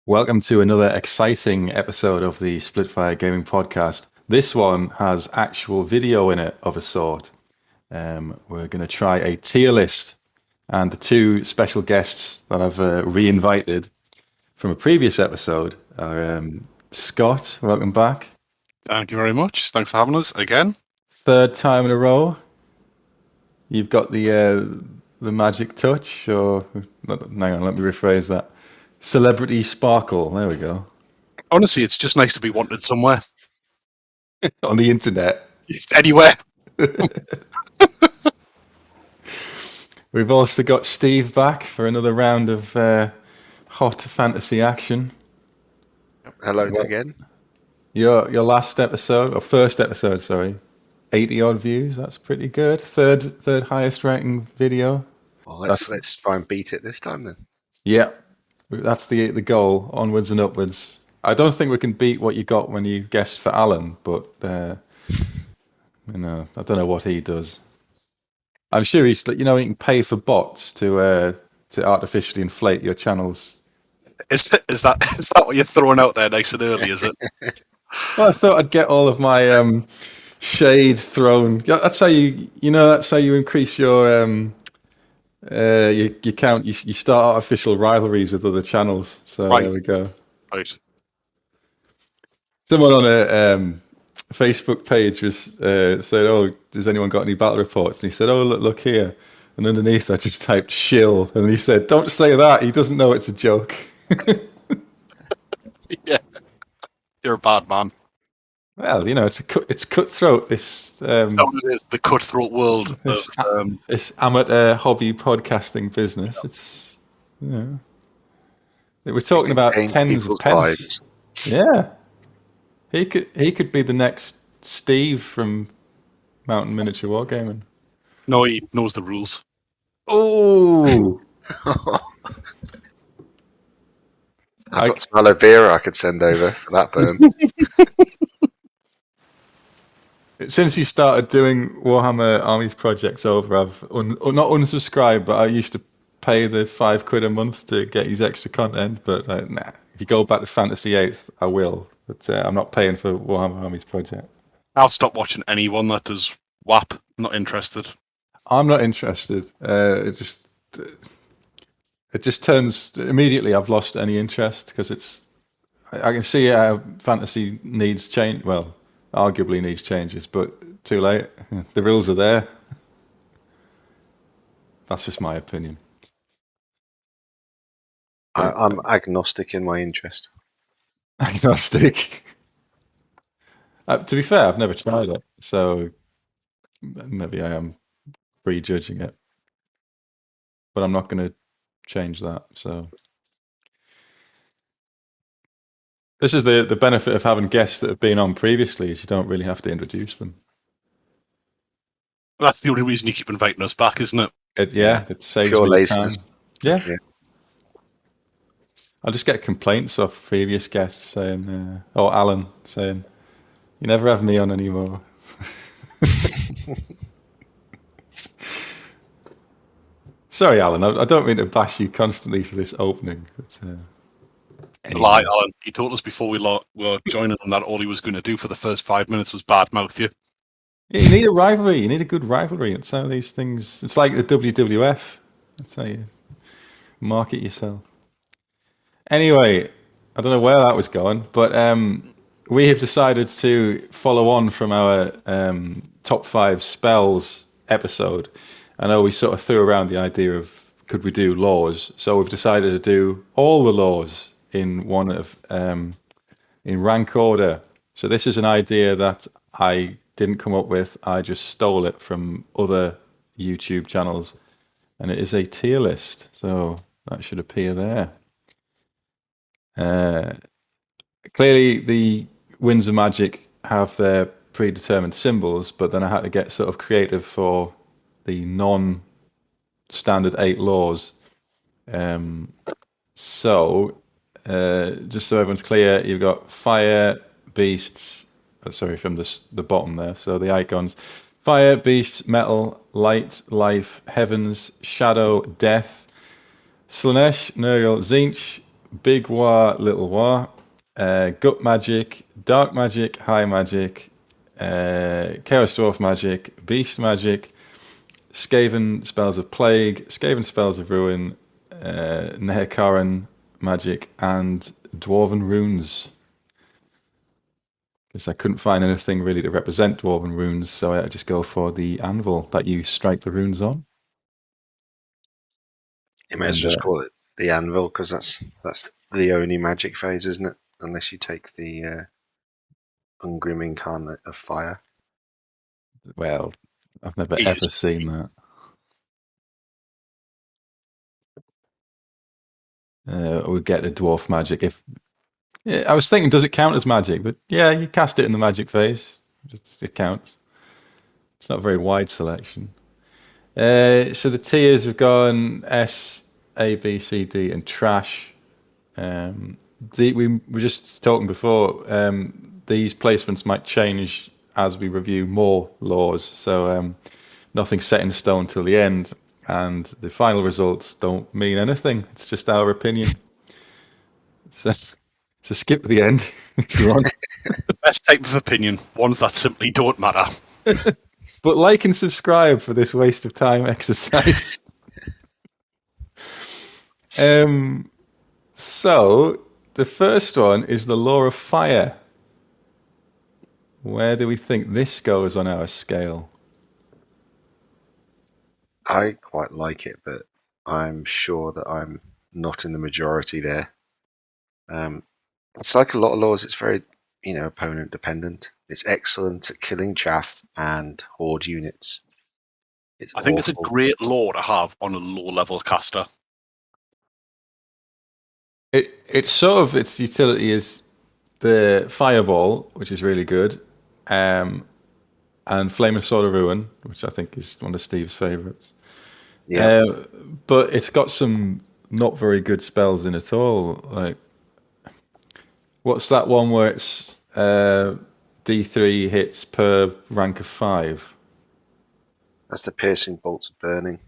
Welcome to another exciting episode of the Splitfire Gaming Podcast. This one has actual video in it of a sort. We're going to try a tier list, and the two special guests that I've re-invited from a previous episode are Scott. Welcome back. Thank you very much. Thanks for having us again. Third time in a row. You've got the magic touch, or hang on, let me rephrase that. Celebrity sparkle. There we go. Honestly, it's just nice to be wanted somewhere. On the internet. Just anywhere. We've also got Steve back for another round of hot fantasy action. Hello again. Your last episode, or first episode, sorry, 80 odd views. That's pretty good. Third highest rating video. Well, let's try and beat it this time then. Yeah, that's the goal. Onwards and upwards. I don't think we can beat what you got when you guessed for Alan, but I don't know what he does. I'm sure he's, you can pay for bots to artificially inflate your channels. Is that what you're throwing out there nice and early, is it? Well, I thought I'd get all of my shade thrown. That's how that's how you increase your count. You start artificial rivalries with other channels. So right. There we go. Right. Someone on a Facebook page was said, "Oh, does anyone got any battle reports?" And he said, "Oh, look here." And underneath, I just typed "shill," and he said, "Don't say that. He doesn't know it's a joke." Yeah, you're a bad man. Well, it's cutthroat. This it is the cutthroat world of this amateur hobby podcasting business. It's we're talking about tens of pence. Lives. Yeah, he could be the next Steve from Mountain Miniature Wargaming. No, he knows the rules. Oh. I've got some aloe vera I could send over for that burn. Since you started doing Warhammer Armies projects over, I've not unsubscribed, but I used to pay the £5 a month to get his extra content. But nah, if you go back to Fantasy 8th, I will. But I'm not paying for Warhammer Armies project. I'll stop watching anyone that does WAP. Not interested. I'm not interested. It just turns immediately. I've lost any interest because I can see how fantasy needs change. Well, arguably needs changes, but too late. The rules are there. That's just my opinion. I'm agnostic in my interest. Agnostic. To be fair, I've never tried it, so maybe I am prejudging it. But I'm not going to change that. So this is the benefit of having guests that have been on previously, is you don't really have to introduce them. That's the only reason you keep inviting us back, isn't it? It saves Pure me laziness. time. Yeah. I just get complaints off previous guests saying, or Alan saying, "You never have me on anymore." Sorry, Alan. I don't mean to bash you constantly for this opening. But, anyway. Lie, Alan. He told us before we were joining him that all he was going to do for the first 5 minutes was badmouth you. Yeah, you need a rivalry. You need a good rivalry. It's how these things. It's like the WWF. That's how you market yourself. Anyway, I don't know where that was going, but we have decided to follow on from our top 5 spells episode. I know we sort of threw around the idea of could we do laws, so we've decided to do all the laws in one of in rank order. So this is an idea that I didn't come up with. I just stole it from other YouTube channels, and it is a tier list. So that should appear there. Clearly, the Winds of Magic have their predetermined symbols, but then I had to get sort of creative for the non-standard 8 laws. So, just so everyone's clear, you've got fire, beasts, from the bottom there, so the icons. Fire, beasts, metal, light, life, heavens, shadow, death, Slaanesh, Nurgle, Tzeentch, Big Waaagh, Little Waaagh, Gut Magic, Dark Magic, High Magic, Chaos Dwarf Magic, Beast Magic, Skaven Spells of Plague, Skaven Spells of Ruin, Nehekhara Magic, and Dwarven Runes. Because I couldn't find anything really to represent Dwarven Runes, so I just go for the anvil that you strike the runes on. You may as well just call it the anvil, because that's the only magic phase, isn't it? Unless you take the Ungrim Incarnate of Fire. Well, I've never ever seen that. We'll get a dwarf magic. I was thinking, does it count as magic? But yeah, you cast it in the magic phase. It counts. It's not a very wide selection. So the tiers have gone S, A, B, C, D, and trash. We were just talking before. These placements might change as we review more laws. So nothing's set in stone till the end, and the final results don't mean anything. It's just our opinion. So skip the end if you want. The best type of opinion, ones that simply don't matter. But like and subscribe for this waste of time exercise. So the first one is the Law of Fire. Where do we think this goes on our scale? I quite like it, but I'm sure that I'm not in the majority there. It's like a lot of laws, it's very, opponent dependent. It's excellent at killing chaff and horde units. I think it's a great law to have on a low-level caster. Its utility is the Fireball, which is really good, and Flame and Sword of Ruin, which I think is one of Steve's favourites. Yeah. But it's got some not very good spells in it all. Like, what's that one where it's D3 hits per rank of 5? That's the Piercing Bolts of Burning.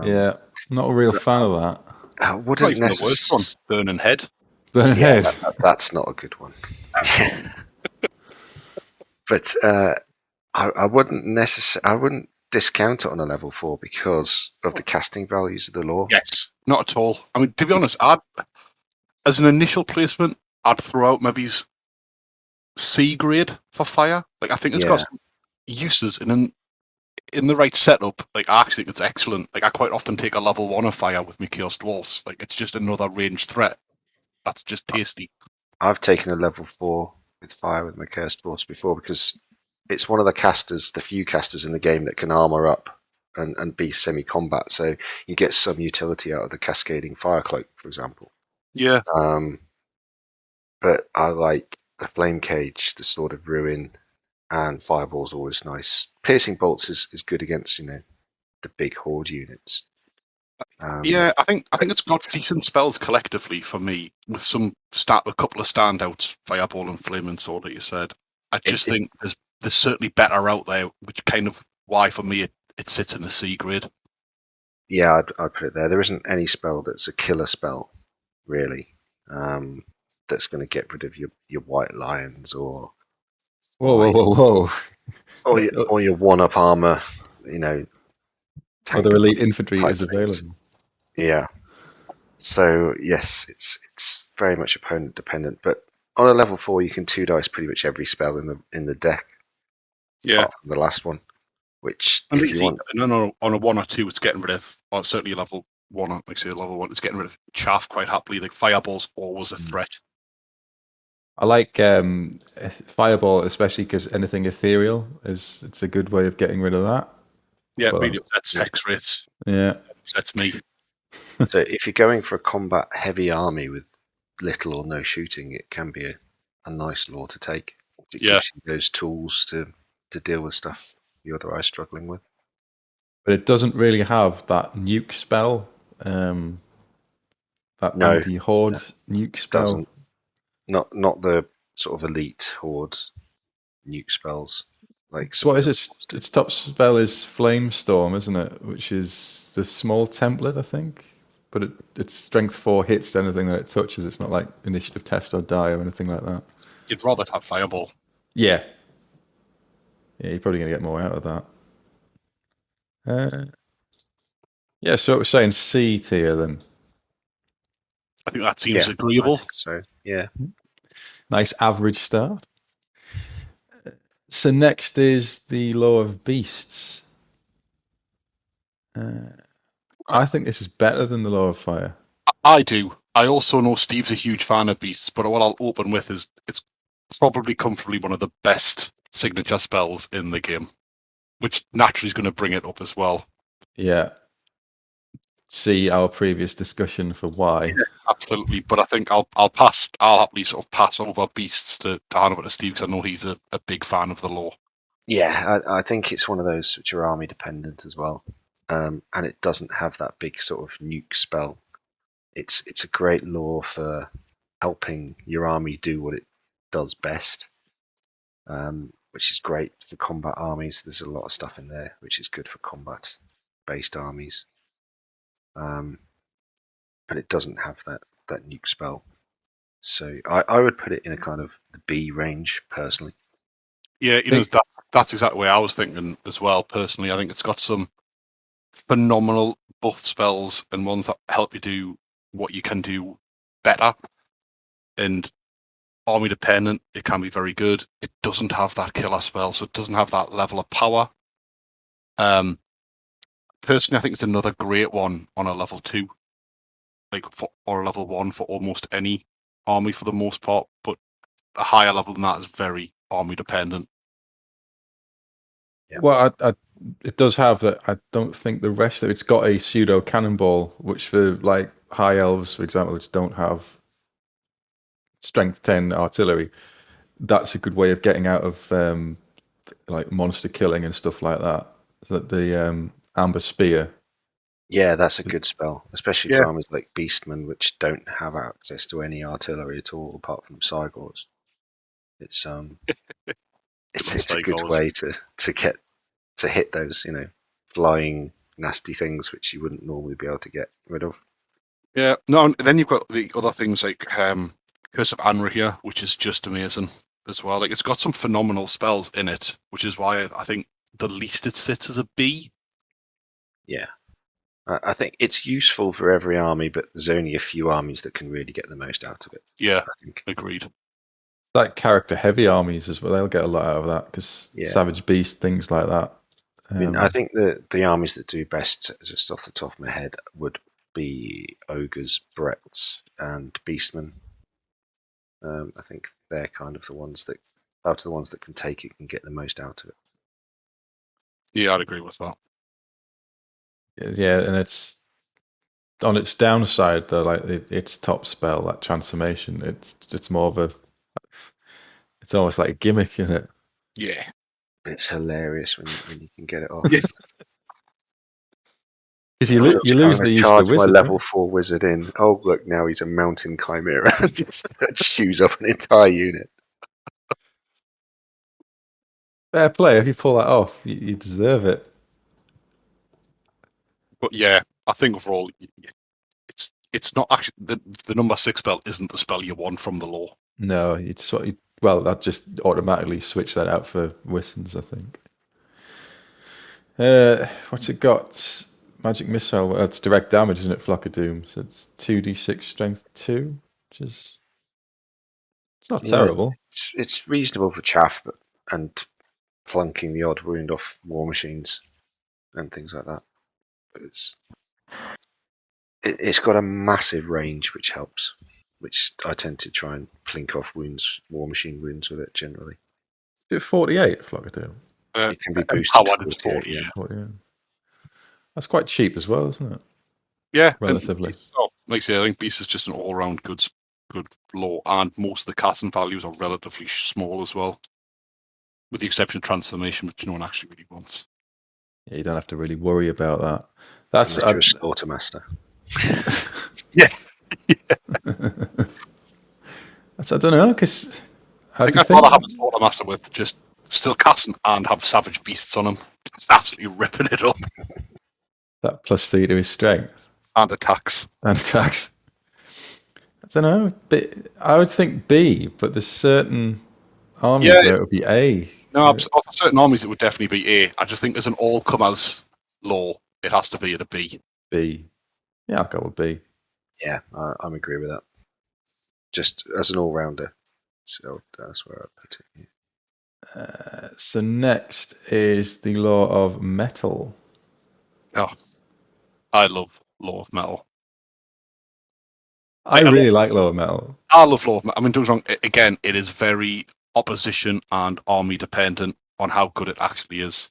Yeah, not a real fan of that. I wouldn't necessarily. Burning Head. Burning Head. That's not a good one. But I wouldn't discount it on a level 4 because of the casting values of the law. Yes, not at all. I mean, to be honest, as an initial placement, I'd throw out maybe C grade for fire. Like, I think it's got some uses in the right setup. Like, I actually think it's excellent. Like, I quite often take a level 1 of fire with my Chaos Dwarfs. Like, it's just another ranged threat. That's just tasty. I've taken a level 4 with fire with my Chaos Dwarfs before because it's one of the few casters in the game that can armor up and be semi-combat. So you get some utility out of the Cascading Fire Cloak, for example. Yeah. But I like the Flame Cage, the Sword of Ruin, and Fireball's always nice. Piercing Bolts is good against, the big horde units. Yeah, I think it's got decent spells collectively for me, with a couple of standouts, Fireball and Flame and Sword that you said. I just think there's certainly better out there, which kind of why for me it sits in the C grade. Yeah, I'd put it there. There isn't any spell that's a killer spell, really, that's going to get rid of your White Lions or Whoa. or your 1-up armor, Other elite infantry is available. Yeah. So yes, it's very much opponent dependent, but on a level 4 you can 2 dice pretty much every spell in the deck. Yeah. Apart from the last one, which on a 1 or 2, it's getting rid of, or certainly a level 1, like say a level 1, it's getting rid of chaff quite happily. Like, Fireball's always a threat. I like Fireball, especially because anything ethereal it's a good way of getting rid of that. Yeah, really upsets X rates. Yeah, upsets me. So if you're going for a combat heavy army with little or no shooting, it can be a nice law to take. It gives you those tools to deal with stuff you're otherwise struggling with. But it doesn't really have that nuke spell, that anti-horde nuke spell. Doesn't. Not the sort of elite horde nuke spells. Like, so what is it? Its top spell is Flamestorm, isn't it? Which is the small template, I think. but it's strength 4 hits to anything that it touches. It's not like initiative test or die or anything like that. You'd rather have Fireball. Yeah. Yeah, you're probably going to get more out of that. Yeah, so it was saying C tier then. I think that seems agreeable. So, yeah. Nice average start. So next is the Law of Beasts. I think this is better than the Law of Fire. I do. I also know Steve's a huge fan of Beasts, but what I'll open with is it's probably comfortably one of the best signature spells in the game, which naturally is going to bring it up as well. Yeah. See our previous discussion for why. Yeah, absolutely, but I think I'll happily sort of pass over Beasts to hand over to Steve because I know he's a big fan of the law. Yeah, I think it's one of those which are army dependent as well, and it doesn't have that big sort of nuke spell. It's a great law for helping your army do what it does best, which is great for combat armies. There's a lot of stuff in there which is good for combat-based armies, but it doesn't have that nuke spell. So I would put it in a kind of the B range personally. Yeah, that's exactly the way I was thinking as well. Personally, I think it's got some phenomenal buff spells and ones that help you do what you can do better. And army dependent, it can be very good. It doesn't have that killer spell, so it doesn't have that level of power. Personally, I think it's another great one on a level 2, or a level 1 for almost any army for the most part. But a higher level than that is very army dependent. Yeah. Well, it does have that. I don't think the rest of it's got a pseudo cannonball, which for like high elves, for example, which don't have strength 10 artillery. That's a good way of getting out of like monster killing and stuff like that. So that the amber spear. Yeah, that's a good spell, especially for armies like Beastmen, which don't have access to any artillery at all apart from Cygors. It's it's a good way to get to hit those, flying nasty things which you wouldn't normally be able to get rid of. Yeah, no. Then you've got the other things like Curse of Anrahir, which is just amazing as well. Like, it's got some phenomenal spells in it, which is why I think the least it sits as a B. Yeah, I think it's useful for every army, but there's only a few armies that can really get the most out of it. Yeah, I think. Agreed. Like character-heavy armies as well, they'll get a lot out of that because Savage Beast, things like that. I mean, I think the armies that do best, just off the top of my head, would be Ogres, Bretts, and Beastmen. I think they're kind of the ones that, out of the ones that can take it, can get the most out of it. Yeah, I'd agree with that. Yeah, and it's on its downside though, like its top spell, that transformation. It's more of a, it's almost like a gimmick, isn't it? Yeah, it's hilarious when you can get it off. Because you lose the use of the wizard. My level 4 wizard in. Oh look, now he's a mountain chimera. Just chews up an entire unit. Fair play. If you pull that off, you deserve it. But yeah, I think overall, it's not actually the number 6 spell isn't the spell you want from the law. No, it's well, that just automatically switch that out for Wissons, I think. What's it got? Magic Missile. Well, it's direct damage, isn't it? Flock of Doom. So it's 2d6 strength 2, which is it's not terrible. It's reasonable for chaff, and plunking the odd wound off war machines and things like that. But it's got a massive range, which helps. Which I tend to try and plink off war machine wounds with it generally. Is it 48 Flock of Doom? It can be boosted. It's 40. Yeah. That's quite cheap as well, isn't it? Yeah, relatively. Like I say, I think Beast is just an all-round good law, and most of the casting values are relatively small as well, with the exception of transformation, which no one actually really wants. Yeah, you don't have to really worry about that. That's you're a slaughtermaster. Yeah. That's, I don't know, because I think I'd rather have a slaughtermaster with just still casting and have savage beasts on him, just absolutely ripping it up. That +3 to his strength. And attacks. And attacks. I don't know. I would think B, but there's certain armies where it would be A. No, for certain armies it would definitely be A. I just think as an all-comers law, it has to be at a B. B. Yeah, I'll go with B. Yeah, I'm agree with that. Just as an all-rounder. So that's where I put it. Yeah. So next is the Law of Metal. Oh, I love Law of Metal. I really like Law of Metal. I love Law of Metal. I mean, don't get me wrong, again, it is very opposition and army dependent on how good it actually is.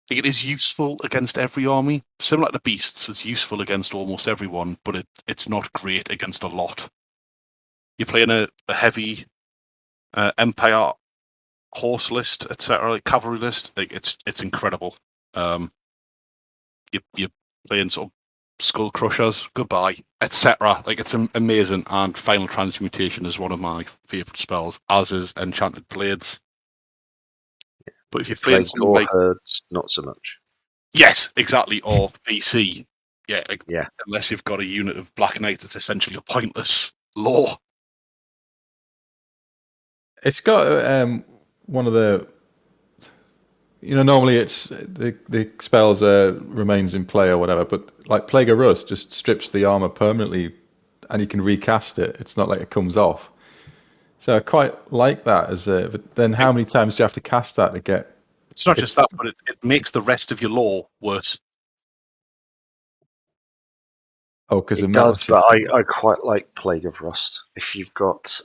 It is useful against every army. Similar to Beasts, it's useful against almost everyone, but it's not great against a lot. You're playing a heavy Empire horse list, etc., like cavalry list. Like it's incredible. You're playing sort of skull crushers, goodbye, etc. Like it's amazing. And Final Transmutation is one of my favorite spells, as is Enchanted Blades. But if you're playing something like herds, not so much. Yes, exactly. Or VC, yeah. Unless you've got a unit of Black Knights, it's essentially a pointless law. It's got one of the, normally it's the spells remains in play or whatever, but like Plague of Rust just strips the armor permanently, and you can recast it. It's not like it comes off. So I quite like that but then how many times do you have to cast that to get? It's not just that, but it makes the rest of your law worse. Oh, because it does. But I quite like Plague of Rust. If you've got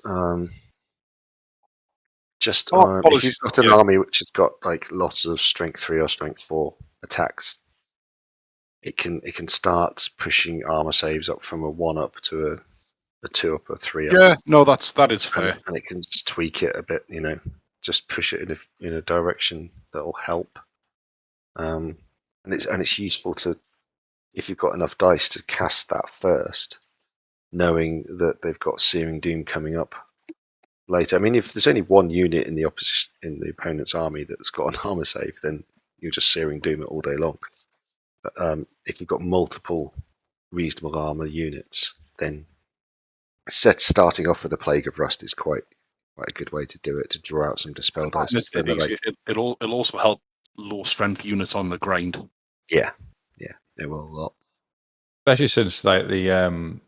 if you've got an army which has got like lots of Strength 3 or Strength 4 attacks, it can start pushing armor saves up from a 1 up to a 2 up or 3 up. Yeah, no, that is fair. And it can just tweak it a bit, just push it in a direction that will help. And it's useful to, if you've got enough dice, to cast that first, knowing that they've got Searing Doom coming up later. I mean, if there's only one unit in the opponent's army that's got an armor save, then you're just Searing Doom it all day long. But if you've got multiple reasonable armor units, then starting off with the Plague of Rust is quite a good way to do it, to draw out some dispel dice. It'll also help low strength units on the grind. Yeah, it will a lot. Especially since like the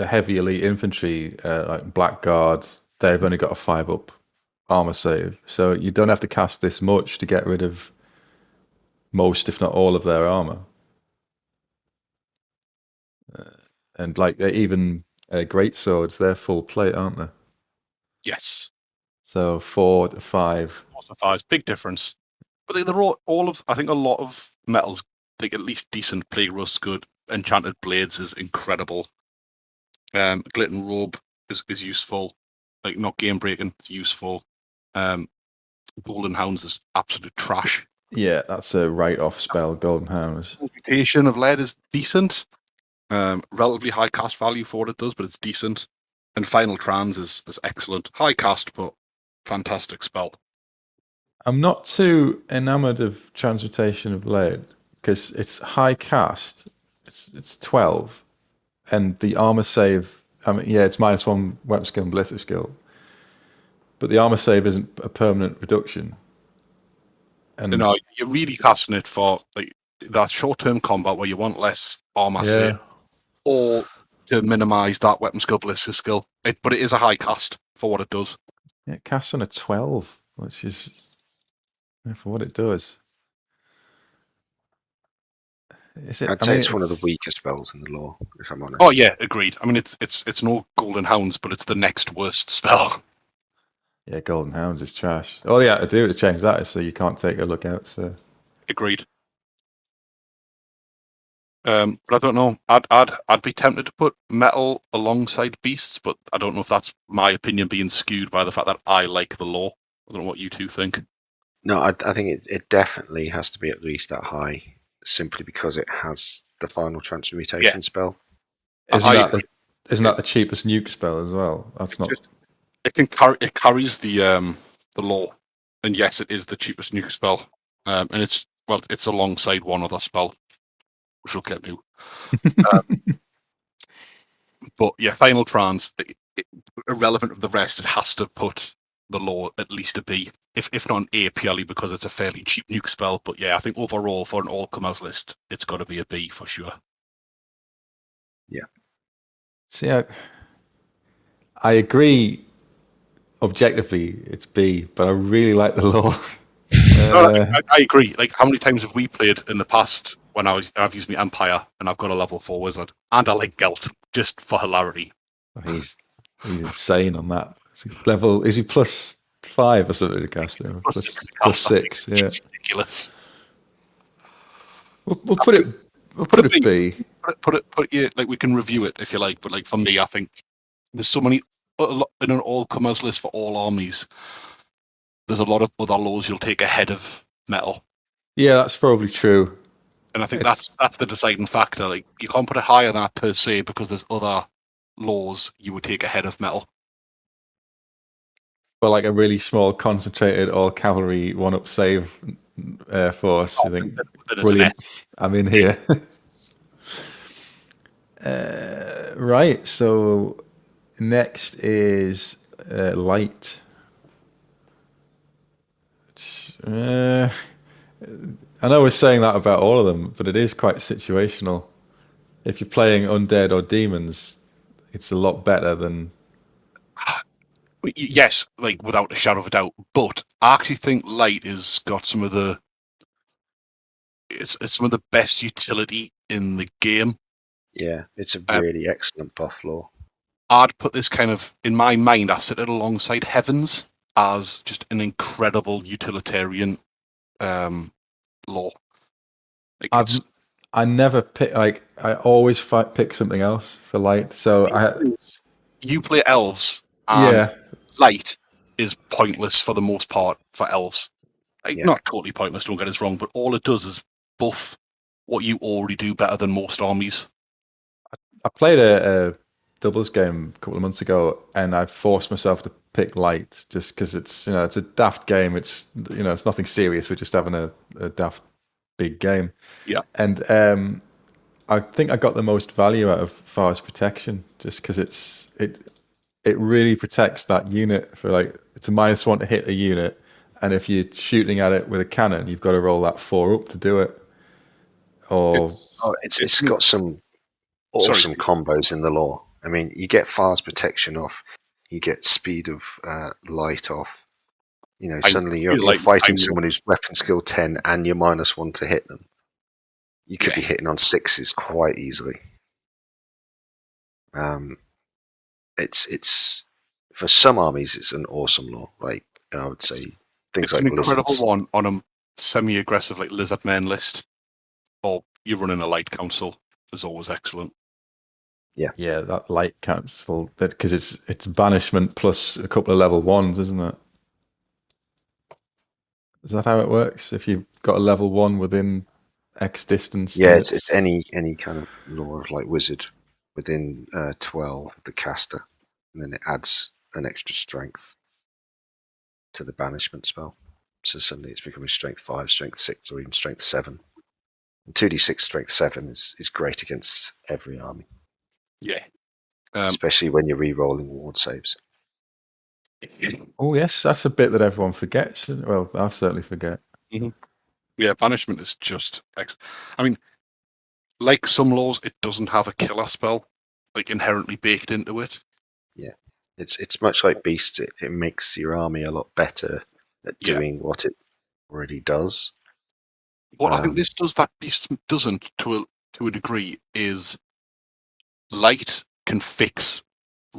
heavy elite infantry, like Blackguard, they've only got a 5 up armor save, so you don't have to cast this much to get rid of most, if not all, of their armor. And like even great swords, they're full plate, aren't they? Yes. So 4 to 5. 4 to 5 is big difference. But they're all of, I think a lot of metals, like at least decent. Plague Rust's good. Enchanted Blades is incredible. Glitten Robe is useful. Like not game breaking, it's useful. Golden Hounds is absolute trash. Yeah, that's a write-off spell, Golden Hounds. Transmutation of Lead is decent. Relatively high cast value for what it does, but it's decent. And Final Trans is excellent. High cast, but fantastic spell. I'm not too enamored of Transmutation of Lead because it's high cast. It's 12, and the armor save. I mean, yeah, it's -1 weapon skill and ballistic skill, but the armor save isn't a permanent reduction. And you're really casting it for like that short-term combat where you want less armor save, or to minimize that weapon skill ballistic skill. But it is a high cast for what it does. Yeah, it casts on a 12, which is for what it does. I'd say it's one of the weaker spells in the lore, if I'm honest. Oh yeah, agreed. I mean, it's no Golden Hounds, but it's the next worst spell. Yeah, Golden Hounds is trash. All you have to do to change that is so you can't take a look out. So agreed. But I don't know. I'd be tempted to put metal alongside beasts, but I don't know if that's my opinion being skewed by the fact that I like the lore. I don't know what you two think. No, I think it definitely has to be at least that high, simply because it has the final transmutation spell. Isn't that the cheapest nuke spell as well? That's not. It carries the lore, and yes, it is the cheapest nuke spell. And it's alongside one other spell. which will get new. But yeah, Final Trans, irrelevant of the rest, it has to put the law at least a B, if not an A, purely because it's a fairly cheap nuke spell. But yeah, I think overall for an all-comers list, it's got to be a B for sure. Yeah. See, I agree. Objectively, it's B, but I really like the law. I agree. Like, how many times have we played in the past when I've used my Empire and I've got a level 4 wizard and I like Gelt just for hilarity? He's insane on that. Level, is he +5 or something to cast him? Plus 6, yeah. It's ridiculous. We'll put it B. Put it. Yeah, like we can review it if you like. But like for me, I think there's so many in an all-comers list for all armies. There's a lot of other laws you'll take ahead of metal. Yeah, that's probably true. And I think that's the deciding factor. Like, you can't put it higher than that per se because there's other laws you would take ahead of metal. Well, like a really small, concentrated all cavalry 1-up save force. I think brilliant. I'm in here. Right. So next is light. I know we're saying that about all of them, but it is quite situational. If you're playing undead or demons, it's a lot better than. Yes, like without a shadow of a doubt. But I actually think light has got some of the. It's some of the best utility in the game. Yeah, it's a really excellent buff law. I'd put this kind of, in my mind, I sit it alongside Heavens as just an incredible utilitarian law. Like, I never pick, like, I always pick something else for light. So you play elves, and light is pointless for the most part for elves. Like, not totally pointless, don't get us wrong, but all it does is buff what you already do better than most armies. I played a doubles game a couple of months ago, and I forced myself to pick light just because it's it's a daft game. It's it's nothing serious. We're just having a daft big game. Yeah, and I think I got the most value out of Forest Protection just because it really protects that unit for like it's a -1 to hit a unit, and if you're shooting at it with a cannon, you've got to roll that 4 up to do it. Or it's got some awesome combos in the law. I mean, you get Fire's Protection off, you get Speed of Light off. Suddenly you're fighting someone who's weapon skill 10 and you're -1 to hit them. You could be hitting on 6s quite easily. It's for some armies, it's an awesome law. Like I would say, things like an incredible lizards. one on a semi-aggressive like lizard men list, or you're running a light council is always excellent. Yeah, that light council because it's banishment plus a couple of level 1s, isn't it? Is that how it works? If you've got a level 1 within X distance, yeah, it's any kind of law of like wizard within 12 of the caster, and then it adds an extra strength to the banishment spell. So suddenly it's becoming strength 5, strength 6, or even strength 7. And 2d6 strength 7 is great against every army. Yeah. Especially when you're re-rolling ward saves. Oh yes, that's a bit that everyone forgets. Well, I certainly forget. Mm-hmm. Yeah, banishment is just. I mean, like some laws, it doesn't have a killer spell like inherently baked into it. Yeah, it's much like beasts. It makes your army a lot better at doing what it already does. What I think this does that beast doesn't to a degree is light can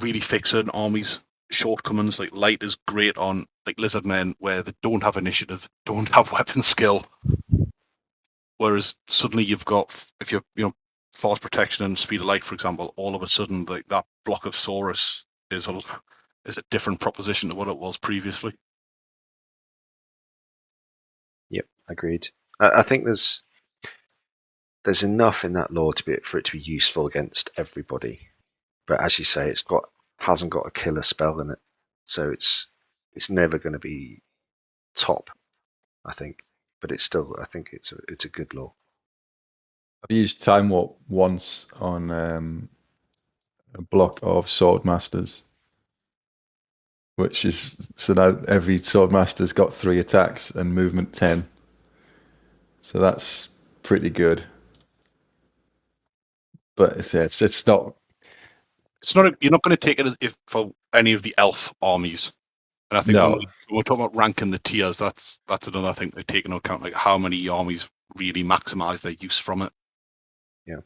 really fix certain armies' shortcomings. Like light is great on like lizard men where they don't have initiative, don't have weapon skill. Whereas suddenly you've got, if you're force protection and speed of light, for example, all of a sudden that block of Saurus is a different proposition to what it was previously. Yep, agreed. I think there's enough in that law for it to be useful against everybody. But as you say, hasn't got a killer spell in it, so it's never going to be top, I think. But it's still, I think it's a good law. I've used Time Warp once on a block of Sword Masters, which is so now every Sword Master's got 3 attacks and movement 10. So that's pretty good. But it's not. It's not. You're not going to take it as if for any of the elf armies. And I think No. when we're talking about ranking the tiers, that's another thing they take into account, like how many armies really maximise their use from it. Yeah.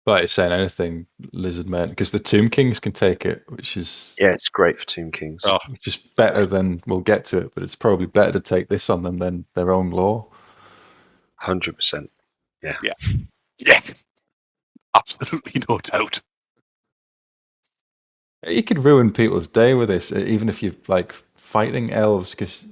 But it's saying anything Lizard Men, because the Tomb Kings can take it, which is it's great for Tomb Kings. which is better than, we'll get to it, but it's probably better to take this on them than their own lore. 100%. Yeah. Yeah. Absolutely no doubt. You could ruin people's day with this, even if you're like fighting elves, because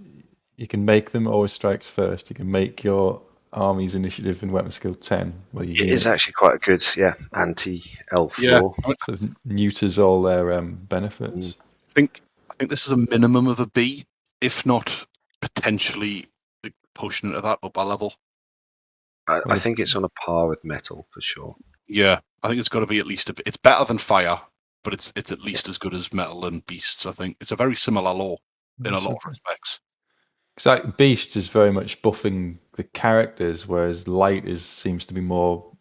you can make them always strikes first. You can make your army's initiative and weapon skill 10. Well, It is actually quite a good, anti-elf law. Sort of neuters all their benefits. I think this is a minimum of a B, if not potentially pushing into that upper level. I think it's on a par with metal for sure. Yeah, I think it's got to be at least a bit. It's better than fire, but it's at least as good as metal and beasts. I think it's a very similar law in a lot of respects. Because like Beast is very much buffing the characters, whereas Light seems to be more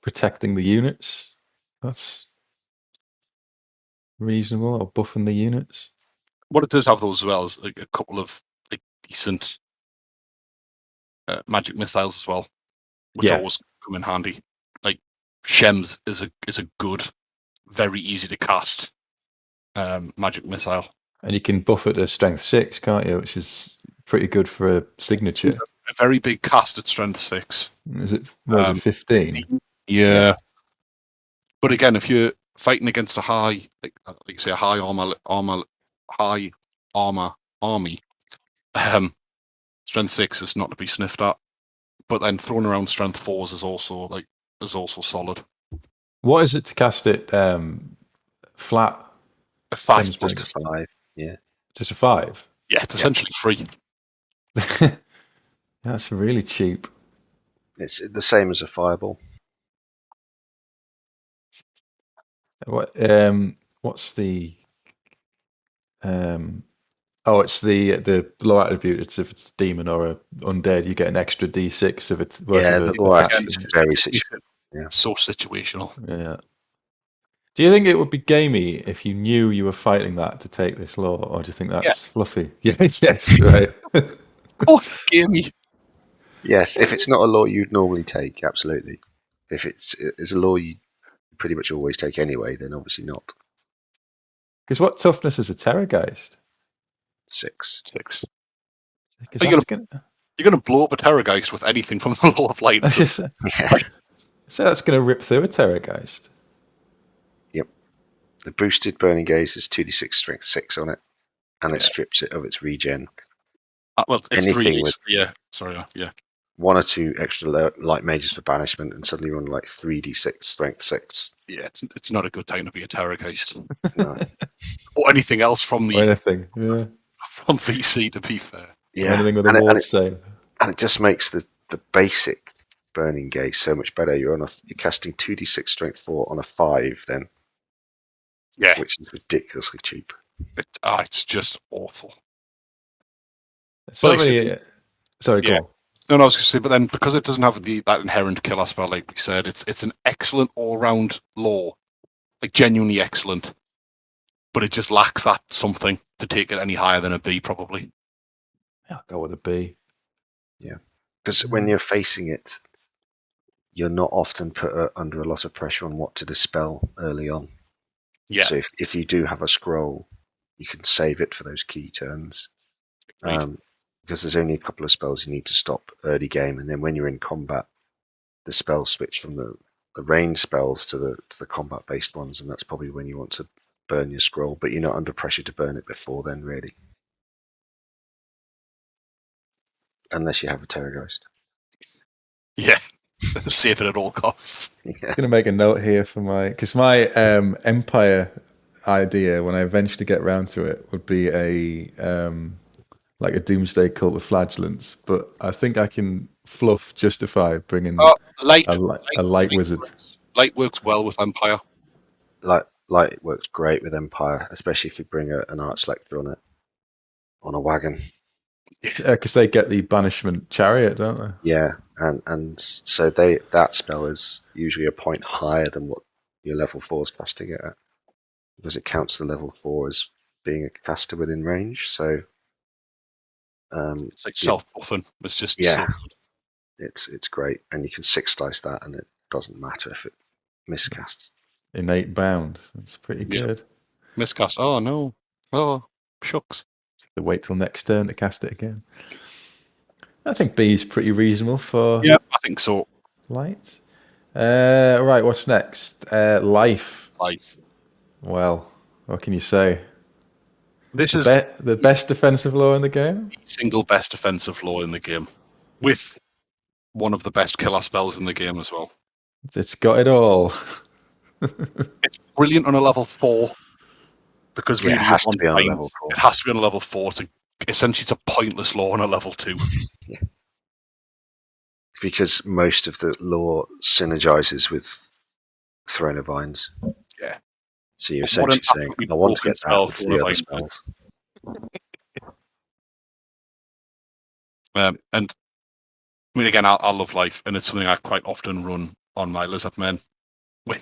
protecting the units. That's reasonable, or buffing the units. What it does have though as well is like a couple of like decent magic missiles as well, which always come in handy. Like Shems is a good, very easy to cast magic missile. And you can buff it to strength 6, can't you? Which is pretty good for a signature. A very big cast at strength 6. Is it? What is it, 15? Yeah. But again, if you're fighting against a high, like say a high armor army, strength 6 is not to be sniffed at. But then throwing around strength 4s is also solid. What is it to cast it flat? A 5, just a 5. Yeah. Just a 5? Yeah, it's essentially free. That's really cheap. It's the same as a fireball. What's the it's the low attribute. It's if it's demon or a undead, you get an extra D6 if it's the low attribute is very situational. Yeah. So situational. Yeah. Do you think it would be gamey if you knew you were fighting that to take this law, or do you think that's fluffy? Yeah, yes, right. Oh, it's gamey. Yes, if it's not a law you'd normally take, absolutely. If it's a law you pretty much always take anyway, then obviously not. Because what toughness is a Terrorgeist? 6. You're going to blow up a Terrorgeist with anything from the Law of Light. So that's going to rip through a Terrorgeist. Yep. The boosted Burning Gaze is 2d6 strength 6 on it, and it strips it of its regen. Well, it's anything 3d. 1 or 2 extra light mages for banishment, and suddenly you're on like 3d6 strength 6. Yeah, it's not a good time to be a Terrorgeist. No. Or anything else from the from VC, to be fair. Yeah. Anything with a ward save. And it just makes the basic Burning Gaze so much better. You're casting 2d6 strength 4 on a 5 then. Yeah. Which is ridiculously cheap. It's just awful. Sorry, go on. No, I was going to say, but then because it doesn't have that inherent killer spell, like we said, it's an excellent all-round law, like genuinely excellent. But it just lacks that something to take it any higher than a B, probably. I'll go with a B. Yeah, because when you're facing it, you're not often put under a lot of pressure on what to dispel early on. Yeah. So if you do have a scroll, you can save it for those key turns. Because there's only a couple of spells you need to stop early game, and then when you're in combat, the spells switch from the range spells to the combat based ones, and that's probably when you want to burn your scroll, but you're not under pressure to burn it before then, really, unless you have a Terrorgeist. Yeah, save it at all costs. I'm gonna make a note here for my Empire idea when I eventually get round to it would be like a Doomsday Cult with Flagellants, but I think I can fluff justify bringing Light, a light wizard? Light works well with Empire. Light works great with Empire, especially if you bring an Archlector on a wagon. Because they get the banishment chariot, don't they? Yeah, and so that spell is usually a point higher than what your level 4 is casting it at, because it counts the level 4 as being a caster within range. So it's like self-buffing. It's just yeah, so good. It's great, and you can 6 dice that, and it doesn't matter if it miscasts. Innate bound. That's pretty good. Miscast. Oh no. Oh shucks. To wait till next turn to cast it again. I think B is pretty reasonable for. Yeah, I think so. Light. Right. What's next? Life. Life. Well, what can you say? This is the best defensive law in the game. Single best defensive law in the game, with one of the best killer spells in the game as well. It's got it all. It's brilliant on a level 4 because really it has to be on a level 4. It has to be on a level 4 to essentially it's a pointless law on a level 2. Yeah. Because most of the lore synergizes with Throne of Vines. Yeah. So you're essentially saying, I want to get that with the other spells. And I mean, again, I love life, and it's something I quite often run on my Lizardmen. Like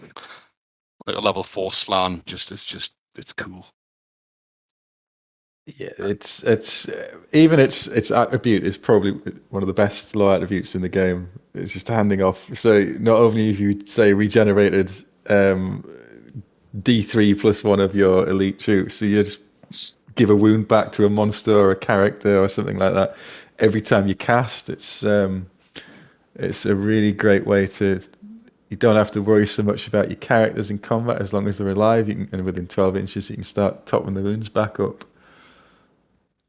a level 4 Slan, it's cool. Yeah, it's even its attribute is probably one of the best law attributes in the game. It's just handing off. So not only if you say regenerated D3 plus 1 of your elite troops, so you just give a wound back to a monster or a character or something like that every time you cast. It's a really great way to. You don't have to worry so much about your characters in combat as long as they're alive. And within 12 inches, you can start topping the wounds back up.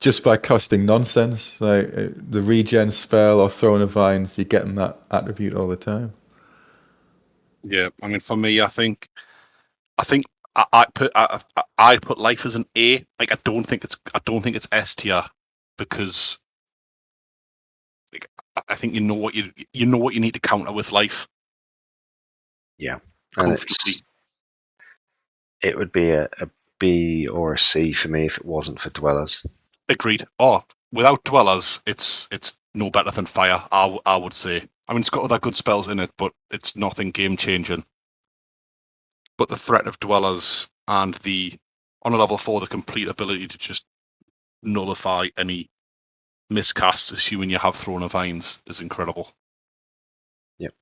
Just by casting nonsense, like the regen spell or Throne of Vines, you're getting that attribute all the time. Yeah, I mean, for me, I think I put life as an A. Like, I don't think it's S tier because like, I think you know what you need to counter with life. Yeah, and it would be a B or a C for me if it wasn't for Dwellers. Agreed. Oh, without Dwellers, it's no better than Fire. I would say. I mean, it's got other good spells in it, but it's nothing game changing. But the threat of Dwellers and on a level 4, the complete ability to just nullify any miscasts, assuming you have Throne of Vines, is incredible. Yep.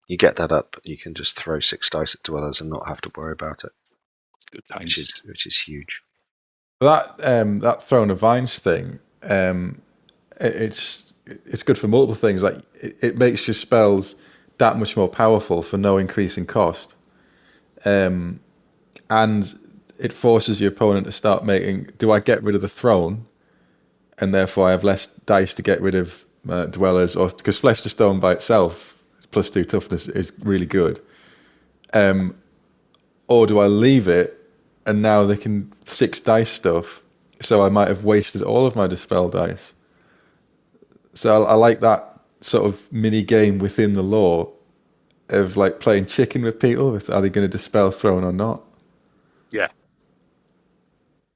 You get that up, you can just throw 6 dice at Dwellers and not have to worry about it. Good times. Which is huge. That Throne of Vines thing, it's good for multiple things. Like it makes your spells that much more powerful for no increase in cost, and it forces your opponent to start making. Do I get rid of the throne, and therefore I have less dice to get rid of Dwellers, or because Flesh to Stone by itself +2 toughness is really good, or do I leave it? And now they can 6 dice stuff, so I might have wasted all of my dispel dice. So I like that sort of mini game within the lore of like playing chicken with people. Are they going to dispel Throne or not? Yeah.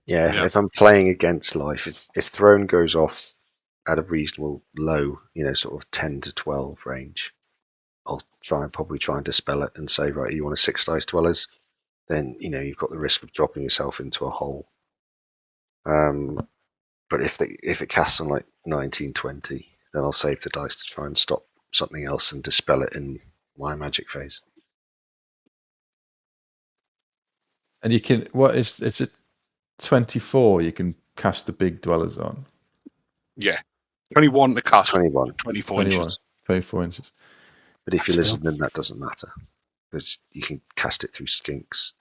If I'm playing against life, if Throne goes off at a reasonable low, sort of 10 to 12 range, I'll probably try and dispel it and say, right, you want a 6 dice Dwellers? Then you've got the risk of dropping yourself into a hole. But if it casts on like 19, 20, then I'll save the dice to try and stop something else and dispel it in my magic phase. And you can is it 24? You can cast the big Dwellers on. Yeah, 21 to cast. 21. 24 inches. 24 inches. But if you listen, then that doesn't matter. Because you can cast it through skinks.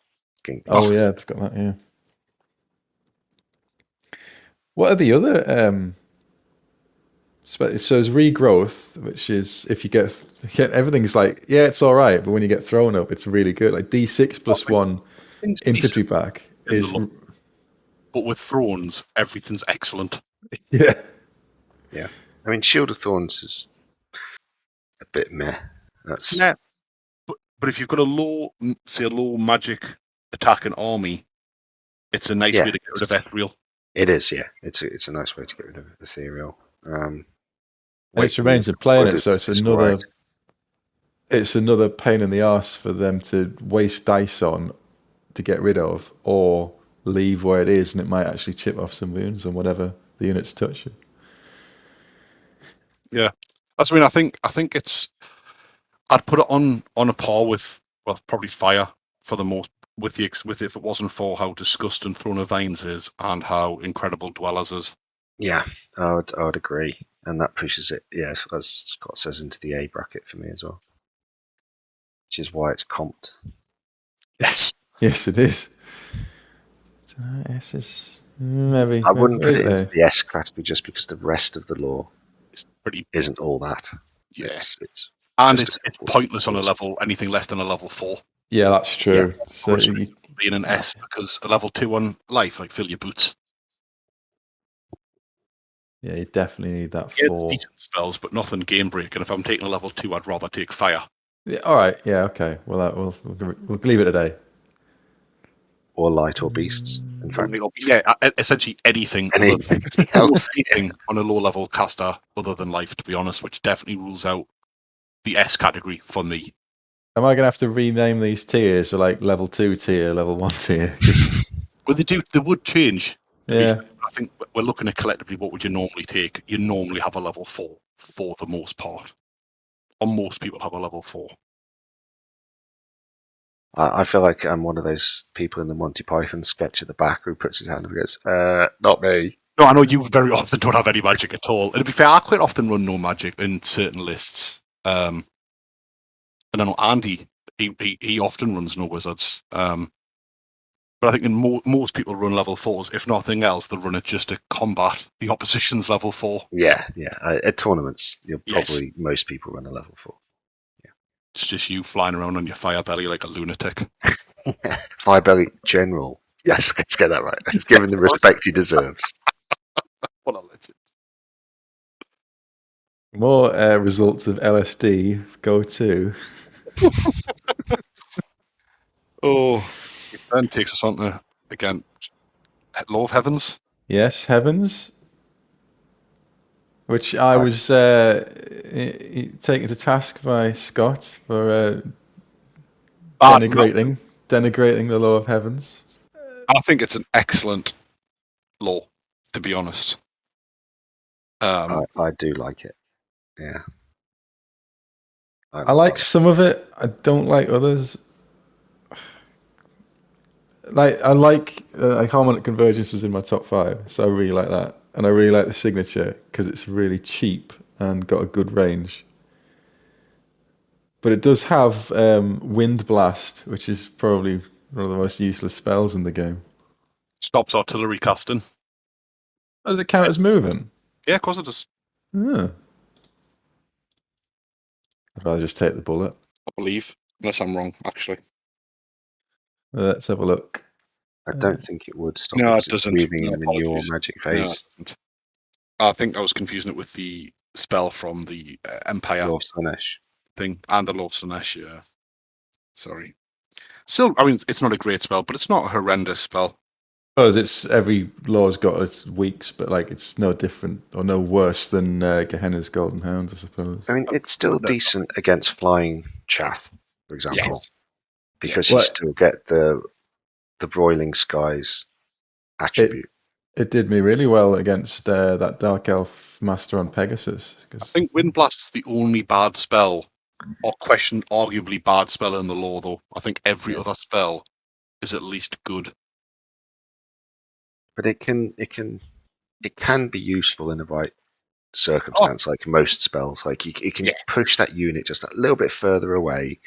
Oh yeah, they've got that. Yeah. What are the other? So there's regrowth, which is if you get everything's like it's all right, but when you get thrown up, it's really good. Like D6 plus 1 infantry back is. But with Thrones, everything's excellent. Yeah. Yeah. I mean, Shield of Thorns is a bit meh. That's Yeah, but if you've got a low magic attacking army, it's a nice way to get rid of ethereal. It is, yeah. It's a nice way to get rid of ethereal. And it's remains of playing it, so it's another. It's another pain in the arse for them to waste dice on to get rid of, or leave where it is, and it might actually chip off some wounds on whatever the units touch. Yeah, that's. I mean, I think it's. I'd put it on a par with probably fire for the most. With if it wasn't for how disgusting Throne of Vines is and how incredible Dwellers is. Yeah, I would agree, and that pushes it. Yeah, as Scott says, into the A bracket for me as well, which is why it's comped. Yes, yes, it is. S is maybe. I wouldn't put it into the S category just because the rest of the lore isn't all that. Yeah, it's pointless on a level anything less than a level 4. Yeah, that's true. Yeah. So being an S because a level 2 on life, like fill your boots. Yeah, you definitely need that 4. Decent spells, but nothing game break. And if I'm taking a level 2, I'd rather take fire. Yeah, all right. Yeah. Okay. Well, we'll leave it today. Or light or beasts. In fact, essentially anything else. Anything on a low level caster other than life, to be honest, which definitely rules out the S category for me. Am I going to have to rename these tiers to like level 2 tier, level 1 tier? Well, they would change. Yeah. I think we're looking at collectively what would you normally take. You normally have a level 4 for the most part. Or most people have a level 4. I feel like I'm one of those people in the Monty Python sketch at the back who puts his hand up and goes, not me. No, I know you very often don't have any magic at all. And to be fair, I quite often run no magic in certain lists. And I know Andy, he often runs no wizards. But I think most people run level 4s. If nothing else, they'll run it just to combat the opposition's level 4. Yeah. At tournaments, probably most people run a level 4. It's just you flying around on your fire belly like a lunatic. Firebelly General. Yes, let's get that right. Let's give him the respect he deserves. What a legend. More results of LSD. Go to. It then takes us on to, again, Law of Heavens. Yes, Heavens. Which I was taken to task by Scott for denigrating the Law of Heavens. I think it's an excellent law, to be honest. I do like it. Yeah. I like some of it. I don't like others. I like harmonic convergence was in my top 5, so I really like that, and I really like the signature because it's really cheap and got a good range. But it does have Wind Blast, which is probably one of the most useless spells in the game. Stops artillery casting. Does it count as moving? Yeah, of course it does. I'd rather just take the bullet. I believe, unless I'm wrong, actually. Let's have a look. I don't think it would stop. No, it doesn't. Moving in the newer magic phase. No, I think I was confusing it with the spell from the Empire Slaanesh thing and the Law of Slaanesh. Yeah, sorry. Still, I mean, it's not a great spell, but it's not a horrendous spell. Oh, it's every law's got its weaks, but like it's no different or no worse than Gehenna's Golden Hounds, I suppose. I mean, it's still decent against flying chaff, for example, because you still get the broiling skies attribute. It did me really well against that Dark Elf Master on Pegasus. I think Wind Blast's the only bad spell, or arguably bad spell in the lore, though. I think every other spell is at least good. But it can be useful in the right circumstance, like most spells. Like it can push that unit just a little bit further away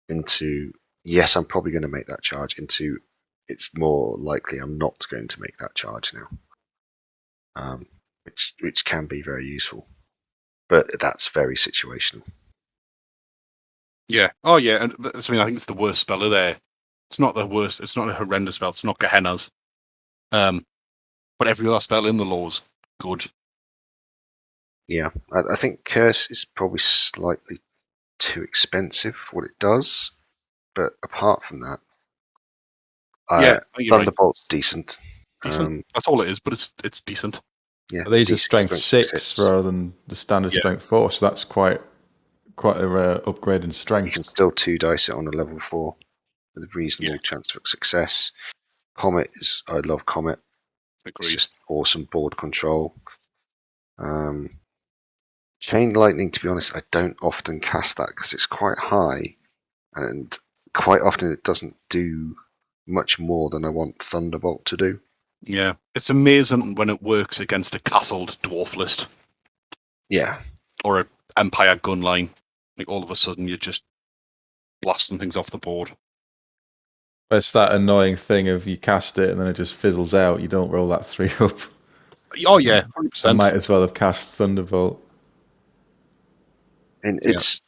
into, yes, I'm probably going to make that charge, into it's more likely I'm not going to make that charge now, which can be very useful. But that's very situational. Yeah. Oh, yeah. And I mean, I think it's the worst spell of there. It's not the worst. It's not a horrendous spell. It's not Gehenna's. But every other spell in the lore's good. Yeah, I think Curse is probably slightly too expensive for what it does. But apart from that, Yeah, you're right. Thunderbolt's decent. Decent. That's all it is, but it's decent. Yeah, But these are decent strength 6 rather than the standard strength 4, so that's quite a upgrade in strength. You can still 2 dice it on a level 4 with a reasonable chance for success. Comet I love Comet. Agreed. It's just awesome board control. Chain Lightning, to be honest, I don't often cast that because it's quite high, and quite often it doesn't do much more than I want Thunderbolt to do. Yeah, it's amazing when it works against a castled dwarf list. Yeah. Or an Empire gun line. Like all of a sudden you're just blasting things off the board. It's that annoying thing of you cast it and then it just fizzles out. You don't roll that 3 up. Oh yeah, 100%. I might as well have cast Thunderbolt. And it's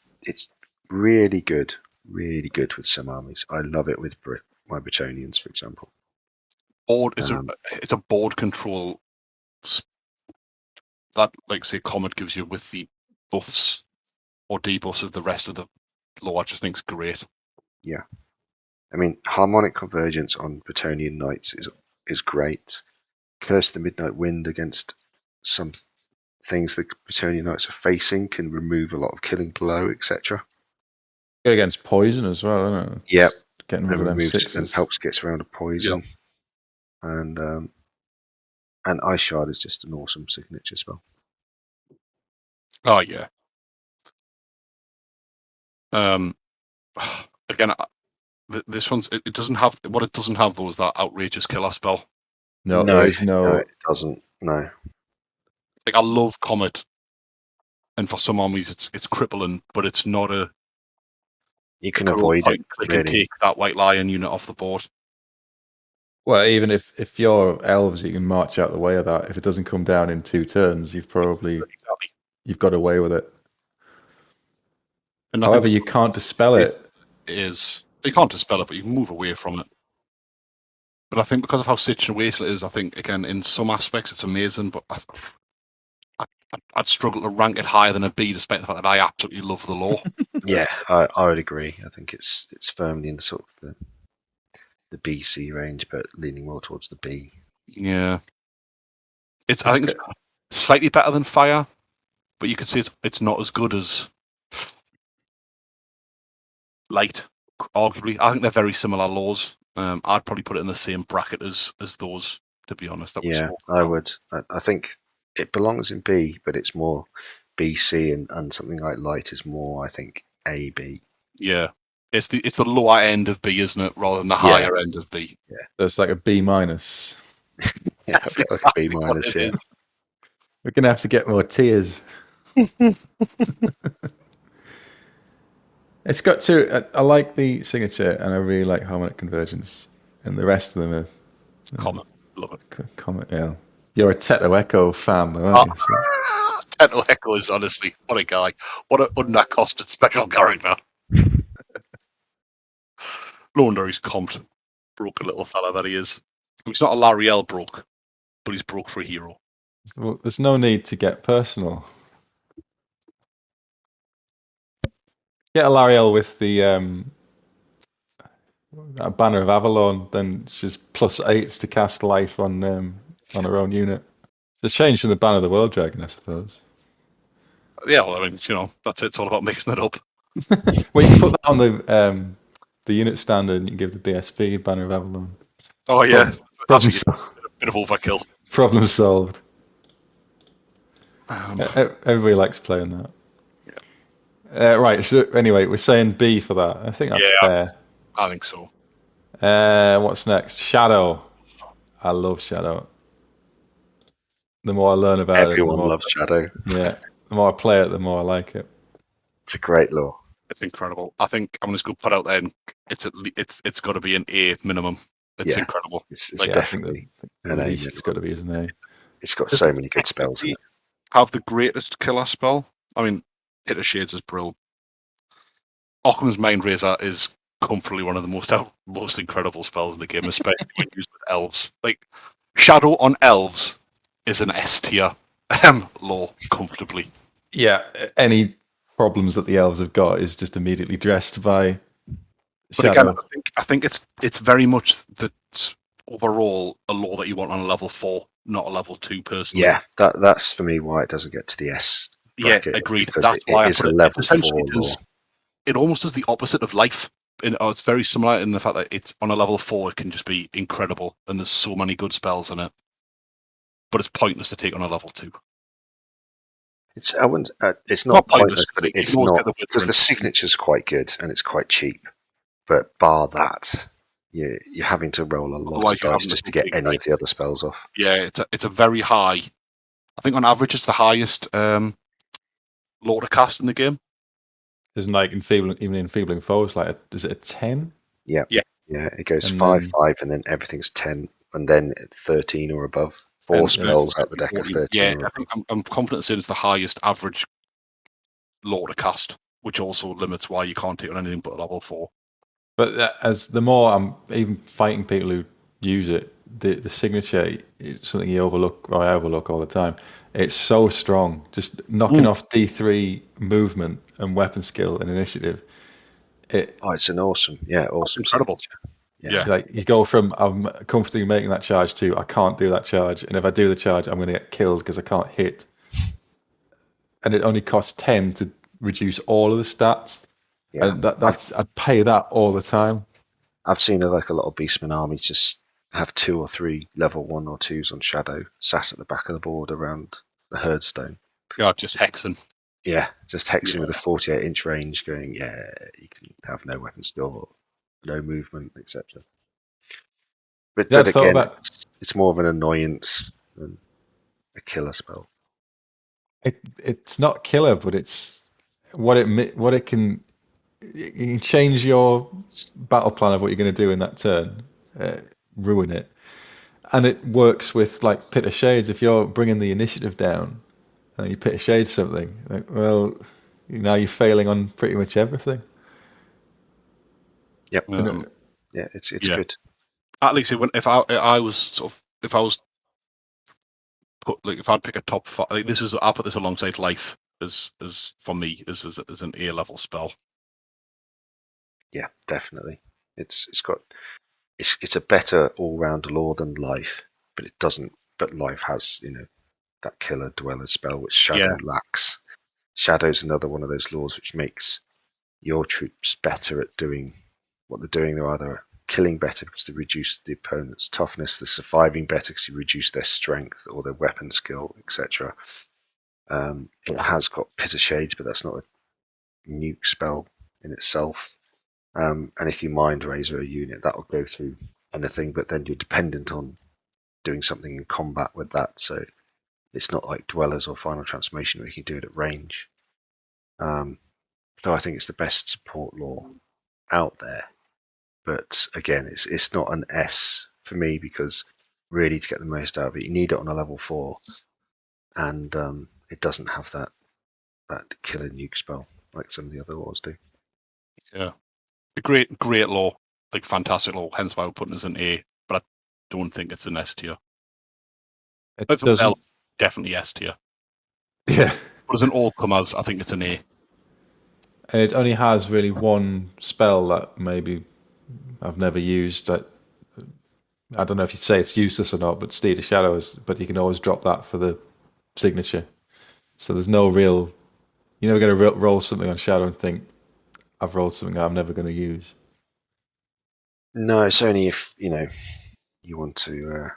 really good with some armies. I love it with my Bretonians, for example. It's a board control that, like, say, Comet gives you with the buffs or debuffs of the rest of the lore. I just think it's great. Yeah, I mean, harmonic convergence on Bretonian Knights is great. Curse the Midnight Wind against some things the Bretonian Knights are facing can remove a lot of killing blow, etc. Good against poison as well, isn't it? Yep. Getting rid of them 6s. And helps get around a poison. Yep. And Ice Shard is just an awesome signature spell. Oh yeah. Again, this one's it doesn't have what it doesn't have though is that outrageous killer spell. No, it doesn't. No. Like, I love Comet, and for some armies it's crippling, but it's not a. You can avoid it. Click and take that White Lion unit off the board. Well, even if you're elves, you can march out the way of that. If it doesn't come down in 2 turns, you've got away with it. However, you can't dispel it. You can't dispel it, but you can move away from it. But I think because of how situational it is, I think, again, in some aspects it's amazing, but I'd struggle to rank it higher than a B, despite the fact that I absolutely love the lore. Yeah, I would agree. I think it's firmly in the sort of the BC range, but leaning more towards the B. Yeah, I think it's slightly better than Fire, but you could say it's not as good as Light. Arguably, I think they're very similar laws. I'd probably put it in the same bracket as those. To be honest, I would. I think it belongs in B, but it's more BC, and something like Light is more, I think, AB. Yeah, it's the lower end of B, isn't it, rather than the higher end of B? Yeah, so it's like a B minus. Yeah, it's like a B minus. Yeah, we're gonna have to get more tiers. It's got to. I like the signature, and I really like harmonic convergence, and the rest of them are. Comet, love it. Comet, yeah. You're a Teto Echo fan, though, aren't you? So. Teto Echo is honestly what a guy, what an unaccosted special character. No wonder he's comped, broke a little fella that he is. He's not a Lariel broke, but he's broke for a hero. Well, there's no need to get personal. Get a Lariel with the Banner of Avalon, then she's +8s to cast life on her own unit. It's a change from the Banner of the World Dragon, I suppose. Yeah, well, I mean, that's it. It's all about mixing it up. Well, you can put that on the unit standard, and you give the BSB Banner of Avalon. Oh yeah, that's a bit of overkill. Problem solved. Everybody likes playing that. Right, so anyway, we're saying B for that. I think that's fair. I think so. What's next? Shadow. I love Shadow. The more I learn about everyone loves Shadow. Yeah, the more I play it, the more I like it. It's a great lore. It's incredible. I think I'm just going to put out there, and it's got to be an A minimum. It's incredible. It's definitely an A. It's got to be an A. It's got so many good spells in it. Have the greatest killer spell. I mean, Hit of Shades is brilliant. Occam's Mind Razor is comfortably one of the most incredible spells in the game, especially when used with elves. Like, Shadow on elves is an S tier lore comfortably. Yeah, any problems that the elves have got is just immediately addressed by But Shadow. again, I think it's very much that's overall a lore that you want on a level 4, not a level 2 personally. Yeah, that's for me why it doesn't get to the S bracket. Yeah, agreed. Because That's why it I is put a it. level It essentially 4 lore. it almost does the opposite of life. It's very similar in the fact that it's on a level 4, it can just be incredible, and there's so many good spells in it. But it's pointless to take on a level 2. It's not pointless, but You it's can always not get the because the signature's quite good and it's quite cheap. But bar that, you're having to roll a lot Otherwise of you're dice having to just to put get big any dice. of the other spells off. Yeah, it's a very high. I think on average it's the highest Lord of Cast in the game. Isn't like even enfeebling foes like is it a 10? Yeah. Yeah. Yeah, it goes And 5, then- 5, and then everything's 10, and then 13 or above. 4 And- spells out the deck of 13 Yeah, or I above. think I'm confident saying it's the highest average Lord of Cast, which also limits why you can't take on anything but a level 4. But as the more I'm even fighting people who use it, the signature is something you overlook, or I overlook all the time. It's so strong. Just knocking off D3 movement and weapon skill and initiative. It's an awesome incredible. signature. Yeah. Like you go from I'm comfortably making that charge to I can't do that charge, and if I do the charge, I'm going to get killed because I can't hit. And it only costs 10 to reduce all of the stats. Yeah. And I'd pay that all the time. I've seen a lot of Beastman armies just have 2 or 3 level 1 or 2s on Shadow sat at the back of the board around the Herdstone. Yeah, just hexing. Yeah, just hexing with a 48-inch range going, you can have no weapon skill, no movement, etc. But again, it's more of an annoyance than a killer spell. It's not killer, but it's what it can. You can change your battle plan of what you're going to do in that turn, ruin it, and it works with like Pit of Shades. If you're bringing the initiative down and you Pit of Shades something, now you're failing on pretty much everything. Yep. It's good. At least if I was put like if I'd pick a top 5, like I'll put this alongside Life as for me as an A level spell. Yeah, definitely. It's a better all round lore than Life, but it doesn't. But Life has that killer dweller spell which Shadow lacks. Shadow's another one of those laws which makes your troops better at doing what they're doing. They're either killing better because they reduce the opponent's toughness, they're surviving better because you reduce their strength or their weapon skill, etc. It has got Pit of Shades, but that's not a nuke spell in itself. And if you Mind Razor a unit, that will go through anything, but then you're dependent on doing something in combat with that. So it's not like Dwellers or Final Transformation where you can do it at range. So I think it's the best support lore out there. But again, it's not an S for me because really to get the most out of it, you need it on a level 4, and it doesn't have that killer nuke spell like some of the other laws do. Yeah, a great lore, like fantastic lore. Hence why we're putting this in A, but I don't think it's an S tier. Definitely S tier. Yeah, but as an all comers, I think it's an A. And it only has really one spell that maybe I've never used. I don't know if you'd say it's useless or not, but Steed of Shadows, but you can always drop that for the signature. So there's no real... You're never going to roll something on Shadow and think, I've rolled something that I'm never going to use. No, it's only if, you want to...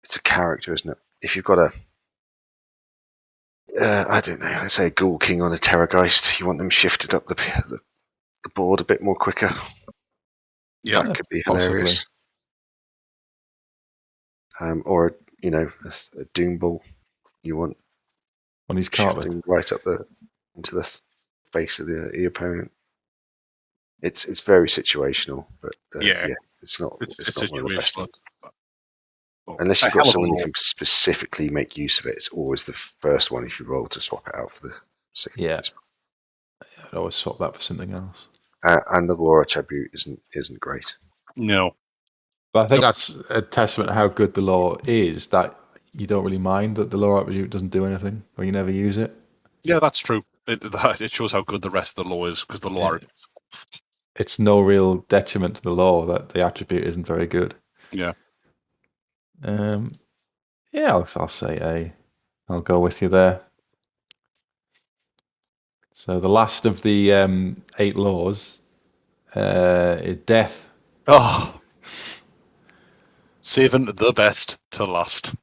it's a character, isn't it? If you've got a... I don't know, let's say a Ghoul King on a Terrorgeist, you want them shifted up the board a bit more quicker. Yeah, that could be hilarious. Or a Doom Ball. You want on his shifting right up into the face of the opponent. It's very situational, but it's not. It's not one of the best ones. Unless you've got someone who can specifically make use of it, it's always the first one if you roll to swap it out for the second. Yeah, I'd always swap that for something else. And the lore attribute isn't great. No. But I think that's a testament to how good the lore is, that you don't really mind that the lore attribute doesn't do anything, or you never use it. Yeah, that's true. it shows how good the rest of the law is, because the law it's no real detriment to the law that the attribute isn't very good. Yeah. Yeah, I'll say A. I'll go with you there. So the last of the 8 laws is death. Oh, saving the best to last.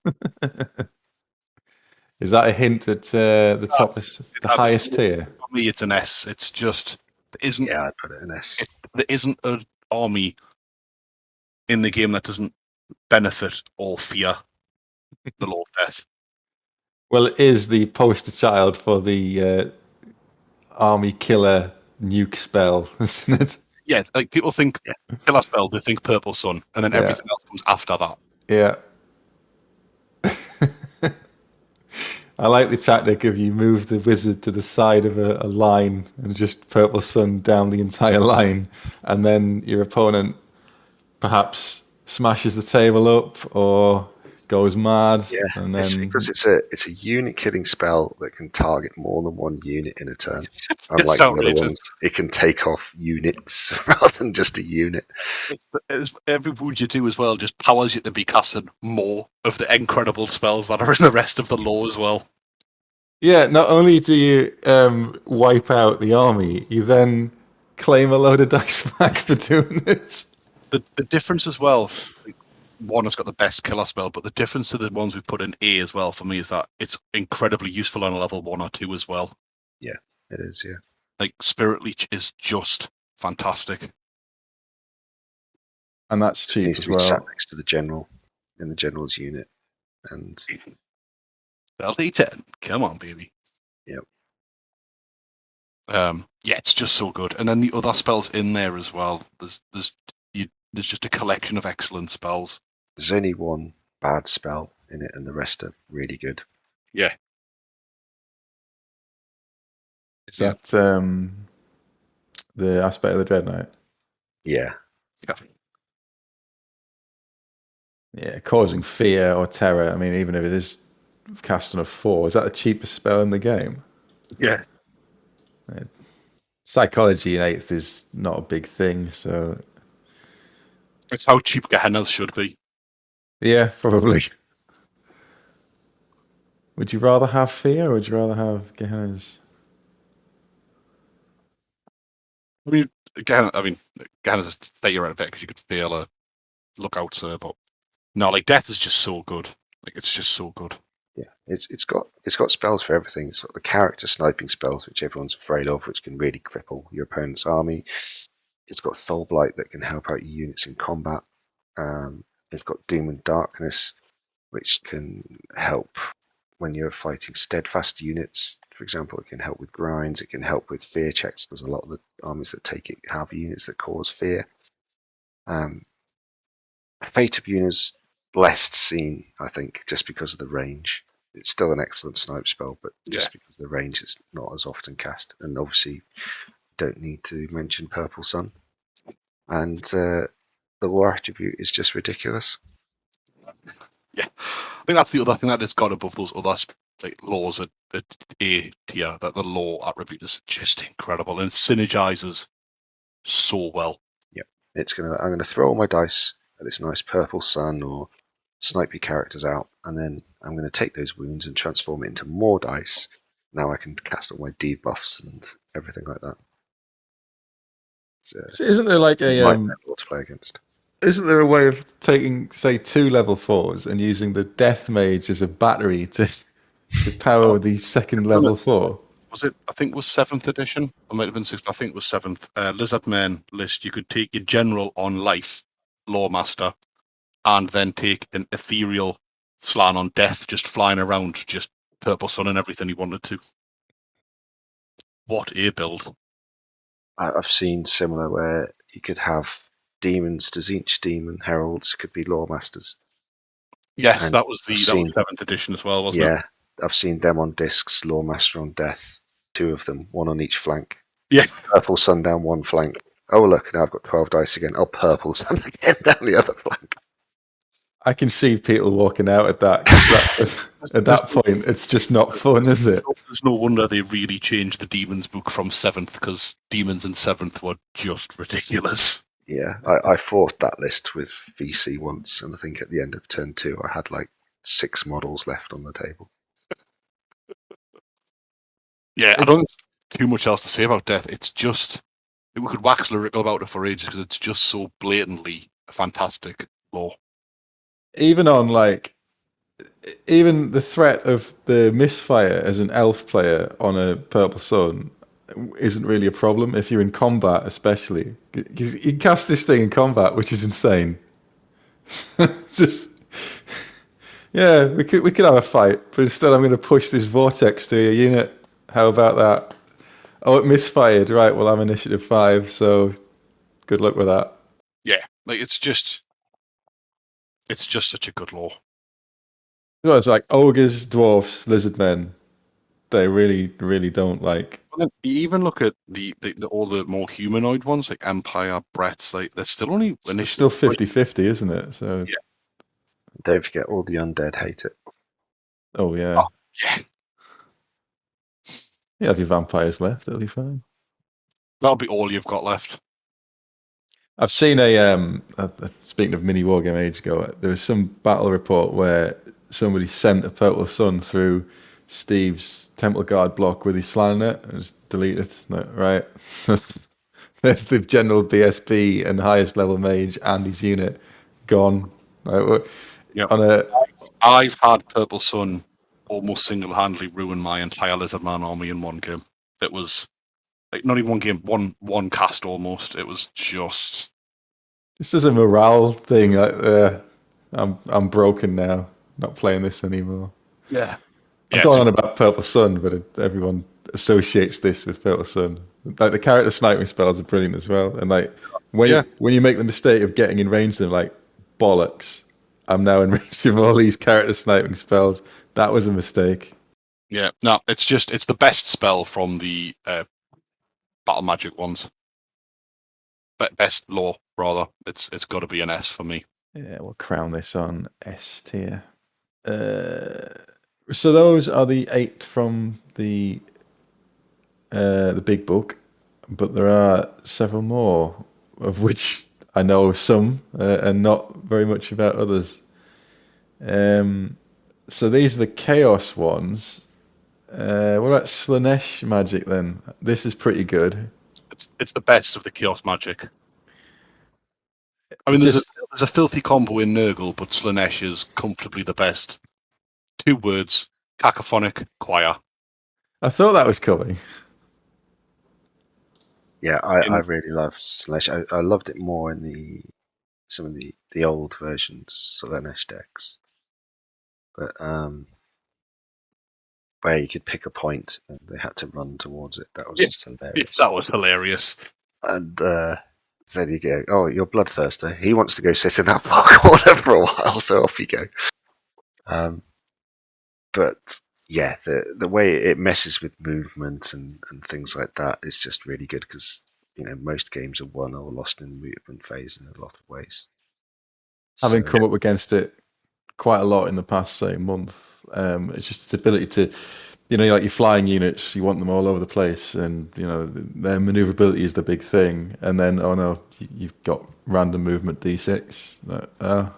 Is that a hint at the top, the highest tier? For me, it's an S. It's just there isn't. Yeah, I'd put it in S. There isn't an army in the game that doesn't benefit or fear the law of death. Well, it is the poster child for the army killer nuke spell, isn't it? Yeah, like people think killer spell, they think Purple Sun, and then everything else comes after that. Yeah. I like the tactic of you move the wizard to the side of a line and just Purple Sun down the entire line, and then your opponent perhaps smashes the table up or goes mad. Yeah, and then it's because it's a unit killing spell that can target more than one unit in a turn. Unlike the other ones, it can take off units rather than just a unit. Every wound you do as well just powers you to be casting more of the incredible spells that are in the rest of the law as well. Yeah, not only do you wipe out the army, you then claim a load of dice back for doing it. The difference as well, one has got the best killer spell, but the difference to the ones we put in A as well for me is that it's incredibly useful on a level 1 or 2 as well. Yeah, it is, yeah. Like, Spirit Leech is just fantastic. And that's cheap it needs as to be well. sat next to the general in the general's unit. And LD10, come on, baby. Yep. Yeah, it's just so good. And then the other spells in there as well. There's just a collection of excellent spells. There's only one bad spell in it, and the rest are really good. Yeah. Is that the aspect of the Dread Knight? Yeah. Yeah, causing fear or terror. I mean, even if it is cast on a 4, is that the cheapest spell in the game? Yeah. Psychology in 8th is not a big thing, so... It's how cheap Gehennas should be. Yeah, probably. Would you rather have fear, or would you rather have Gehennas? Gehennas is stay around a bit because you could feel a lookout, sir, but no, like death is just so good. Like it's just so good. Yeah, it's got spells for everything. It's got the character sniping spells, which everyone's afraid of, which can really cripple your opponent's army. It's got Thol Blight that can help out your units in combat. It's got Doom and Darkness, which can help when you're fighting steadfast units. For example, it can help with grinds. It can help with fear checks, because a lot of the armies that take it have units that cause fear. Fate of Yuna's less seen, I think, just because of the range. It's still an excellent snipe spell, but just because of the range, it's not as often cast. And obviously, don't need to mention Purple Sun. And the war attribute is just ridiculous. Yeah, I think that's the other thing that it's got above those other laws at A tier, that the law attribute is just incredible and it synergizes so well. Yeah, I'm gonna throw all my dice at this nice Purple Sun or snipe your characters out, and then I'm going to take those wounds and transform it into more dice. Now I can cast all my debuffs and everything like that. So isn't there like a to play against? Isn't there a way of taking, say, 2 level 4s and using the Death Mage as a battery to power the second level 4? Was it? I think it was 7th edition. Or might have been 6th. I think it was 7th. Lizardman list. You could take your general on life, Lawmaster, and then take an ethereal Slan on death, just flying around, just Purple Sun and everything he wanted to. What a build! I've seen similar where you could have demons, Tzeentch demon heralds could be Lawmasters. Yes, and that was 7th edition as well, wasn't it? Yeah, I've seen them on discs, Lawmaster on death, 2 of them, 1 on each flank. Yeah. Purple Sun down one flank. Oh look, now I've got 12 dice again. Oh, Purple Sun again down the other flank. I can see people walking out at that. 'Cause at that point, it's just not fun, is it? There's no wonder they really changed the Demons book from 7th, because Demons in 7th were just ridiculous. Yeah, I fought that list with VC once, and I think at the end of turn 2, I had like 6 models left on the table. Yeah, I don't have too much else to say about Death. It's just, we could wax lyrical about it for ages because it's just so blatantly fantastic lore. Even the threat of the misfire as an elf player on a Purple Sun isn't really a problem if you're in combat, especially. You can cast this thing in combat, which is insane. It's just, yeah, we could have a fight, but instead I'm going to push this vortex through your unit. How about that? Oh, it misfired. Right, well, I'm initiative 5, so good luck with that. Yeah, like it's just such a good lore. Well, it's like ogres, dwarfs, lizard men. They really, really don't like. Well, then you even look at the all the more humanoid ones, like Empire, Bretts, like they're still only It's still 50-50, isn't it? So yeah. Don't forget, all the undead hate it. Oh yeah. Yeah. You have your vampires left, it'll be fine. That'll be all you've got left. I've seen speaking of mini wargame ages ago, there was some battle report where somebody sent a Purple Sun through Steve's Temple Guard block with his Slaanesh and just deleted. Right. There's the general BSB and highest level mage and his unit gone. Right? Yep. I've had Purple Sun almost single-handedly ruin my entire Lizardman army in one game. It was like not even one game, one cast almost. It was just as a morale thing. I'm broken now. Not playing this anymore. Yeah. I'm going on about Purple Sun, but everyone associates this with Purple Sun. Like the character sniping spells are brilliant as well. And like when you make the mistake of getting in range, they're like bollocks. I'm now in range of all these character sniping spells. That was a mistake. Yeah, no, it's the best spell from the Battle Magic ones. But best lore, rather. It's got to be an S for me. Yeah, we'll crown this on S tier. So those are the 8 from the big book, but there are several more, of which I know some and not very much about others. So these are the Chaos ones. What about Slaanesh magic then? This is pretty good. It's the best of the Chaos magic. I mean, there's a filthy combo in Nurgle, but Slaanesh is comfortably the best. 2 words: cacophonic choir. I thought that was coming. Yeah, I really love Slaanesh. I loved it more in some of the old versions Slaanesh decks, but where you could pick a point and they had to run towards it. That was just hilarious. That was hilarious. And then you go, oh, you're bloodthirster. He wants to go sit in that far corner for a while, so off you go. But yeah, the way it messes with movement and things like that is just really good because most games are won or lost in the movement phase in a lot of ways. Having come up against it quite a lot in the past, say, month, it's just its ability to, like your flying units, you want them all over the place, and their maneuverability is the big thing. And then, oh no, you've got random movement D6.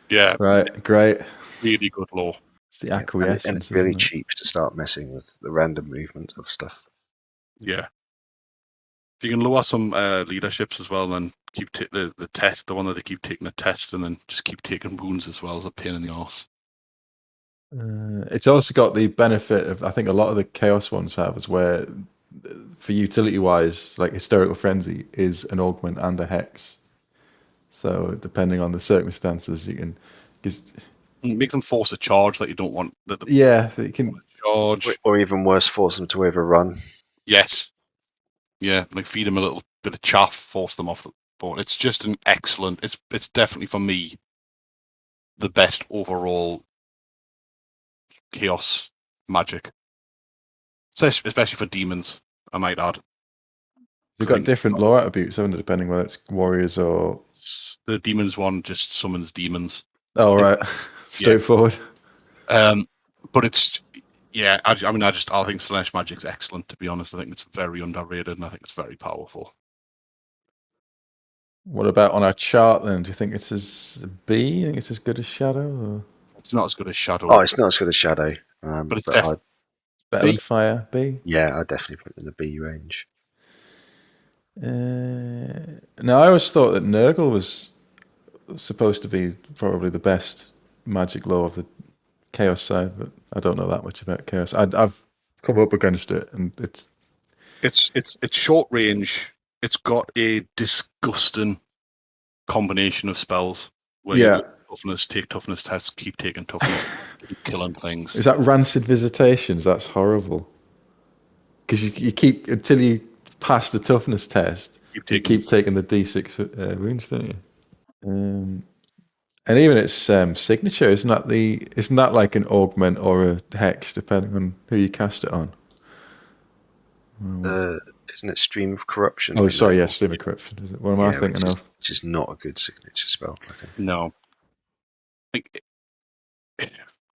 Yeah, right, great, really good lore. It's the acquiescence, and it's really cheap to start messing with the random movement of stuff. Yeah, if you can lower some leaderships as well, then keep the test, the one that they keep taking the test, and then just keep taking wounds as well, as a pain in the arse. It's also got the benefit of, I think a lot of the Chaos ones have, is where for utility wise, like Hysterical Frenzy is an augment and a hex. So depending on the circumstances, you can make them force a charge that you don't want. They can charge, or even worse, force them to overrun. Yes, yeah, like feed them a little bit of chaff, force them off the board. It's just an excellent. It's definitely for me the best overall Chaos magic, especially for demons. I might add. They've got different lore attributes, haven't they, depending whether it's warriors or the demons one just summons demons. Oh, right. Straightforward. But it's I think Slaanesh Magic's excellent. To be honest, I think it's very underrated, and I think it's very powerful. What about on our chart then? Do you think it's as B? You think it's as good as Shadow? Or? It's not as good as Shadow. Oh, it's not as good as Shadow. But it's definitely better than Fire, B? Yeah, I'd definitely put it in the B range. No, I always thought that Nurgle was supposed to be probably the best magic lore of the Chaos side, but I don't know that much about Chaos. I've come up against it, and it's short range. It's got a disgusting combination of spells where you go toughness, take toughness tests, keep taking toughness, keep killing things. Is that Rancid Visitations? That's horrible. Because you keep, until you pass the toughness test, you keep taking the D6 wounds, don't you? And even its signature, isn't that like an augment or a hex, depending on who you cast it on? Isn't it Stream of Corruption? Oh, sorry, yeah, Stream of Corruption. Is it? What am I thinking of? Which is not a good signature spell, I think. No.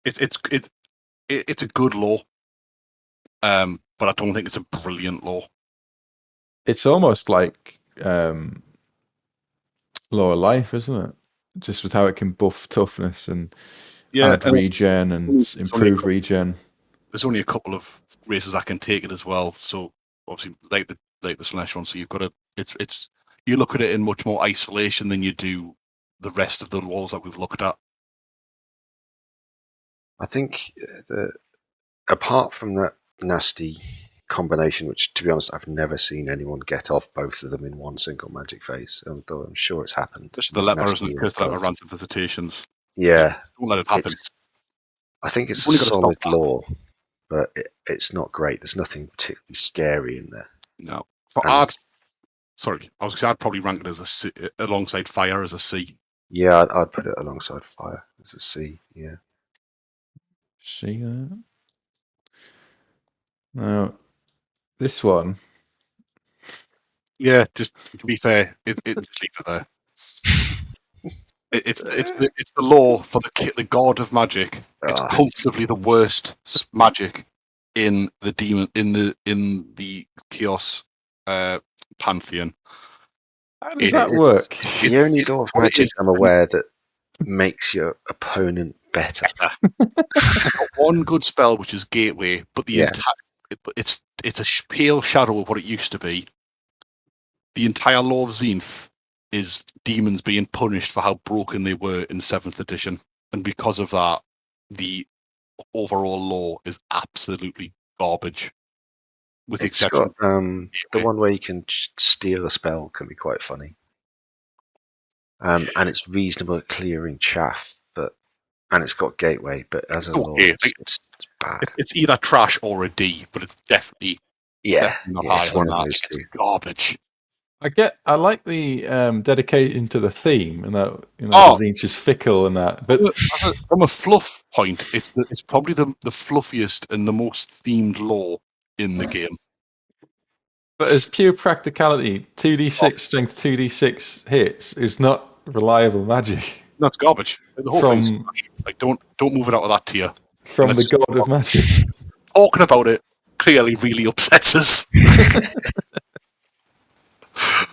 It's a good lore, but I don't think it's a brilliant lore. It's almost like Lore of Life, isn't it? Just with how it can buff toughness and add regen and improve regen. There's only a couple of races that can take it as well. So obviously, like the Slaanesh one, so you've got to. It's you look at it in much more isolation than you do the rest of the laws that we've looked at. I think apart from that nasty combination, which to be honest I've never seen anyone get off both of them in one single magic phase, although I'm sure it's happened. Just the leper, isn't it? Just the leper Rancid Visitations. Yeah. Don't let it happen. I think it's a solid lore, but it's not great. There's nothing particularly scary in there. No. I'd probably rank it as a C, alongside Fire as a C. Yeah, I'd put it alongside Fire as a C, yeah. See that? Now, this one. Yeah, just to be fair, just leave it there. It's the lore for the god of magic. It's comfortably the worst magic in the demon in the chaos pantheon. How does that work? The only dwarf magic I'm aware that makes your opponent better. One good spell, which is Gateway, but it's a pale shadow of what it used to be. The entire lore of Tzeentch is demons being punished for how broken they were in 7th edition, and because of that, the overall lore is absolutely garbage. With the exception, the one where you can steal a spell can be quite funny, and it's reasonable at clearing chaff, and it's got Gateway, but as a lore, it's bad. It's either trash or a D, but it's definitely not it's one of those two. It's garbage. I like the dedication to the theme, and that Tzeentch is fickle and that. But from a fluff point, it's probably the fluffiest and the most themed lore in the game. But as pure practicality, 2d6 strength, 2d6 hits is not reliable magic. No, it's garbage. The whole thing's like don't move it out of that tier. From the god of magic. Talking about it clearly really upsets us.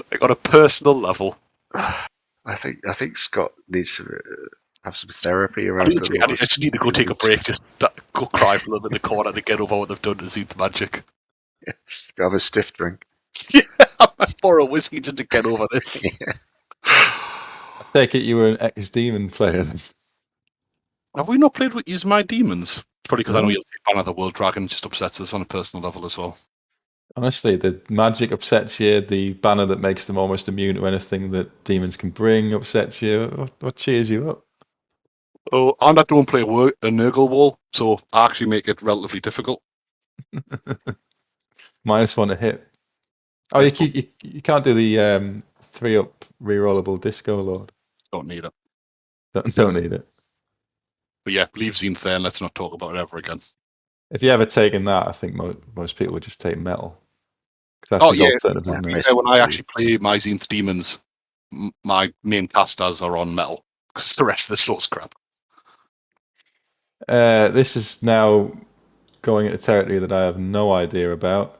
Like on a personal level. I think Scott needs to have some therapy around it. I just need to go take a break, just go cry for them in the corner to get over what they've done to Tzeentch magic. Yeah. Go have a stiff drink. Yeah, pour a whiskey just to get over this. Yeah. I take it you were an ex-demon player then. Have we not played with Use My Demons? It's probably because I know you'll take Banner the World Dragon, just upsets us on a personal level as well. Honestly, the magic upsets you. The banner that makes them almost immune to anything that demons can bring upsets you. What cheers you up? Oh, and I don't play a Nurgle wall, so I actually make it relatively difficult. -1 to hit. Oh, you can't do the 3-up rerollable Disco Lord. Don't need it. Don't need it. But yeah, leave Tzeentch there and let's not talk about it ever again. If you ever taken that, I think most people would just take metal. That's alternative. When I actually play my Tzeentch demons, my main casters are on metal. because the rest of the law's crap. This is now going into territory that I have no idea about,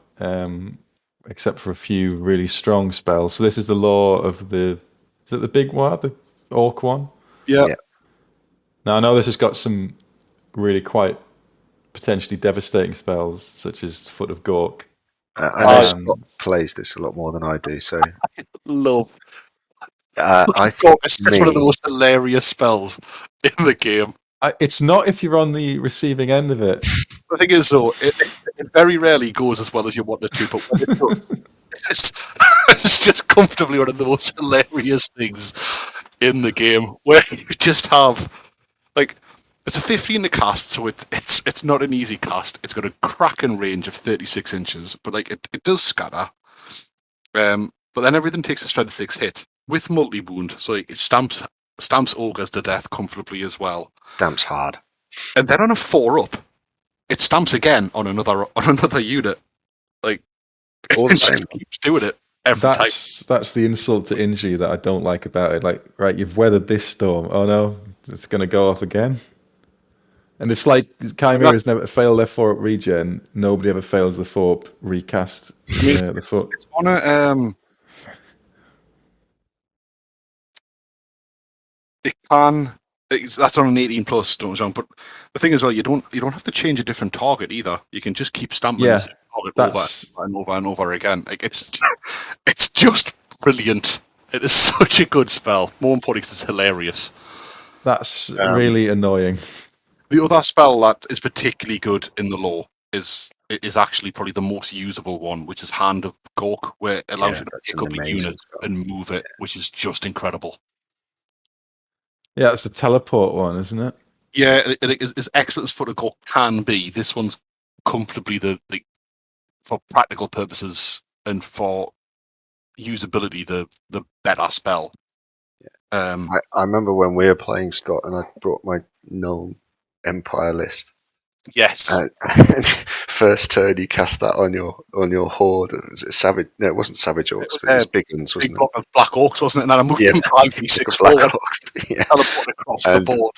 except for a few really strong spells. So this is the law of the... Is it the big Waaagh, the orc one? Yeah. Now, I know this has got some really quite potentially devastating spells, such as Foot of Gork. I know Scott plays this a lot more than I do, so... Love. I think it's one of the most hilarious spells in the game. It's not if you're on the receiving end of it. The thing is, though, it very rarely goes as well as you want it to, but when it does, it's just comfortably one of the most hilarious things in the game, where you just have, like, it's a 15 to cast, so it's not an easy cast. It's got a cracking range of 36 inches, but like it does scatter. But then everything takes a strength 6 hit with multi-wound, so it stamps ogres to death comfortably as well. Stamps hard. And then on a 4-up, it stamps again on another unit. Like, it just keeps doing it every time. That's the insult to injury that I don't like about it. Like, right, you've weathered this storm. Oh no, it's going to go off again. And it's like Chimeras never fail their 4-up regen. Nobody ever fails the 4-up recast. The foot. It's on a it can. That's on an 18 plus, don't wrong. But the thing is, well, you don't have to change a different target either. You can just keep stamping the same target over and over and over again. Like it's just brilliant. It is such a good spell. More importantly, it's hilarious. That's really annoying. The other spell that is particularly good in the lore is actually probably the most usable one, which is Hand of Gork, where it allows you to pick up a unit and move it, which is just incredible. Yeah, it's the teleport one, isn't it? Yeah, it is as excellent as Foot of Gork can be. This one's comfortably the for practical purposes and for usability the better spell. I remember when we were playing, Scott, and I brought my Null Empire list. Yes. First turn, you cast that on your horde. Was it Savage? No, it wasn't Savage Orcs, but it was Big Guns, wasn't it? Of Black Orcs, wasn't it? And then I moved them 5d6 Black forward, Orcs. Yeah. teleport across the board.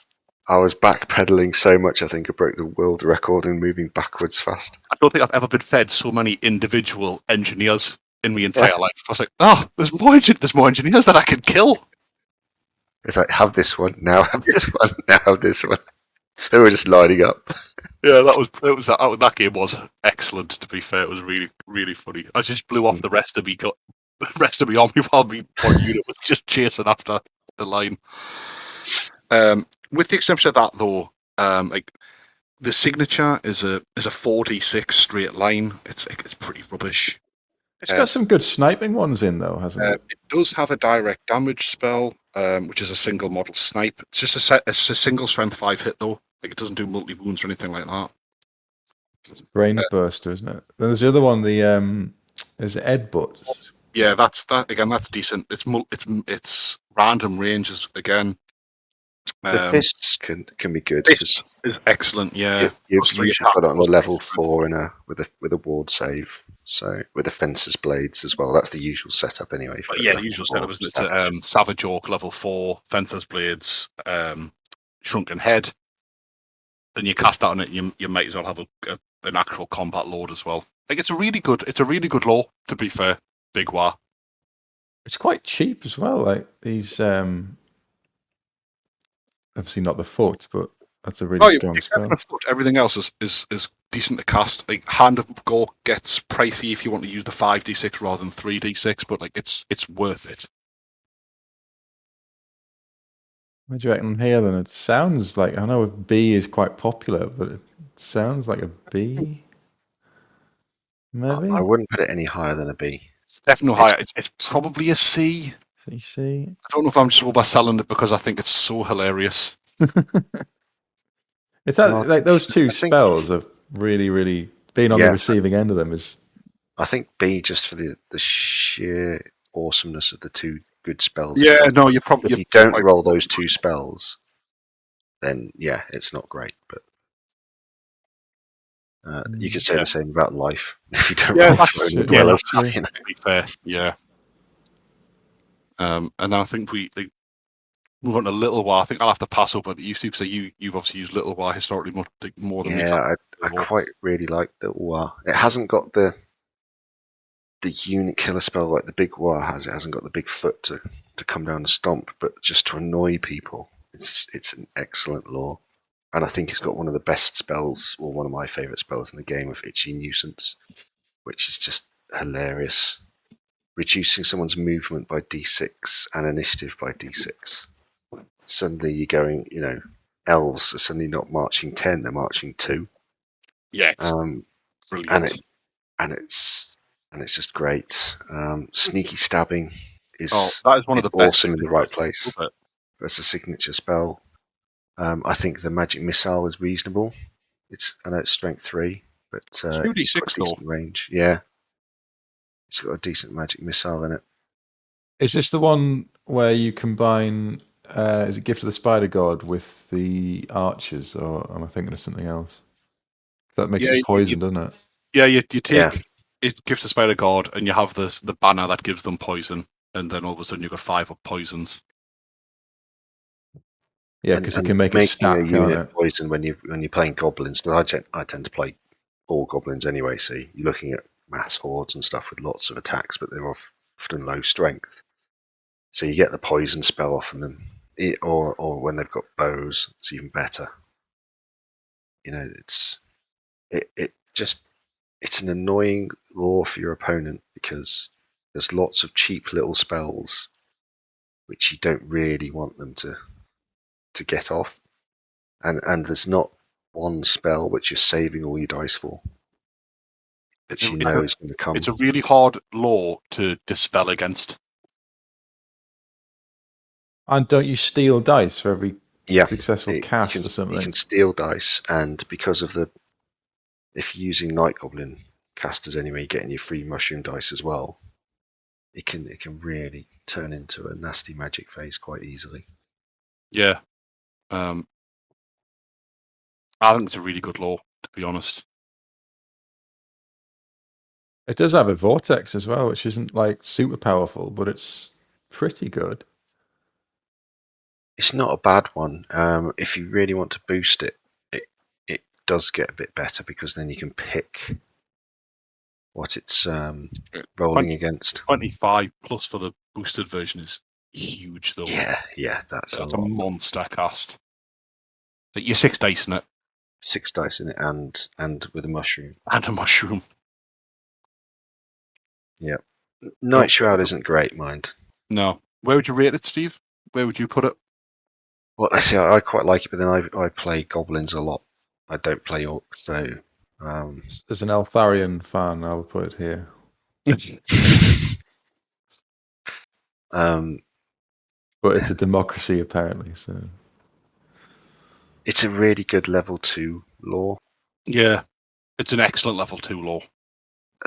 I was backpedaling so much, I think I broke the world record in moving backwards fast. I don't think I've ever been fed so many individual engineers in my entire life. I was like, oh, there's more engineers that I can kill. It's like, have this one, now have this one, now have this one. They were just lining up. Yeah, that game was excellent. To be fair, it was really, really funny. I just blew off the rest of me army while my one unit was just chasing after the line. With the exception of that, though, like the signature is a 4d6 straight line. It's pretty rubbish. It's got some good sniping ones in, though, hasn't it? It does have a direct damage spell, which is a single model snipe. It's just it's a single strength 5 hit, though. Like, it doesn't do multi wounds or anything like that. It's Brain Burster, isn't it? Then there's the other one. There's Ed Butts. Yeah, that's decent. It's random ranges again. The fists can be good. Fist is excellent. Yeah, you usually got it on a level 4 with a ward save. So with the Fencer's Blades as well. That's the usual setup anyway. The usual setup is Savage Orc level 4, Fencer's Blades, Shrunken Head. Then you cast that on it, you might as well have an actual combat lord as well. Like it's a really good lore, to be fair. Big Waaagh. It's quite cheap as well. Like these, obviously not the foot, but that's a really strong spell. Everything else is decent to cast. Like Hand of Gork gets pricey if you want to use the 5d6 rather than 3d6, but like it's worth it. What do you reckon here then? It sounds like, I know a B is quite popular, but it sounds like a B. Maybe? I wouldn't put it any higher than a B. It's definitely higher. It's probably a C. C. I don't know if I'm just overselling it because I think it's so hilarious. It's like those two spells of really, really being on the receiving end of them is. I think B just for the sheer awesomeness of the two good spells. Yeah, no, you're probably. If you don't roll those two spells, then yeah, it's not great. But you could say the same about life if you don't roll throne as well as that. You know? To be fair, yeah. And I think move on to Little Waaagh. I think I'll have to pass over to you, Steve, because you've obviously used Little Waaagh historically more than me. Yeah, I quite really like the Waaagh. It hasn't got the unit killer spell like the big Waaagh has. It hasn't got the big foot to come down and stomp, but just to annoy people. It's an excellent lore. And I think it's got one of the best spells, or one of my favourite spells in the game, of Itchy Nuisance, which is just hilarious. Reducing someone's movement by d6 and initiative by d6. Suddenly you're going, elves are suddenly not marching 10, they're marching 2. Yeah, it's brilliant. And it's just great. Sneaky stabbing is that is one of the best awesome in the right place. That's a signature spell. I think the magic missile is reasonable. I know it's strength 3, but it's 2d6 decent range. Yeah, it's got a decent magic missile in it. Is this the one where you combine? Is it Gift of the Spider God with the archers, or am I thinking of something else? That makes it poison, doesn't it? Yeah, you take it gives the Spider God, and you have the banner that gives them poison, and then all of a sudden you've got 5 up poisons. Yeah, because it can make a stack, a unit poison when you're playing goblins. Because I tend to play all goblins anyway, so you're looking at mass hordes and stuff with lots of attacks, but they're often low strength. So you get the poison spell off of them, or when they've got bows, it's even better. It's an annoying lore for your opponent because there's lots of cheap little spells which you don't really want them to get off, and there's not one spell which you're saving all your dice for. It's going to come. It's a really hard lore to dispel against. And don't you steal dice for every successful cast or something? You can steal dice, and because of if you're using Night Goblin casters anyway, you're getting your free mushroom dice as well. It can really turn into a nasty magic phase quite easily. Yeah. I think it's a really good lore, to be honest. It does have a vortex as well, which isn't like super powerful, but it's pretty good. It's not a bad one. If you really want to boost it, it does get a bit better because then you can pick what it's rolling against. 25 plus for the boosted version is huge, though. Yeah, that's a monster cast. You're 6 dice in it. 6 dice in it, and with a mushroom. And a mushroom. Yeah. Night Shroud isn't great, mind. No. Where would you rate it, Steve? Where would you put it? Well, actually, I quite like it, but then I play goblins a lot. I don't play orcs, so... As an Eltharion fan, I would put it here. But it's a democracy, apparently, so... It's a really good level 2 lore. Yeah, it's an excellent level 2 lore.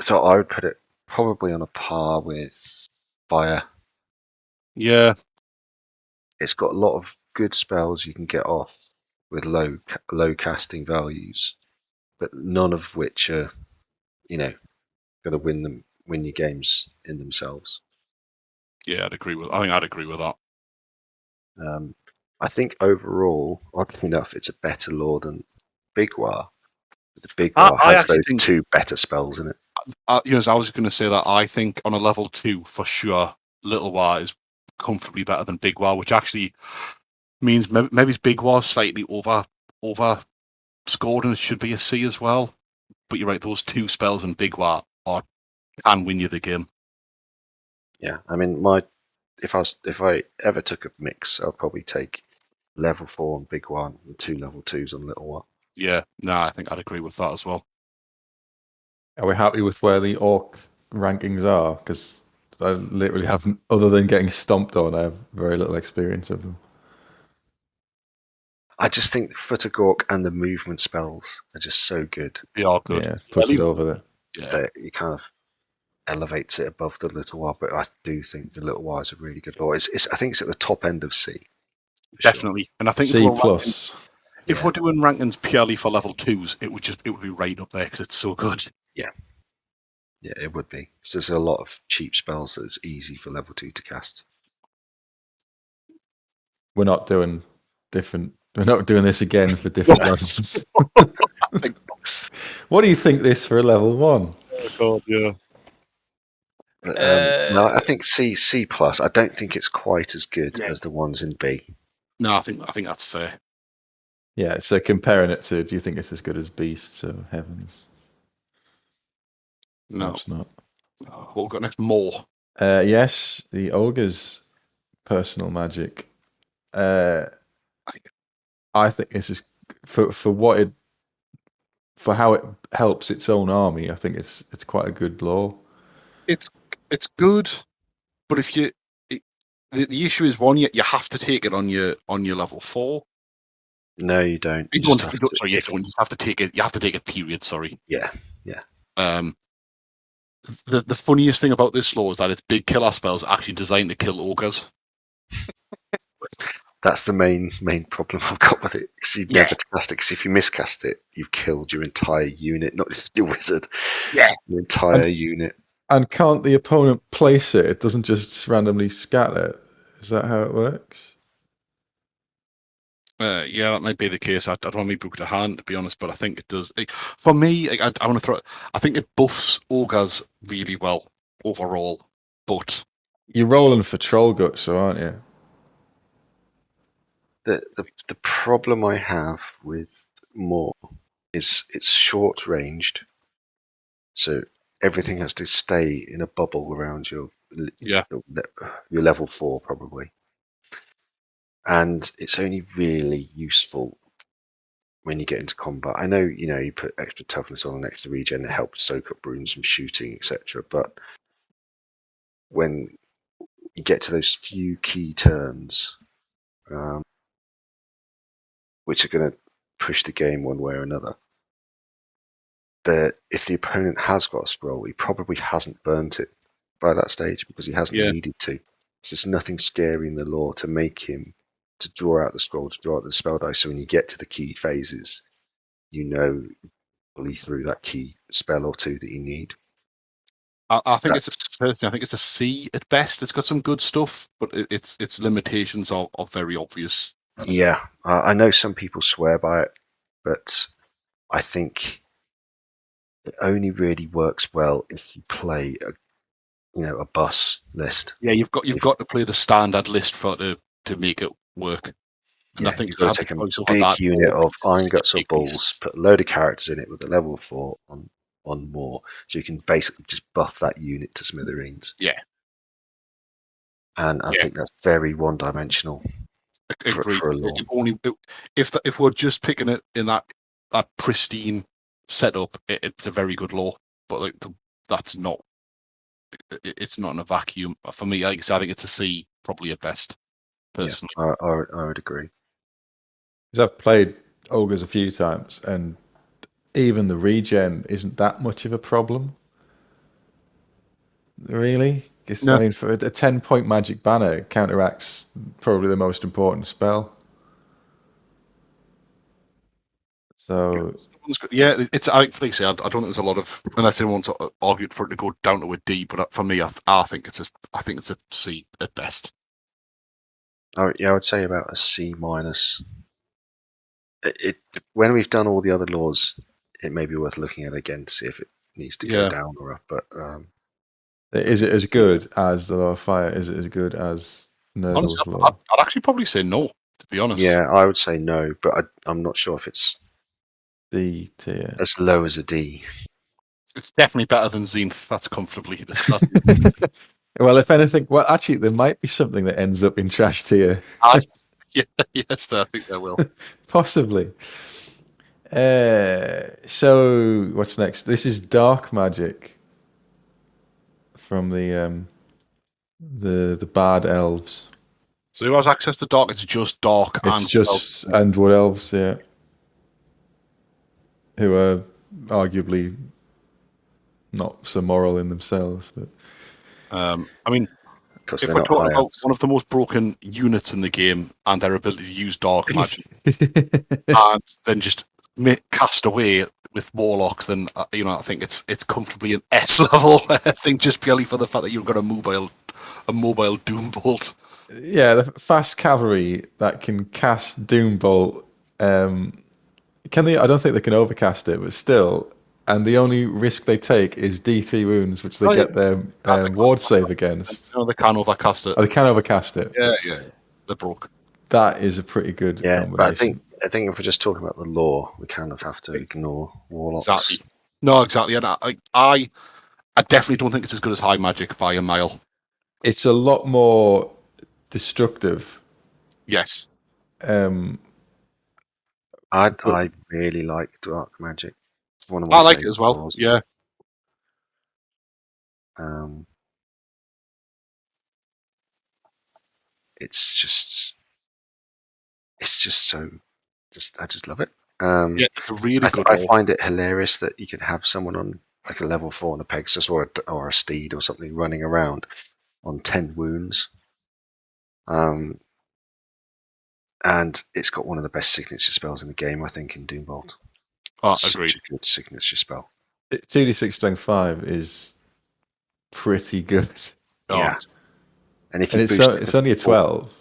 So I would put it probably on a par with Fire. Yeah. It's got a lot of good spells you can get off with low casting values, but none of which are, going to win your games in themselves. Yeah, I'd agree with that. I think overall, oddly enough, it's a better lore than Big Waaagh. The Big Waaagh has those 2 better spells in it. I was going to say that I think on a level 2 for sure, Little Waaagh is comfortably better than Big Waaagh, which actually means maybe Big Waaagh slightly over scored and it should be a C as well. But you're right; those 2 spells in Big Waaagh can win you the game. Yeah, I mean, if I ever took a mix, I'd probably take level 4 on Big Waaagh and 2 level 2s on Little Waaagh. Yeah, I think I'd agree with that as well. Are we happy with where the orc rankings are? Because I literally haven't, other than getting stomped on, I have very little experience of them. I just think the Foot of Gork and the movement spells are just so good. They are good. Yeah, puts it over there. Yeah. You kind of elevates it above the Little Waaagh, but I do think the Little Waaagh is a really good lore. I think it's at the top end of C. Definitely. Sure. And I think C plus. If we're doing rankings purely for level 2s, it would be right up there because it's so good. Yeah, it would be. So there's a lot of cheap spells that it's easy for level 2 to cast. we're not doing different. We're not doing this again for different levels. What do you think this for a level 1? Oh God, yeah. But, no, I think C plus. I don't think it's quite as good as the ones in B. No, I think that's fair. Yeah, so comparing it to, do you think it's as good as Beasts or Heavens? No. Perhaps not. What we've got next? More. Yes, the Ogre's personal magic. I think this is for how it helps its own army. I think it's quite a good law. It's good, but if you the issue is one, you have to take it on your level 4. No, you don't. You don't. Sorry, you don't. You have to take it. You have to take it. Period. Sorry. Yeah. The funniest thing about this law is that its big killer spells are actually designed to kill ogres. That's the main problem I've got with it. Because you'd never cast it. Because if you miscast it, you've killed your entire unit, not just your wizard. Yeah, your entire unit. And can't the opponent place it? It doesn't just randomly scatter it. Is that how it works? Yeah, that might be the case. I don't want me book to hand, to be honest, but I think it does. For me, I want to throw. I think it buffs ogres really well overall, but you're rolling for troll guts, so aren't you? The problem I have with more is it's short ranged, so everything has to stay in a bubble around your level 4 probably, and it's only really useful when you get into combat. I know you put extra toughness on and extra regen, it helps soak up runes from shooting, etc. But when you get to those few key turns, which are going to push the game one way or another, if the opponent has got a scroll, he probably hasn't burnt it by that stage because he hasn't needed to. So there's nothing scary in the lore to make him to draw out the scroll, to draw out the spell dice. So when you get to the key phases, fully through that key spell or two that you need. I think it's a C at best. It's got some good stuff, but its limitations are very obvious. Yeah, I know some people swear by it, but I think it only really works well if you play a bus list. Yeah, you've got to play the standard list to make it work. And I think you've got to take a big unit of Iron Guts or Bulls, put a load of characters in it with a level 4 on more, so you can basically just buff that unit to smithereens. Yeah, and I think that's very one-dimensional. For a lore. If we're just picking it in that pristine setup, it's a very good lore. But that's not. It's not in a vacuum for me. Like I said, I think it's a C probably at best. Personally, I would agree. Because I've played ogres a few times, and even the regen isn't that much of a problem. Really? No. I mean, for a 10-point magic banner, it counteracts probably the most important spell. So it's like they say. I don't think there's a lot of, unless anyone wants to argue for it to go down to a D. But for me, I think it's a C at best. I would say about a C minus. When we've done all the other laws, it may be worth looking at again to see if it needs to go down or up. But is it as good as the Law of Fire? Is it as good as Nurgle's Law? I'd actually probably say no, to be honest. Yeah, I would say no, but I'm not sure if it's D tier. As low as a D. It's definitely better than Tzeentch. That's comfortably. Well, if anything, actually, there might be something that ends up in trash tier. Yes, I think there will. Possibly. So, what's next? This is Dark Magic from the Bard Elves. So who has access to Dark? It's just Dark and Wood Elves, yeah. Who are arguably not so moral in themselves, but I mean, if we're talking about one of the most broken units in the game and their ability to use dark magic and then just cast away with warlocks, then I think it's comfortably an S level thing, just purely for the fact that you've got a mobile doom bolt. Yeah, the fast cavalry that can cast Doombolt. Can they? I don't think they can overcast it, but still. And the only risk they take is D3 wounds, which they Oh, yeah. get their ward save against. No, they can overcast it. Oh, they can overcast it. Yeah. They're broke. That is a pretty good Yeah, combination. but I think if we're just talking about the lore, we kind of have to ignore warlocks. Exactly. No, exactly. And I definitely don't think it's as good as high magic by a mile. It's a lot more destructive. Yes. I really like dark magic. It's one of my I like it favourite as well. lores. Yeah. It's just so I just love it. Yeah, it's a really good I lore. find it hilarious that you could have someone on like a level 4 on a Pegasus or a steed or something running around on 10 wounds. And it's got one of the best signature spells in the game, I think, in Doombolt. Oh, Such agreed. a good signature spell. 2d6 strength 5 is pretty good. Yeah. And if you And boost it's only a 12.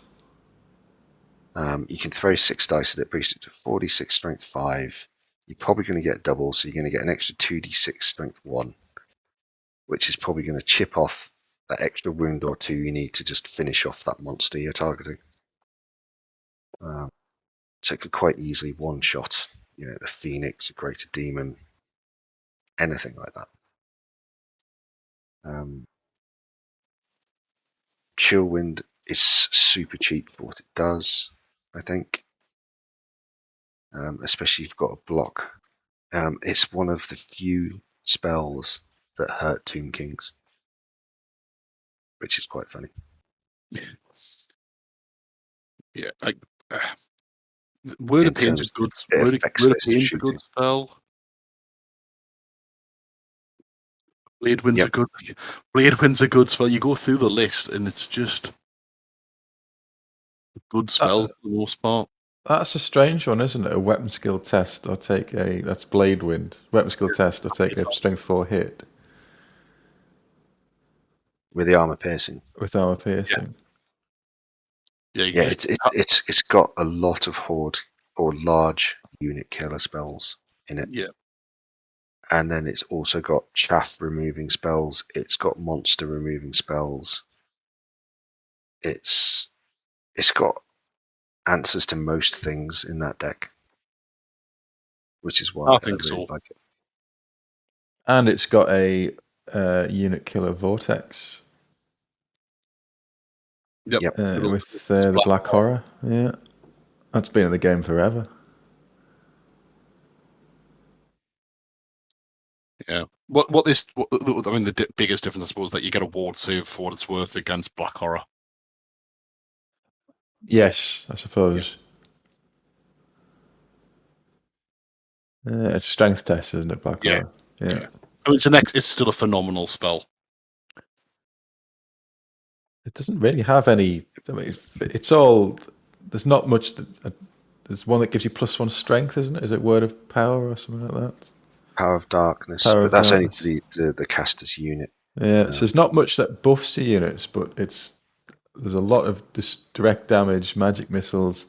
You can throw 6 dice at it, boost it to 46 strength 5. You're probably going to get double, so you're going to get an extra 2d6 strength 1, which is probably going to chip off that extra wound or 2 you need to just finish off that monster you're targeting. So it could quite easily one-shot, the Phoenix, a Greater Demon, anything like that. Chillwind is super cheap for what it does, I think. Especially if you've got a block. It's one of the few spells that hurt Tomb Kings, which is quite funny. Yeah, Word of Pain's a good spell. Blade Wind's a good spell. You go through the list and it's just good spells for the most part. That's a strange one, isn't it? A weapon skill test or that's Blade Wind. Weapon skill test or take a strength 4 hit. With the armor piercing. With armor piercing. Yeah, it's got a lot of horde or large unit killer spells in it. Yeah. And then it's also got chaff removing spells. It's got monster removing spells. It's got answers to most things in that deck, which is why I think really like it. And it's got a unit killer vortex. Yep. With the Black Horror. Yeah. That's been in the game forever. Yeah. The biggest difference, I suppose, is that you get a ward save for what it's worth against Black Horror. Yes, I suppose. It's a strength test, isn't it, Black Horror? Yeah. I mean, it's still a phenomenal spell. It doesn't really have any. I mean, it's all. There's not much. There's one that gives you +1 strength, isn't it? Is it Word of Power or something like that? Power of Darkness, but that's only the caster's unit. Yeah, so there's not much that buffs your units, but there's a lot of direct damage, magic missiles,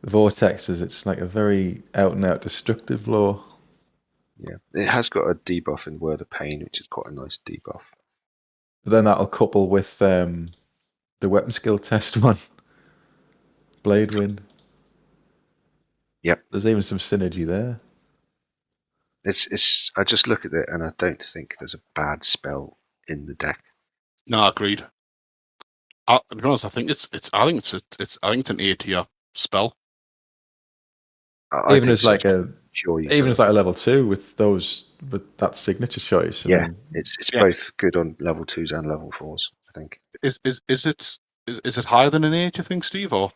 vortexes. It's like a very out and out destructive lore. Yeah, it has got a debuff in Word of Pain, which is quite a nice debuff. But then that'll couple with the weapon skill test one, Blade Wind. Yep, there's even some synergy there. I just look at it and I don't think there's a bad spell in the deck. No, agreed. To be honest, I think it's an A tier spell. Even as like a level 2 with that signature choice. It's both good on level 2s and level 4s. I think. Is it higher than an A? Do you think, Steve? Or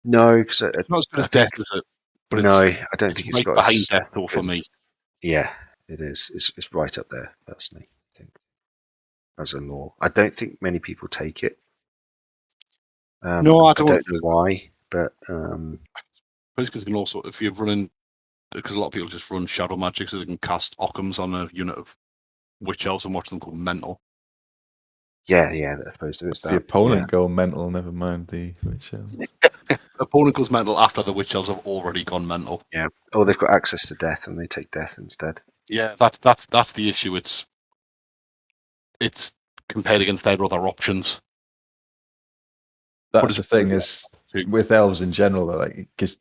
no, because it's not as good as Death, is it? But no, I don't think it's got behind Death though for me. Yeah, it is. It's right up there, personally. I think as a lore, I don't think many people take it. No, I don't know why, but because you can also, if you're running, because a lot of people just run shadow magic so they can cast Occams on a unit of witch elves and watch them go mental. Yeah, I suppose there is The that. opponent go mental, never mind the witch elves. Opponent goes mental after the witch elves have already gone mental. Yeah. Or they've got access to death and they take death instead. Yeah, that's the issue. It's compared against their other options. That's the thing is with elves in general, like because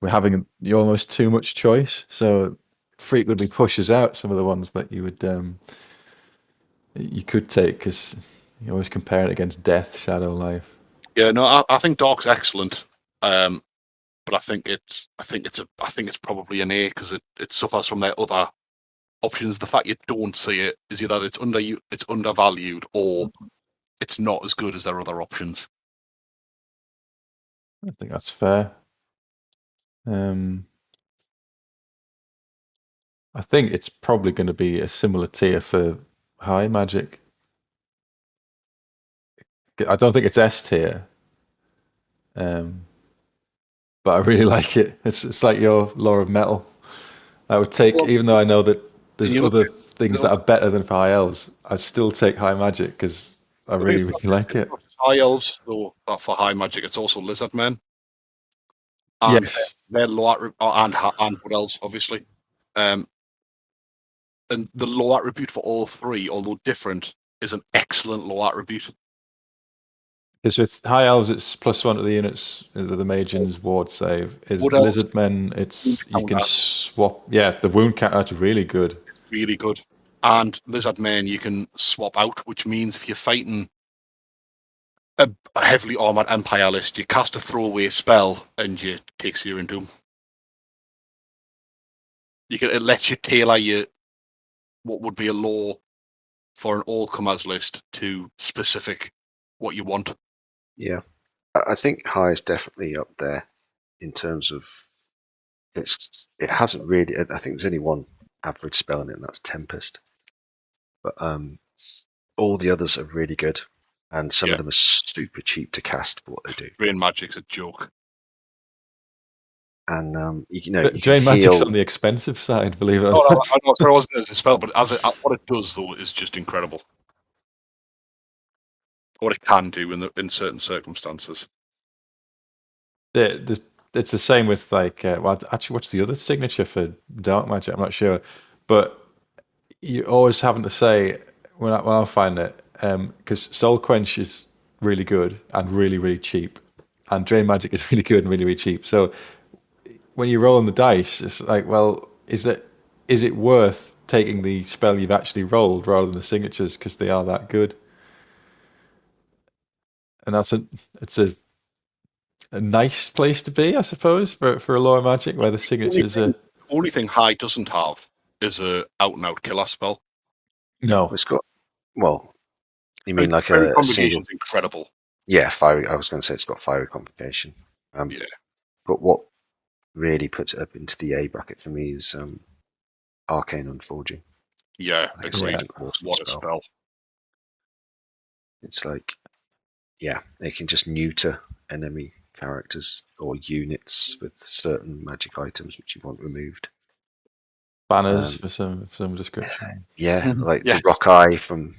we're having almost too much choice, so frequently pushes out some of the ones that you would you could take because you always compare it against death, shadow, life. Yeah, no, I think Dark's excellent, but I think it's probably an A because it suffers from their other options. The fact you don't see it is either it's undervalued or it's not as good as their other options. I think that's fair. I think it's probably going to be a similar tier for high magic. I don't think it's S tier, but I really like it. It's like your Law of Metal. I would take, even though I know that there's other things that are better than for high elves, I'd still take high magic because I really like it. High elves, though, for high magic, it's also lizard men. And Yes, they're low and wood elves, obviously. And the low attribute for all three, although different, is an excellent low attribute. because with high elves it's +1 to the units with the Magian's ward save. Is Wood elves, lizard men, it's you can swap. Yeah, the wound count that's really good. It's really good. And lizard men you can swap out, which means if you're fighting a heavily armored Empire list, you cast a throwaway spell and you take Searing Doom. It lets you tailor what would be a law for an all-comers list to specific what you want. Yeah. I think high is definitely up there in terms of it hasn't really. I think there's only one average spell in it, and that's Tempest. But all the others are really good, and some of them are super cheap to cast for what they do. Drain Magic's a joke. And Drain Magic's on the expensive side, believe it or not. I know it wasn't as a spell, but what it does though is just incredible. What it can do in certain circumstances. It's the same with like actually, what's the other signature for dark magic? I'm not sure, but you always having to say when I find it because Soul Quench is really good and really cheap, and Drain Magic is really good and really cheap. So when you're rolling the dice, it's like, well, is it worth taking the spell you've actually rolled rather than the signatures because they are that good? And it's a nice place to be, I suppose, for a lower magic where the signatures are. The only thing high doesn't have is a out and out killer spell. No, it's got. Well, you mean like a single? Incredible. Yeah, fiery. I was going to say it's got fiery complication. Yeah. But what really puts it up into the A bracket for me is Arcane Unforging. Yeah, agreed. Awesome What a spell. It's like, yeah, they can just neuter enemy characters or units with certain magic items which you want removed. Banners for some description. Yeah, like the Rock Eye from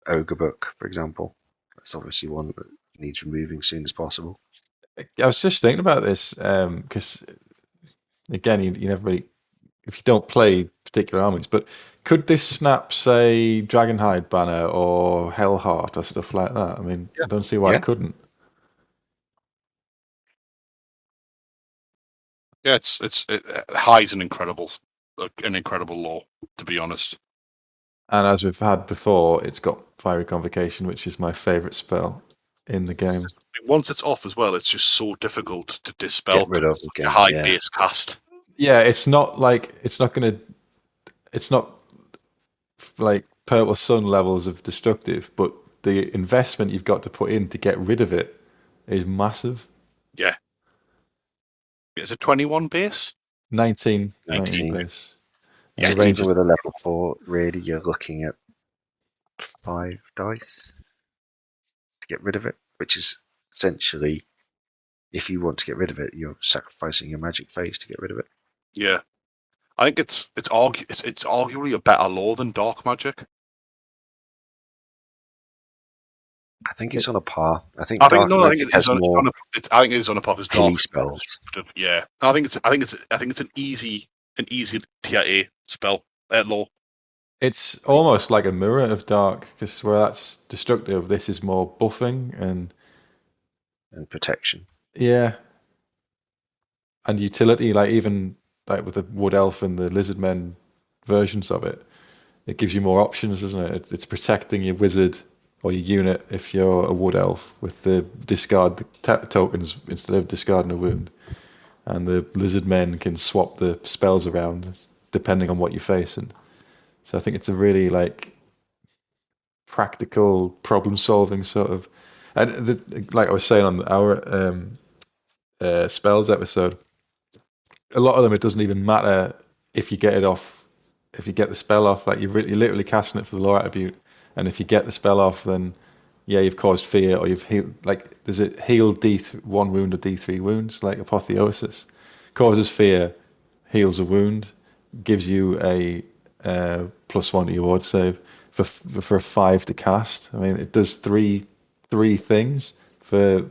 Ogre Book, for example. That's obviously one that needs removing as soon as possible. I was just thinking about this because again, you never really, if you don't play particular armies, but could this snap, say, Dragonhide banner or Hellheart or stuff like that? I mean, I don't see why it couldn't. Yeah, High's an incredible law, to be honest. And as we've had before, it's got Fiery Convocation, which is my favourite spell in the game. Once it's off as well, it's just so difficult to dispel. Get rid of again. High base cast. Yeah, it's not like it's not like Purple Sun levels of destructive, but the investment you've got to put in to get rid of it is massive. Yeah. Is it 21 base? 19 base. Yeah, even with a level 4, really, you're looking at 5 dice to get rid of it, which is essentially, if you want to get rid of it, you're sacrificing your magic phase to get rid of it. Yeah, I think it's arguably a better law than dark magic. I think it's on a par. I think I think Dark no, I think Magic it is has on. more I think it is on a par as hilly dark spells. Yeah, I think it's an easy tier A spell at law. It's almost like a mirror of dark, because where that's destructive, this is more buffing and protection. yeah, and utility. Like even like with the wood elf and the lizard men versions of it, it gives you more options, doesn't it? It's protecting your wizard or your unit if you're a wood elf with the discard tokens instead of discarding a wound, and the lizard men can swap the spells around depending on what you're facing. So I think it's a really like practical problem solving sort of, and like I was saying on our spells episode, a lot of them it doesn't even matter if you get it off, if you get the spell off, like you're literally casting it for the lore attribute, and if you get the spell off, then yeah, you've caused fear or you've healed. Like there's a heal D1 wound or D3 wounds, like apotheosis, causes fear, heals a wound, gives you a +1 to your ward save for a 5 to cast. I mean, it does three things for,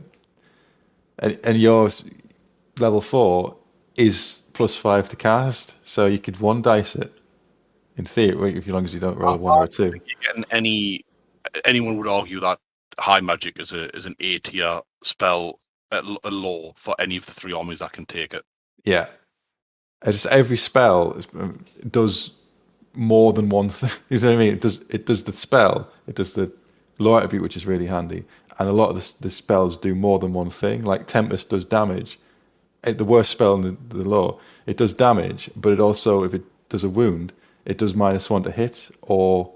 and yours level 4 is +5 to cast, so you could one dice it in theory, as long as you don't roll a 1 or a 2. Anyone would argue that high magic is an A tier spell at law for any of the 3 armies that can take it. Yeah, just every spell does more than one thing. You know what I mean? It does the spell, it does the lore attribute, which is really handy, and a lot of the spells do more than one thing. Like Tempest does damage. The worst spell in the lore, it does damage, but it also, if it does a wound, it does -1 to hit, or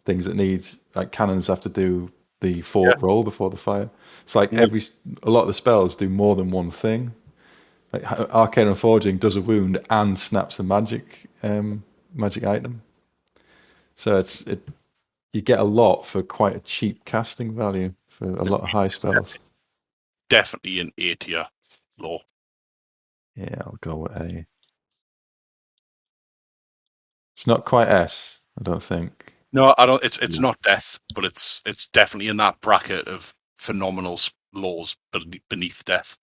things that need, like cannons have to do the fort roll before the fire. It's like a lot of the spells do more than one thing. Like Arcane and Forging does a wound and snaps a magic item. So you get a lot for quite a cheap casting value for a lot of high spells. Definitely an A tier law. Yeah, I'll go with A. It's not quite S, I don't think. No, I don't. It's not death, but it's definitely in that bracket of phenomenal laws beneath death.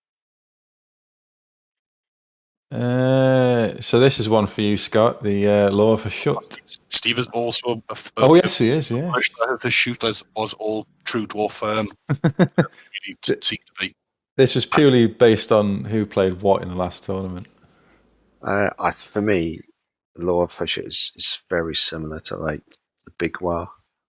So this is one for you, Scott. The Law of Hashut. Steve is also Oh yes, he is. Yes. Hashut as all true dwarf really seem to be. This was purely based on who played what in the last tournament. For me, the Law of Hashut is very similar to like the Big Waaagh.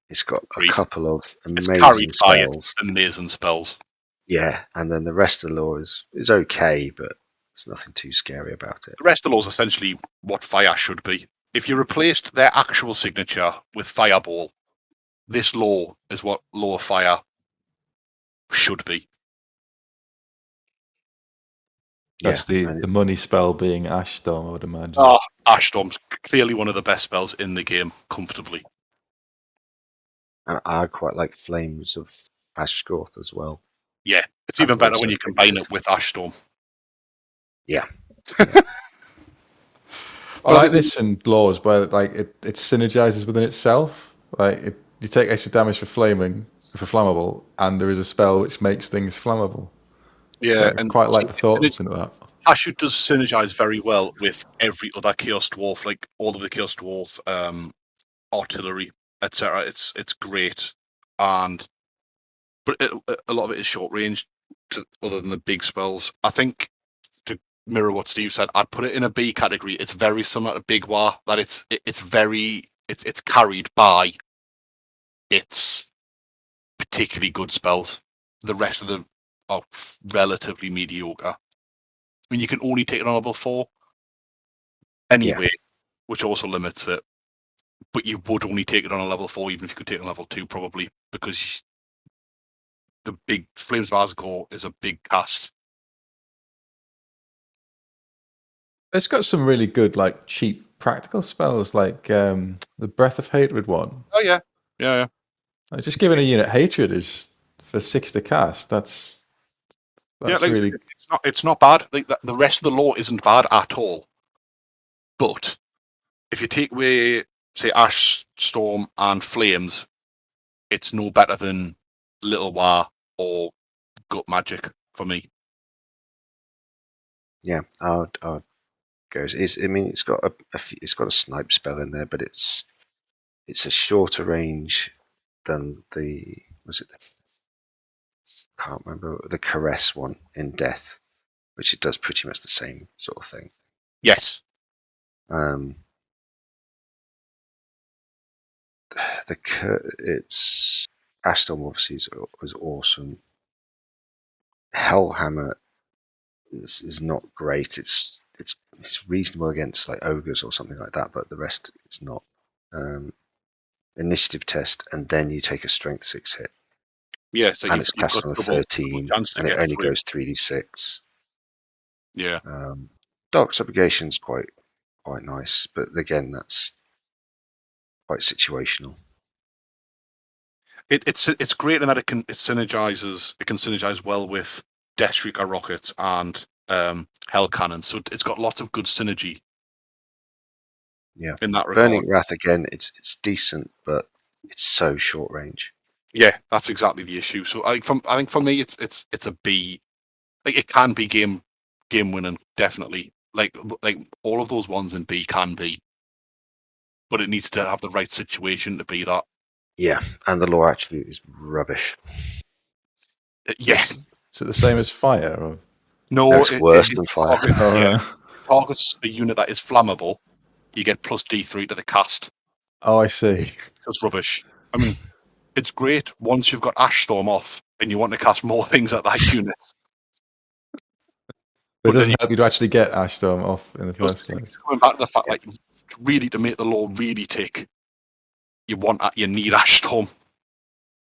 It's got a couple of amazing spells. Amazing spells. Yeah, and then the rest of the lore is okay, but there's nothing too scary about it. The rest of the lore is essentially what fire should be. If you replaced their actual signature with Fireball, this lore is what Law of Fire should be. That's the money spell being Ash Storm, I would imagine. Oh, Ash Storm's clearly one of the best spells in the game, comfortably. And I quite like Flames of Ashgorth as well. Yeah, it's even better when you combine it with Ash Storm. Yeah. I like this in laws, but like it synergizes within itself. Like you take extra damage for flaming, for flammable, and there is a spell which makes things flammable. Yeah, so I quite like the thought into that. Hashut does synergize very well with every other Chaos Dwarf, like all of the Chaos Dwarf artillery, etc. It's great, but a lot of it is short range, other than the big spells. I think, to mirror what Steve said, I'd put it in a B category. It's very similar to Big Waaagh, that it's carried by its particularly good spells. The rest of them are relatively mediocre. I mean, you can only take it on level 4 anyway, which also limits it. But you would only take it on a level 4, even if you could take it on level 2, probably, because the big Flames of Azagor is a big cast. It's got some really good, like, cheap practical spells, like the Breath of Hatred one. Oh, yeah. Like, just giving a unit Hatred is for 6 to cast. That's really... It's not bad. Like, the rest of the lore isn't bad at all. But if you take away, say, Ash, Storm, and Flames, it's no better than Little Waaagh or Gut Magic for me. Yeah, I'd go. It's got it's got a snipe spell in there, but it's a shorter range than the can't remember the caress one in Death, which it does pretty much the same sort of thing. Yes. It's Ashtorm obviously is awesome. Hellhammer is not great. It's reasonable against like ogres or something like that, but the rest is not. Initiative test, and then you take a strength 6 hit. Yeah, so and it's cast on a 13, and it only goes 3d6. Yeah. Dark Subjugation's quite nice, but again, that's quite situational. It's great in that it can synergize well with Deathshrieker rockets and Hell Cannon, so it's got lots of good synergy. Yeah, in that regard. Burning Wrath again, it's decent, but it's so short range. Yeah, that's exactly the issue. So I think for me, it's a B. Like it can be game winning, definitely. Like all of those ones in B can be, but it needs to have the right situation to be that. Yeah, and the lore actually is rubbish. Yeah. Is it the same as fire? Or? No, it's worse than fire. Targets a unit that is flammable, you get plus D3 to the cast. Oh, I see. It's rubbish. I mean, it's great once you've got Ashstorm off and you want to cast more things at that unit. But it doesn't help you to actually get Ashstorm off in the first place. Going back to the fact, like, really to make the lore really tick, you need Ashstorm.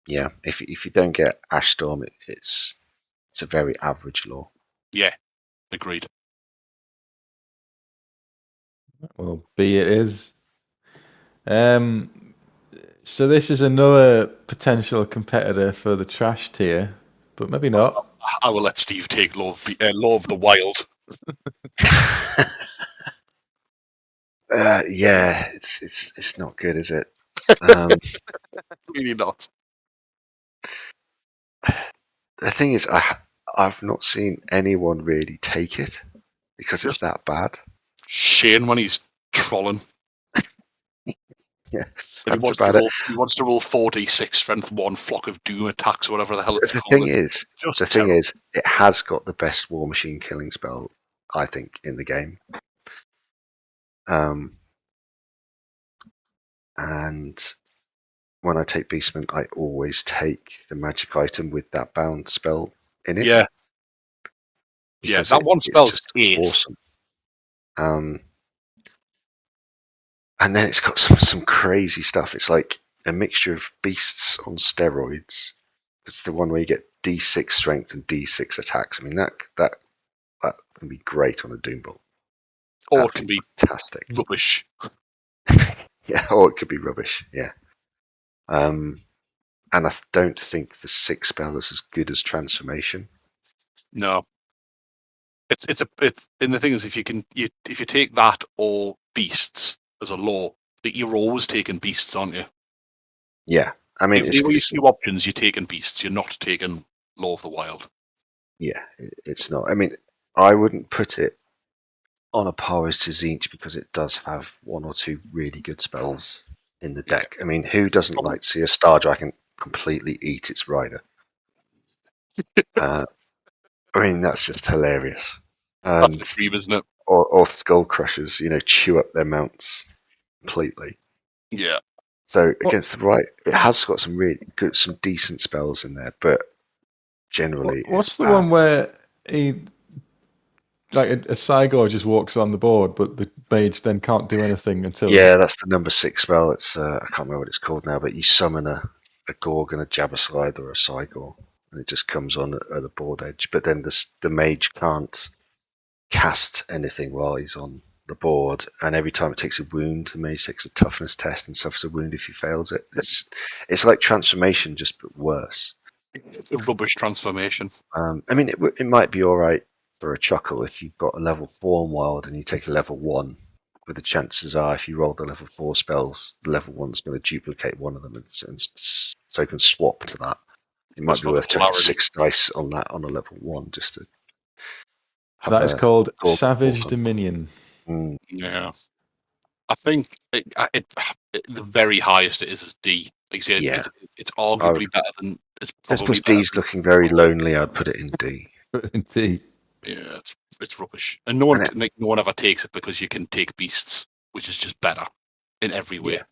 Yeah, if you don't get Ashstorm, it's a very average lore. Yeah, agreed. Well, B it is. So this is another potential competitor for the trash tier, but maybe not. I will let Steve take Law of the Wild. Yeah, it's not good, is it? Really not. The thing is, I've not seen anyone really take it because it's that bad. Shane when he's trolling. Yeah, he wants to roll 4d6 strength 1 flock of doom attacks or whatever the hell it's called. The thing is, it has got the best War Machine killing spell, I think, in the game. And when I take Beastman, I always take the magic item with that bound spell in it. Yeah. Yeah, that one spell's awesome. And then it's got some crazy stuff. It's like a mixture of beasts on steroids. It's the one where you get D6 strength and D6 attacks. I mean, that can be great on a Doom Bolt. Or it can be fantastic. Rubbish. Yeah, or it could be rubbish. Yeah. And I don't think the 6 spell is as good as Transformation. No. It's and the thing is, if you take that or Beasts as a law, that you're always taking Beasts, aren't you? Yeah, I mean, if there were 2 options, you're taking Beasts. You're not taking Law of the Wild. Yeah, it's not. I mean, I wouldn't put it on a par with Tzeentch because it does have 1 or 2 really good spells in the deck. I mean, who doesn't like to see a Star Dragon completely eat its rider? I mean, that's just hilarious. And, that's the dream, isn't it? Or Skull Crushers, chew up their mounts completely. Yeah. So against the right, it has got some really good, some decent spells in there, but generally, what's the one where he, like a Cygor just walks on the board, but the mage then can't do anything until? Yeah, that's the number 6 spell. It's I can't remember what it's called now, but you summon a Gorg and a Jabberslide or a Cygor, and it just comes on at the board edge. But then the mage can't cast anything while he's on the board, and every time it takes a wound, the mage takes a toughness test and suffers a wound if he fails it. It's like Transformation, just but worse. It's a rubbish Transformation. I mean, it might be all right for a chuckle if you've got a level 4 wild and you take a level 1, but the chances are if you roll the level 4 spells, the level 1's going to duplicate one of them, and so you can swap to that. It might Just be for worth taking clarity. 6 dice on that on a level 1 just to have That is called gold Savage report on. Dominion. Yeah. I think the very highest it is D. Like you say, Yeah. it's arguably better than. It's Just probably because better D's than. looking very lonely, I'd put it in D. Indeed. Yeah, it's rubbish, and no one ever takes it because you can take beasts, which is just better in every way. Yeah.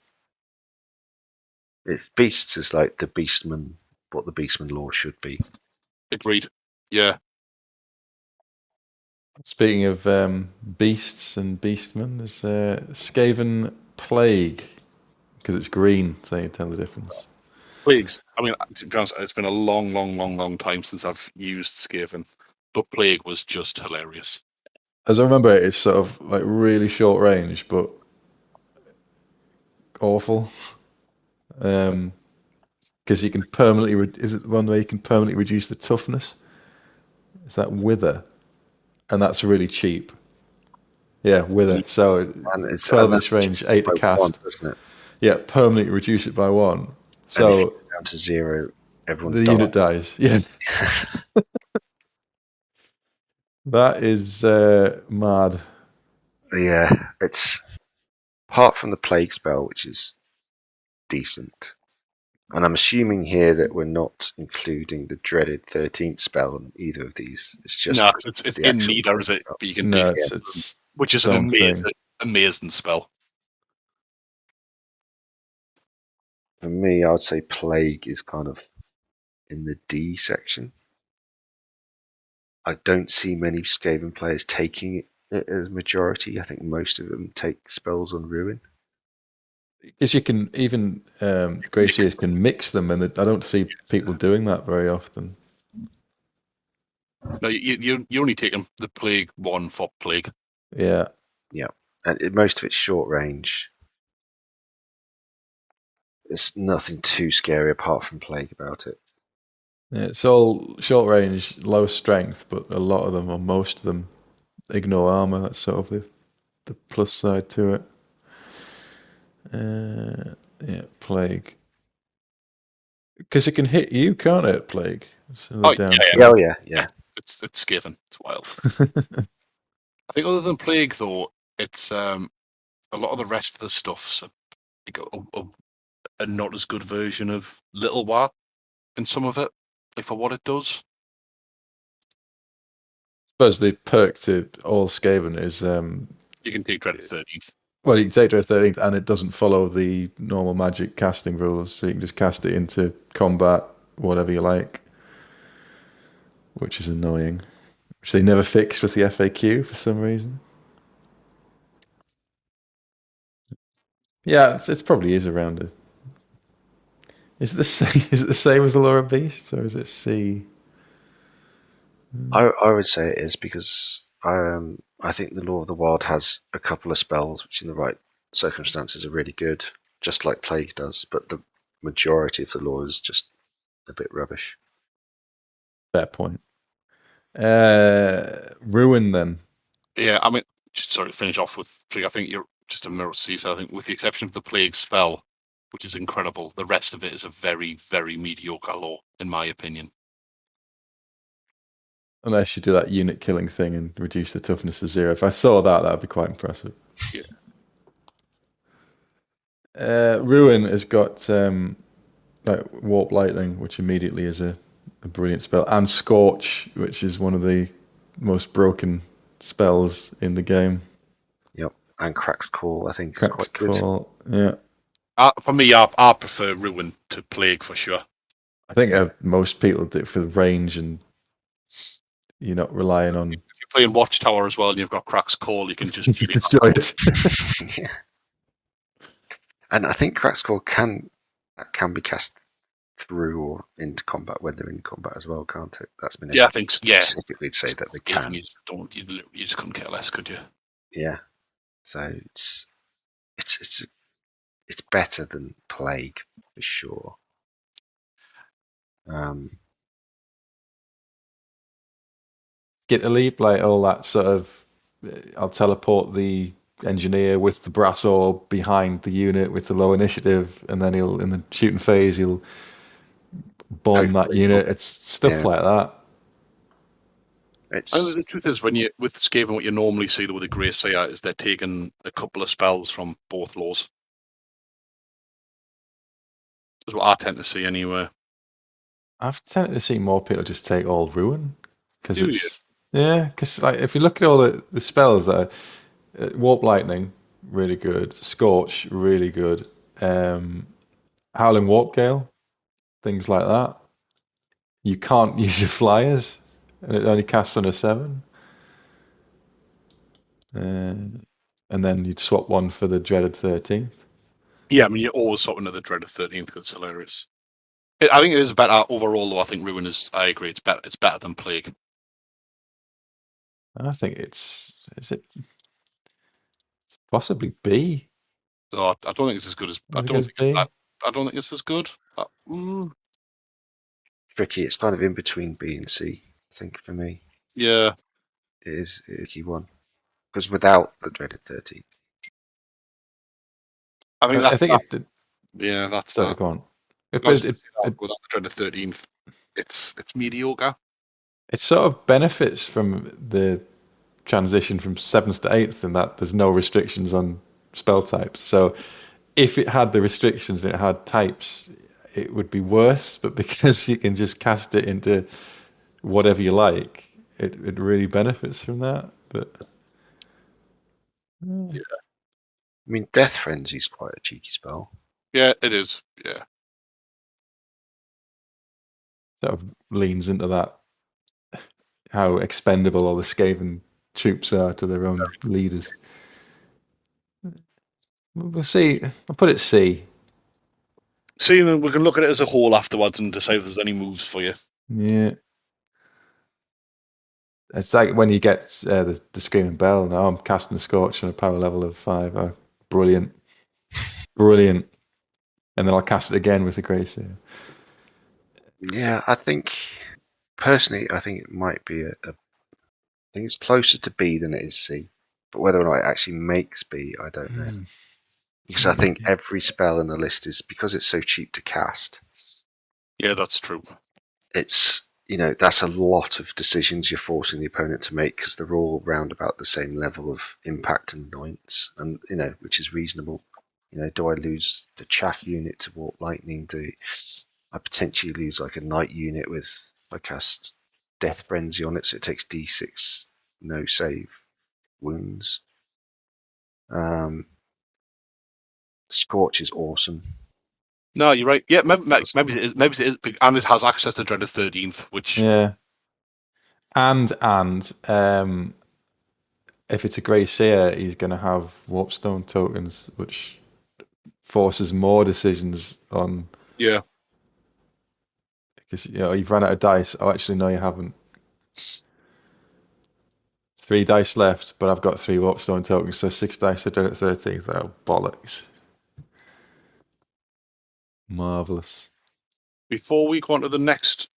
It's Beasts is like the Beastman, what the Beastman lore should be. Agreed. Yeah. Speaking of beasts and beastmen, there's Skaven Plague, because it's green, so you tell the difference. Plagues. I mean, to be honest, it's been a long time since I've used Skaven, but Plague was just hilarious. As I remember it, it's sort of like really short range, but awful. Because you can permanently... is it the one where you can permanently reduce the toughness? Is that Wither? And that's really cheap. Yeah, Wither. So 12-inch range, 8 to cast. 1, isn't it? Yeah, permanently reduce it by 1. So down to 0, everyone the dies. unit dies. Yeah. That is mad. Yeah, it's apart from the plague spell, which is decent. And I'm assuming here that we're not including the dreaded 13th spell on either of these. It's just no, it's in neither, is it? But you can No, do it, it's which is an amazing spell. For me, I would say plague is kind of in the D section. I don't see many Skaven players taking it as a majority. I think most of them take spells on Ruin. Because you can even Greyseers can mix them, and I don't see people doing that very often. No, you only take them the plague 1 for plague. Yeah, and most of it's short range. There's nothing too scary apart from plague about it. yeah, it's all short range, low strength, but a lot of them, or most of them, ignore armor. That's sort of the plus side to it. Yeah, plague. Because it can hit you, can't it? Plague. Yeah. It's given. It's wild. I think other than plague, though, it's a lot of the rest of the stuff's like a not as good version of Little Waaagh in some of it, like for what it does. I suppose the perk to all Skaven is you can take Dreaded 13th. Well, you can take Dreaded 13th, and it doesn't follow the normal magic casting rules, so you can just cast it into combat, whatever you like, which is annoying. Which they never fixed with the FAQ for some reason. Yeah, it probably is around it. Is it the same? Is it the same as the Lore of Beasts, or is it C? I would say it is because I think the Law of the Wild has a couple of spells which, in the right circumstances, are really good, just like Plague does. But the majority of the lore is just a bit rubbish. Fair point. Ruin then. Yeah, I mean, just sort of finish off with Plague. I think you're just a mirror to so I think with the exception of the Plague spell, which is incredible, the rest of it is a very, very mediocre lore, in my opinion. Unless you do that unit killing thing and reduce the toughness to 0. If I saw that, that'd be quite impressive. Yeah. Ruin has got like Warp Lightning, which immediately is a brilliant spell, and Scorch, which is one of the most broken spells in the game. Yep, and Cracked Call, I think, Cracked is quite Call, yeah. For me, I prefer Ruin to Plague for sure. I think most people do it for the range, and you're not relying on. If you're playing Watchtower as well, and you've got Crack's Call, you can just destroy it. Yeah, and I think Crack's Call can be cast through or into combat when they're in combat as well, can't it? That's been I think so. Yeah, specifically to say that they can. You just couldn't care less, could you? Yeah, so it's better than Plague for sure. Get a leap, like all that sort of. I'll teleport the engineer with the brass orb behind the unit with the low initiative, and then he'll in the shooting phase he'll bomb that unit. It's stuff like that. The truth is, when you with Skaven, what you normally see with the Grey Seer is they're taking a couple of spells from both laws. That's what I tend to see anyway. I've tended to see more people just take all ruin because Do it's because like if you look at all the spells that are warp lightning, really good, scorch, really good, howling warp gale, things like that. You can't use your flyers, and it only casts on a 7. And then you'd swap one for the dreaded 13th. Yeah, I mean, you're always swapping to the dreaded 13th because it's hilarious. I think it is better overall, though. I think Ruin is. I agree. It's better. It's better than Plague. I think it's possibly B. So I don't think it's as good as. I don't think it's as good. Tricky. It's kind of in between B and C. I think for me. Yeah, it is a key one because without the dreaded 13th. I think it. Yeah, that's sorry, that. Go on. Without the dreaded 13th, it's mediocre. It sort of benefits from the transition from 7th to 8th in that there's no restrictions on spell types. So if it had the restrictions and it had types, it would be worse. But because you can just cast it into whatever you like, it really benefits from that. But yeah. I mean, Death Frenzy is quite a cheeky spell. Yeah, it is. Yeah. Sort of leans into that, how expendable all the Skaven troops are to their own leaders. We'll see. I'll put it C. See, then we can look at it as a whole afterwards and decide if there's any moves for you. Yeah. It's like when you get the Screaming Bell. Now I'm casting a Scorch on a power level of 5. Oh, brilliant. Brilliant. And then I'll cast it again with the Grey Seer. Yeah, I think, personally, I think it might be I think it's closer to B than it is C. But whether or not it actually makes B, I don't know. Because I think every spell in the list is, because it's so cheap to cast. Yeah, that's true. It's, that's a lot of decisions you're forcing the opponent to make because they're all round about the same level of impact and annoyance, and which is reasonable. Do I lose the chaff unit to warp lightning? Do I potentially lose like a night unit with I cast Death Frenzy on it, so it takes D6 no save wounds. Scorch is awesome. No, you're right. Yeah, maybe it is, and it has access to dreaded 13th, which and if it's a Grey Seer, he's going to have Warpstone tokens, which forces more decisions on. Yeah. Because you've run out of dice. Oh, actually, no, you haven't. 3 dice left, but I've got 3 Warpstone tokens, so 6 dice to do it 13th. Oh, bollocks. Marvellous. Before we go on to the next,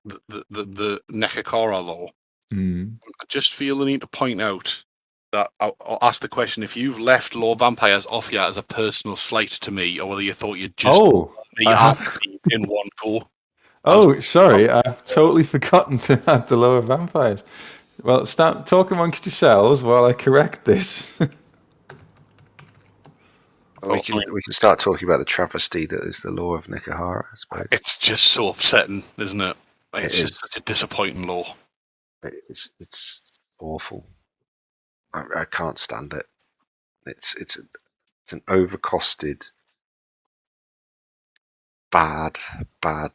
the Nehekhara law, I just feel the need to point out that I'll ask the question: if you've left Law Vampires off yet as a personal slight to me, or whether you thought you'd just in one go. Oh, sorry, I've totally forgotten to add the Lower Vampires. Well, start talk amongst yourselves while I correct this. We can start talking about the travesty that is the law of Nehekhara, I suppose. It's just so upsetting, isn't it? It's just such a disappointing law. It's awful. I can't stand it. It's an overcosted, bad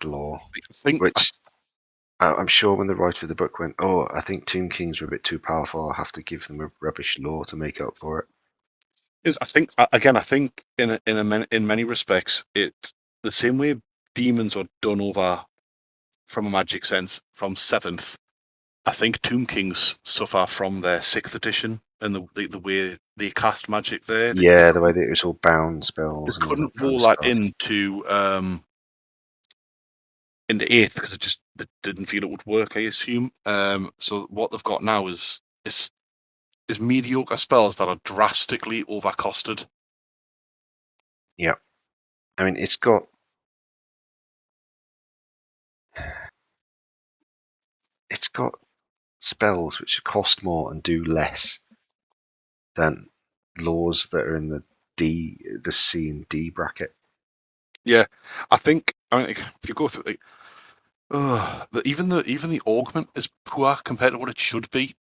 law. Which I'm sure when the writer of the book went, I think Tomb Kings were a bit too powerful, I'll have to give them a rubbish law to make up for it. I think in many respects, the same way demons were done over from a magic sense from 7th. I think Tomb Kings suffer from their 6th edition and the way they cast magic there. The way that it was all bound spells. They couldn't roll that into 8th because they didn't feel it would work, I assume. So what they've got now is mediocre spells that are drastically overcosted. Yeah. I mean, it's got got spells which cost more and do less than laws that are in the C and D bracket. Yeah, I think. I mean, if you go through even the augment is poor compared to what it should be.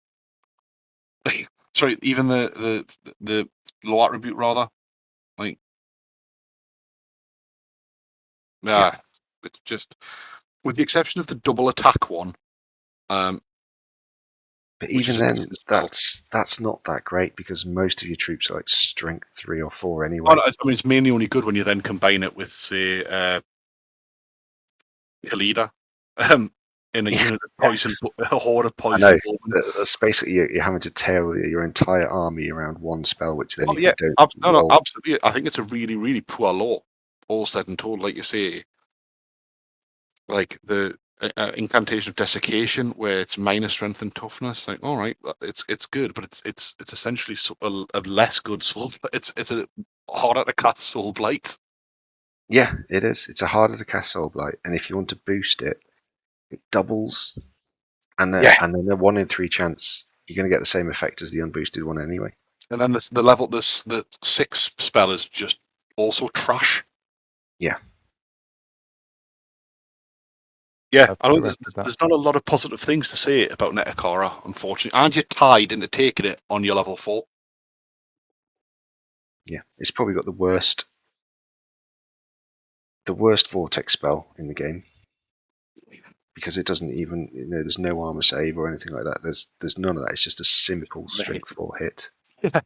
Sorry, even the low attribute rather. Like, yeah, it's just, with the exception of the double attack one. But which even is a then, decent spell. that's not that great because most of your troops are like strength 3 or 4 anyway. I mean, it's mainly only good when you then combine it with, say, Khalida, in a unit of poison, a horde of poison. I know. That's basically you're having to tail your entire army around one spell, which then you don't. No, absolutely. I think it's a really, really poor law. All said and told, like you say, like the incantation of desiccation, where it's minus strength and toughness. Like, all right, it's good, but it's essentially a less good soul. It's a harder to cast soul blight. Yeah, it is. It's a harder to cast Soul Blight, and if you want to boost it, it doubles, and then a 1 in 3 chance you're going to get the same effect as the unboosted one anyway. And then the 6 spell is just also trash. Yeah. Yeah, I know there's not a lot of positive things to say about Nehekhara, unfortunately, and you're tied into taking it on your level 4. Yeah, it's probably got the worst vortex spell in the game because it doesn't even, there's no armor save or anything like that. There's none of that. It's just a simple strength 4 hit. Yeah.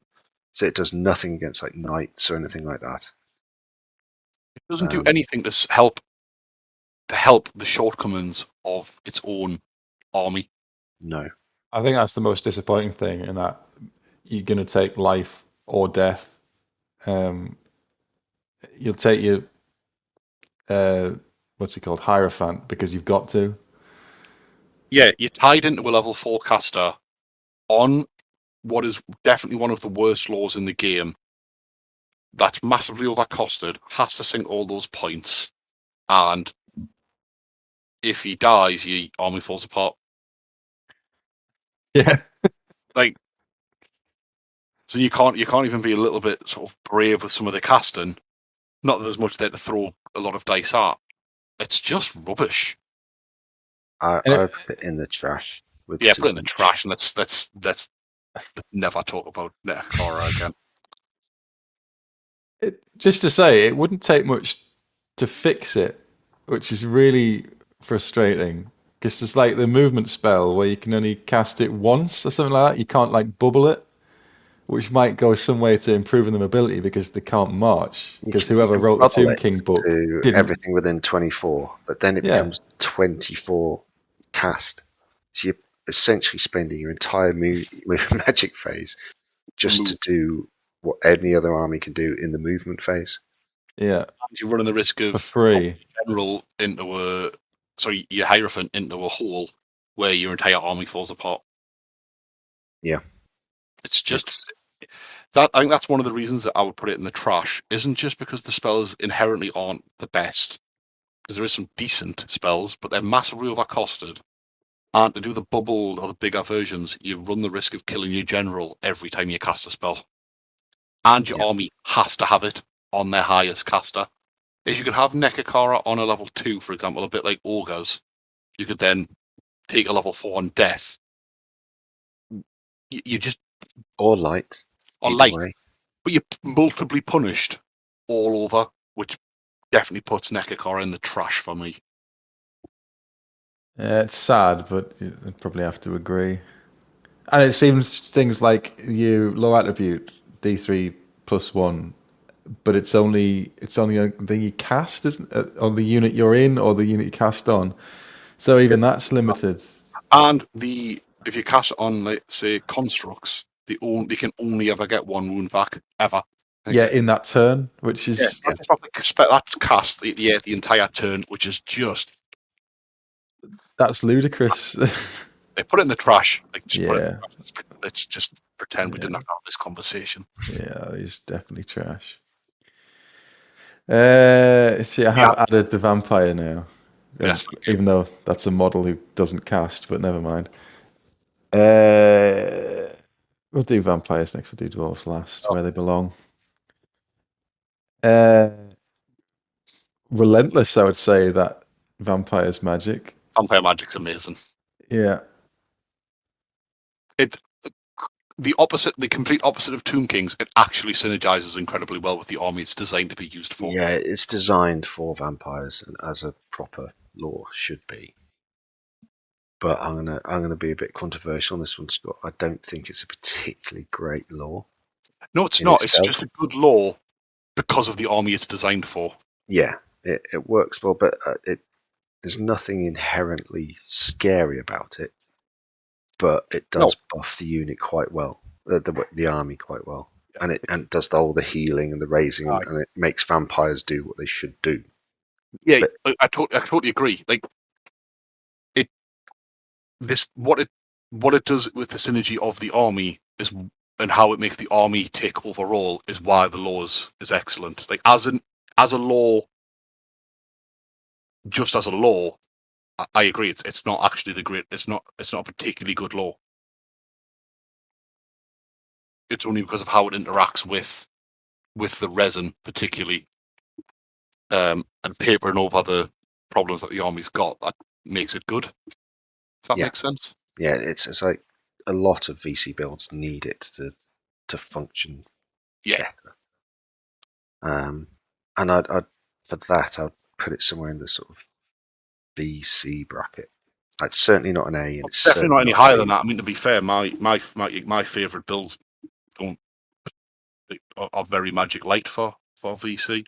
So it does nothing against like knights or anything like that. It doesn't do anything to help the shortcomings of its own army. No. I think that's the most disappointing thing, in that you're going to take life or death. You'll take your what's it called, Hierophant, because you've got to. Yeah, you're tied into a level 4 caster on what is definitely one of the worst laws in the game. That's massively overcosted, has to sink all those points, and if he dies, your army falls apart. Yeah. Like, so you can't even be a little bit sort of brave with some of the casting. Not that there's much there to throw a lot of dice at. It's just rubbish. I put it in the trash. Put it in the trash, and let's never talk about Nehekhara again. Just to say, it wouldn't take much to fix it, which is really frustrating. Because it's like the movement spell where you can only cast it once or something like that. You can't like bubble it, which might go some way to improving the mobility because they can't march. Because whoever wrote the Tomb King book did everything within 24, but then it becomes 24 cast. So you're essentially spending your entire magic phase just to do what any other army can do in the movement phase. Yeah, and you're running the risk of free general your Hierophant into a hole where your entire army falls apart. Yeah, it's just that. I think that's one of the reasons that I would put it in the trash. Isn't just because the spells inherently aren't the best, because there is some decent spells, but they're massively overcosted. And to do the bubble or the bigger versions, you run the risk of killing your general every time you cast a spell. And your army has to have it on their highest caster. If you could have Nehekhara on a level 2, for example, a bit like Ogres, you could then take a level 4 on death. You just... Or light. Or light. But you're multiply punished all over, which definitely puts Nehekhara in the trash for me. Yeah, it's sad, but I'd probably have to agree. And it seems things like you low attribute D3 +1, but it's only a thing you cast, isn't it? On the unit you're in or the unit you cast on. So even that's limited. And if you cast it on, like, say, constructs, they can only ever get 1 wound back ever. Yeah, in that turn, which is that's cast the entire turn, which is just that's ludicrous. They put it in the trash. Like, just put it in the trash. Let's just pretend we didn't have this conversation. Yeah, it's definitely trash. See, I have added the vampire now. Yes, even though that's a model who doesn't cast, but never mind. We'll do vampires next. We'll do dwarves last, where they belong. Relentless, I would say that vampires magic. Vampire magic's amazing. Yeah. The complete opposite of Tomb Kings. It actually synergizes incredibly well with the army it's designed to be used for. Yeah, it's designed for vampires and as a proper lore should be. But I'm gonna be a bit controversial on this one, Scott. I don't think it's a particularly great lore. No, it's not. It's just a good lore because of the army it's designed for. Yeah, it works well, but there's nothing inherently scary about it. But it does buff the unit quite well, the army quite well, and it does all the healing and the raising, and it makes vampires do what they should do. Yeah, but I totally agree. Like what it does with the synergy of the army is, and how it makes the army tick overall, is why the lore is excellent. Like as a lore, just as a lore, I agree. It's not actually it's not a particularly good lore. It's only because of how it interacts with the resin, particularly, and papering over the problems that the army's got, that makes it good. Does that make sense? Yeah, it's like a lot of VC builds need it to function better. And I'd for that I'd put it somewhere in the sort of BC bracket. It's certainly not an A, and it's definitely not any higher than that. I mean, to be fair, my favourite builds are very magic light for VC.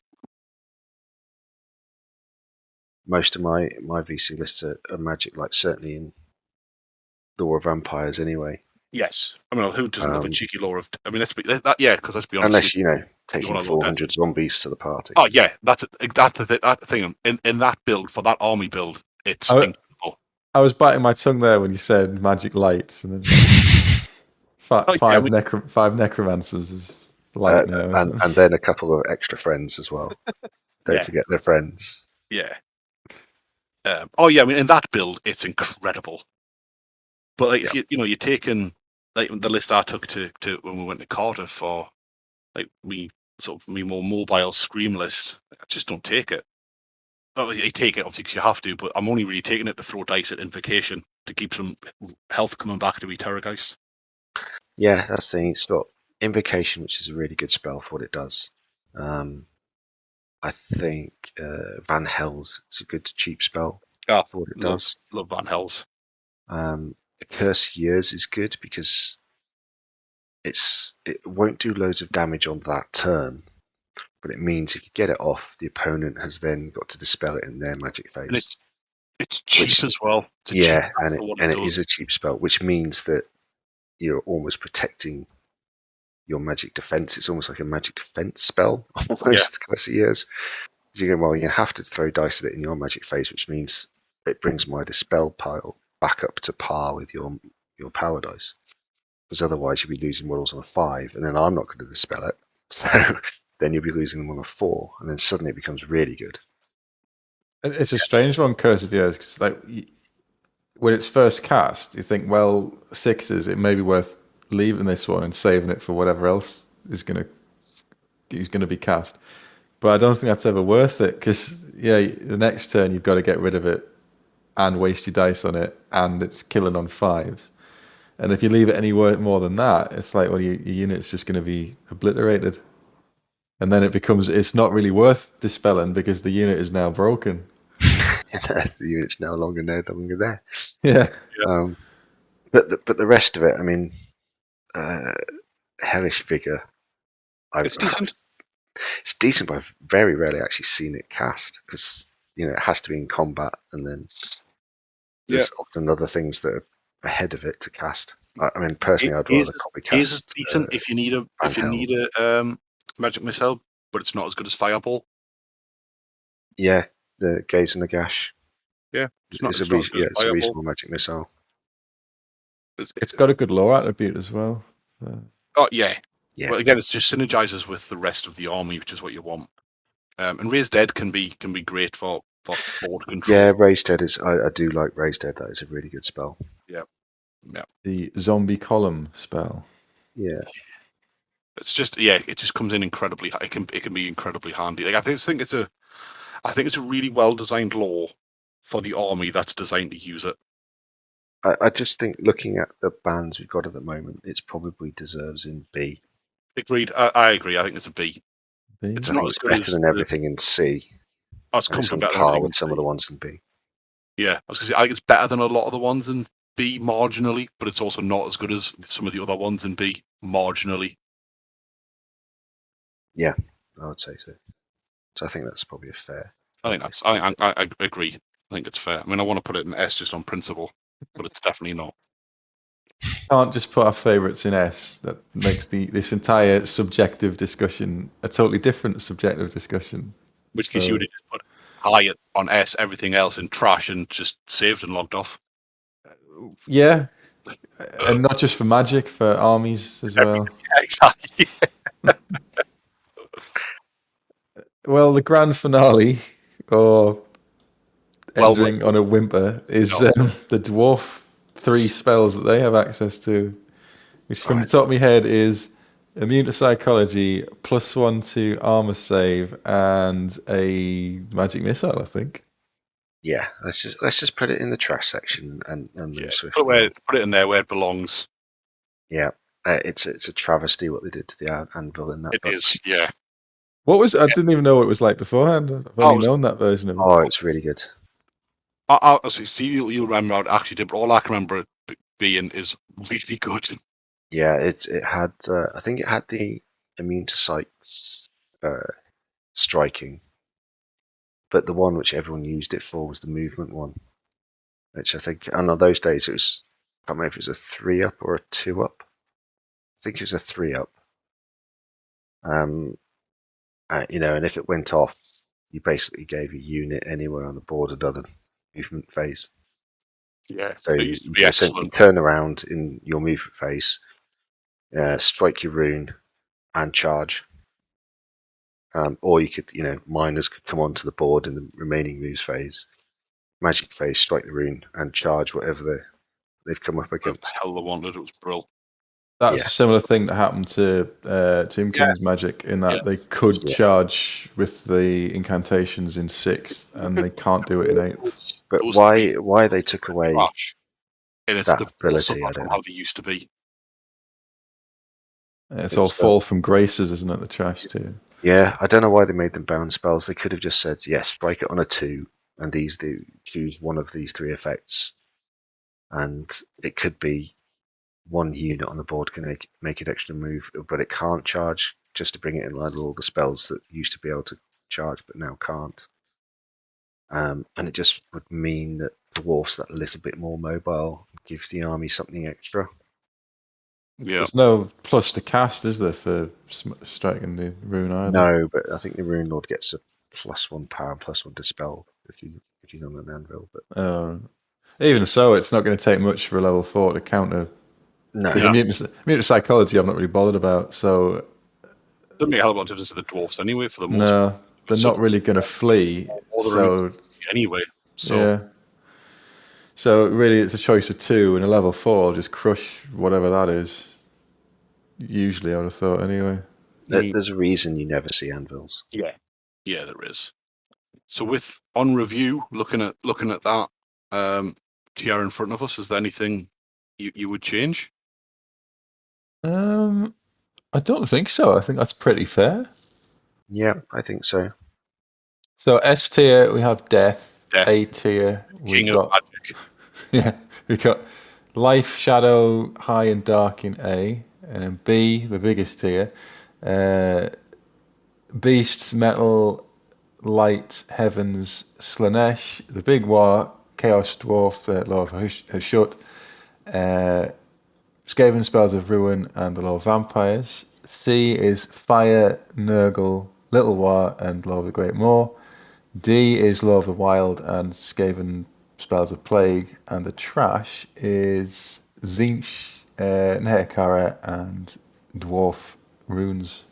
Most of my VC lists are magic light, certainly in lore of vampires anyway. Yes, I mean, who doesn't love a cheeky lore of? I mean, let's be because let's be honest. Unless taking 400 zombies to the party. Oh yeah, that's the thing. In that build, for that army build, it's incredible. I was biting my tongue there when you said magic lights, and then five necromancers is light now, and then a couple of extra friends as well. Don't forget their friends. Yeah. I mean, in that build, it's incredible. But like, if you're taking like the list I took to when we went to Cardiff for like me more mobile Scream list, I just don't take it. Oh, you take it obviously because you have to, but I'm only really taking it to throw dice at Invocation to keep some health coming back to be Terrorgeist. Yeah, that's the thing. It's got Invocation, which is a really good spell for what it does. I think Van Hels is a good cheap spell for what it does. Love Van Hels. Curse of Years is good because it won't do loads of damage on that turn, but it means if you get it off, the opponent has then got to dispel it in their magic phase. And it's cheap as well. It is a cheap spell, which means that you're almost protecting your magic defense. It's almost like a magic defense spell, almost. Curse of Years. You go, well, you have to throw dice at it in your magic phase, which means it brings my dispel pile back up to par with your power dice. Because otherwise you'll be losing models on a 5, and then I'm not going to dispel it. So then you'll be losing them on a 4, and then suddenly it becomes really good. It's a strange one, Curse of Years, because like when it's first cast, you think, well, 6s, it may be worth leaving this one and saving it for whatever else is going to be cast. But I don't think that's ever worth it, because the next turn you've got to get rid of it and waste your dice on it, and it's killing on 5s. And if you leave it any more than that, it's like, well, your unit's just going to be obliterated. And then it's not really worth dispelling because the unit is now broken. The unit's no longer there. Yeah. But the rest of it, I mean, Hellish Vigor. It's decent. It's decent, but I've very rarely actually seen it cast because it has to be in combat, and then there's often other things that are ahead of it to cast. I mean, personally, I'd rather copy cast. Is decent if you need a magic missile, but it's not as good as Fireball. Yeah, the Gaze and the Gash. Yeah, it's a reasonable magic missile. It's got a good lore attribute as well. Oh yeah. Well, again, it just synergizes with the rest of the army, which is what you want. And Raise Dead can be great for for board control. Yeah, Raised Head is. I do like Raised Head. That is a really good spell. Yeah. The zombie column spell. Yeah. It's just it just comes in incredibly. It can be incredibly handy. Like I think it's a really well designed lore for the army that's designed to use it. I just think looking at the bands we've got at the moment, it's probably deserves in B. Agreed. I agree. I think it's a B. B? It's I not think as it's good better as than everything in C. It's And it's on comfortably better than par everything with in some C. of the ones in B. Yeah, I was going to say I think it's better than a lot of the ones in B marginally, but it's also not as good as some of the other ones in B marginally. Yeah, I would say so. So I think that's probably a fair. I think that's. I agree. I think it's fair. I mean, I want to put it in S just on principle, but it's definitely not. Can't just put our favourites in S. That makes this entire subjective discussion a totally different subjective discussion. Which case you would have just put high on S, everything else in trash, and just saved and logged off. Yeah, and not just for Magic, for armies as well. Yeah, exactly. Well, the grand finale, or ending on a whimper, is the dwarf 3 spells that they have access to, which from the top of my head is immune to psychology, +1 to armor save, and a magic missile, I think. Yeah, let's just put it in the trash section and move swiftly. Put it in there where it belongs. Yeah, it's a travesty what they did to the anvil in that. It is, yeah. What was? I didn't even know what it was like beforehand. I've only known that version of it. Oh, it's really good. I'll see. You'll remember how it actually did, but all I can remember it being is really good. Yeah, it had. I think it had the immune to psych striking, but the one which everyone used it for was the movement one, which I think. And on those days, it was. I can't remember if it was a 3-up or a 2-up. I think it was a 3-up. And if it went off, you basically gave a unit anywhere on the board another movement phase. Yeah, so it used to be you excellent. turn around in your movement phase, strike your rune, and charge. Or you could, miners could come onto the board in the remaining moves phase, magic phase, strike the rune, and charge whatever they've come up against. What the hell they wanted, it was brilliant. That's a similar thing that happened to Tomb King's Magic, in that they could charge with the incantations in 6th, and they can't do it in 8th. But why they took away and it's that ability, I don't know how they used to be. It's all fall from graces, isn't it? The trash too. Yeah, I don't know why they made them bound spells. They could have just said, yes, strike it on a 2, and these do choose one of these 3 effects, and it could be one unit on the board can make it extra move, but it can't charge, just to bring it in line with all the spells that used to be able to charge but now can't. And it just would mean that dwarfs that little bit more mobile, gives the army something extra. Yeah. There's no plus to cast, is there, for striking the rune either? No, but I think the Rune Lord gets a +1 power and +1 dispel if he's on an anvil. But even so, it's not going to take much for a level 4 to counter. no, Immune to psychology, I'm not really bothered about. So doesn't make a hell of a lot of difference to the dwarfs anyway. For the most, no, they're not really going to flee. So anyway, so really, it's a choice of 2, and a level 4 will just crush whatever that is. Usually, I would have thought anyway. There's a reason you never see anvils. Yeah, there is. So on review, looking at that tier in front of us, is there anything you would change? I don't think so. I think that's pretty fair. Yeah, I think so. So S tier, we have Death. A tier, we've got Magic. Yeah, we've got Life, Shadow, High and Dark in A, and then B, the biggest tier, Beasts, Metal, Light, Heavens, Slaanesh, the Big Waaagh, Chaos Dwarf, Law of Hashut, Skaven Spells of Ruin, and the Law of Vampires. C is Fire, Nurgle, Little Waaagh, and Law of the Great Moor. D is Law of the Wild and Skaven Spells of Plague, and the trash is Tzeentch, Nehekhara, and Dwarf Runes.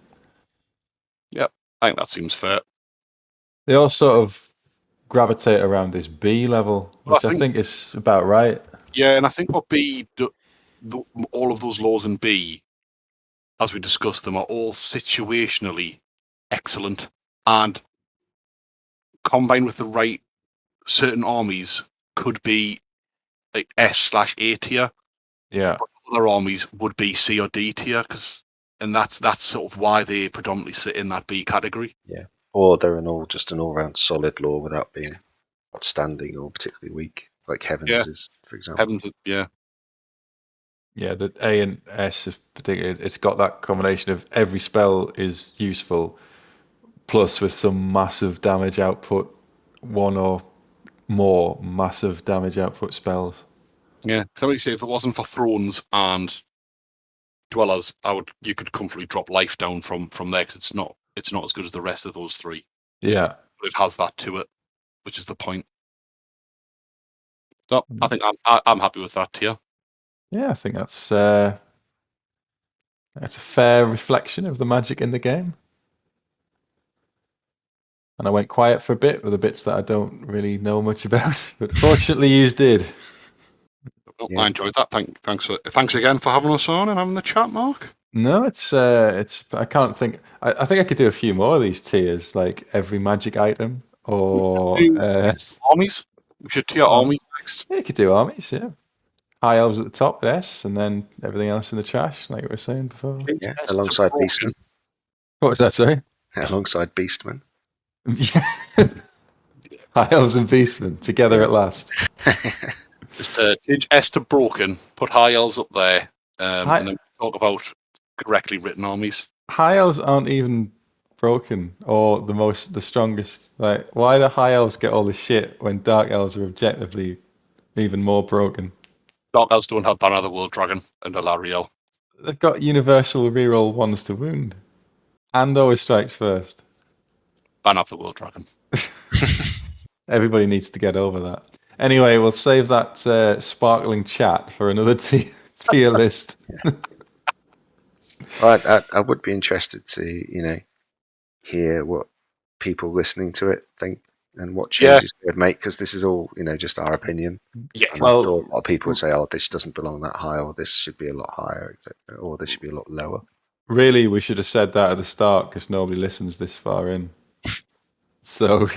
Yep, I think that seems fair. They all sort of gravitate around this B level, which I think is about right. Yeah, and I think what all of those laws in B, as we discussed them, are all situationally excellent, and combined with the right certain armies could be like S/A tier. Yeah. But other armies would be C or D tier, and that's sort of why they predominantly sit in that B category. Yeah, or they're just an all-round solid law without being outstanding or particularly weak, like Heavens is, for example. Heavens, yeah. Yeah, the A and S, particularly, it's got that combination of every spell is useful, plus with some massive damage output, one or more massive damage output spells. Yeah, can I really say if it wasn't for Thrones and Dwellers, you could comfortably drop life down from there because it's not as good as the rest of those three. Yeah, but it has that to it, which is the point. So I think I'm happy with that tier. Yeah, I think that's a fair reflection of the magic in the game. And I went quiet for a bit with the bits that I don't really know much about, but fortunately you did. Well, yeah. I enjoyed that. Thanks again for having us on and having the chat, Mark. No, it's I can't think. I think I could do a few more of these tiers, like every magic item or armies. We should tier armies next. Yeah, you could do armies, yeah. High elves at the top, S, and then everything else in the trash, like we were saying before. Yeah, alongside Beastmen. What was that, sorry? Alongside Beastmen. High elves and Beastmen together at last. Just change S to broken, put high elves up there, and then talk about correctly written armies. High elves aren't even broken or the strongest. Like, why do high elves get all the shit when dark elves are objectively even more broken? Dark elves don't have Banner of the World Dragon and Alariel. They've got universal reroll 1s to wound, and always strikes first. Banner of the World Dragon. Everybody needs to get over that. Anyway, we'll save that sparkling chat for another tier list. I would be interested to, hear what people listening to it think and what changes they would make, because this is all, just our opinion. Yeah. And I'm sure a lot of people would say, "Oh, this doesn't belong that high," or "This should be a lot higher," or "This should be a lot lower." Really, we should have said that at the start because nobody listens this far in. So,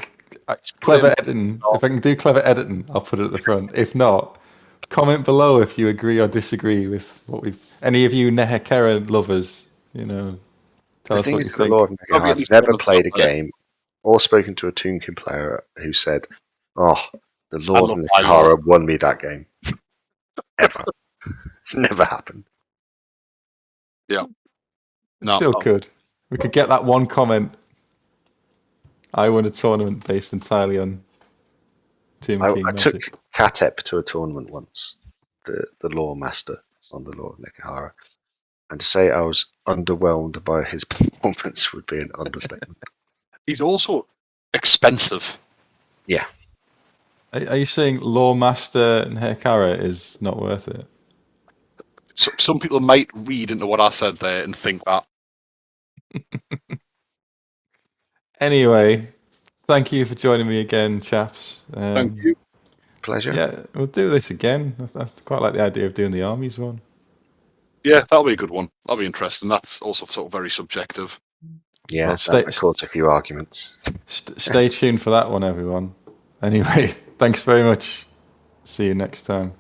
clever editing. If I can do clever editing, I'll put it at the front. If not, comment below if you agree or disagree with what we've. Any of you Nehekhara lovers, tell us what you think. Lord, I've never played a game or spoken to a Toonkin player who said, "Oh, the Lord of Nehekhara won me that game." Ever. It's never happened. Yeah. Still could. We could get that one comment. I won a tournament based entirely on Team King I Magic. took Katep to a tournament once, the lore master on the Lord of Nehekhara, and to say I was underwhelmed by his performance would be an understatement. He's also expensive. Yeah. Are you saying Lore Master Nehekhara is not worth it? Some people might read into what I said there and think that. Anyway, thank you for joining me again, chaps. Thank you. Pleasure. Yeah, we'll do this again. I quite like the idea of doing the armies one. Yeah, that'll be a good one. That'll be interesting. That's also sort of very subjective. Yeah, well, that caused a few arguments. Stay tuned for that one, everyone. Anyway, thanks very much. See you next time.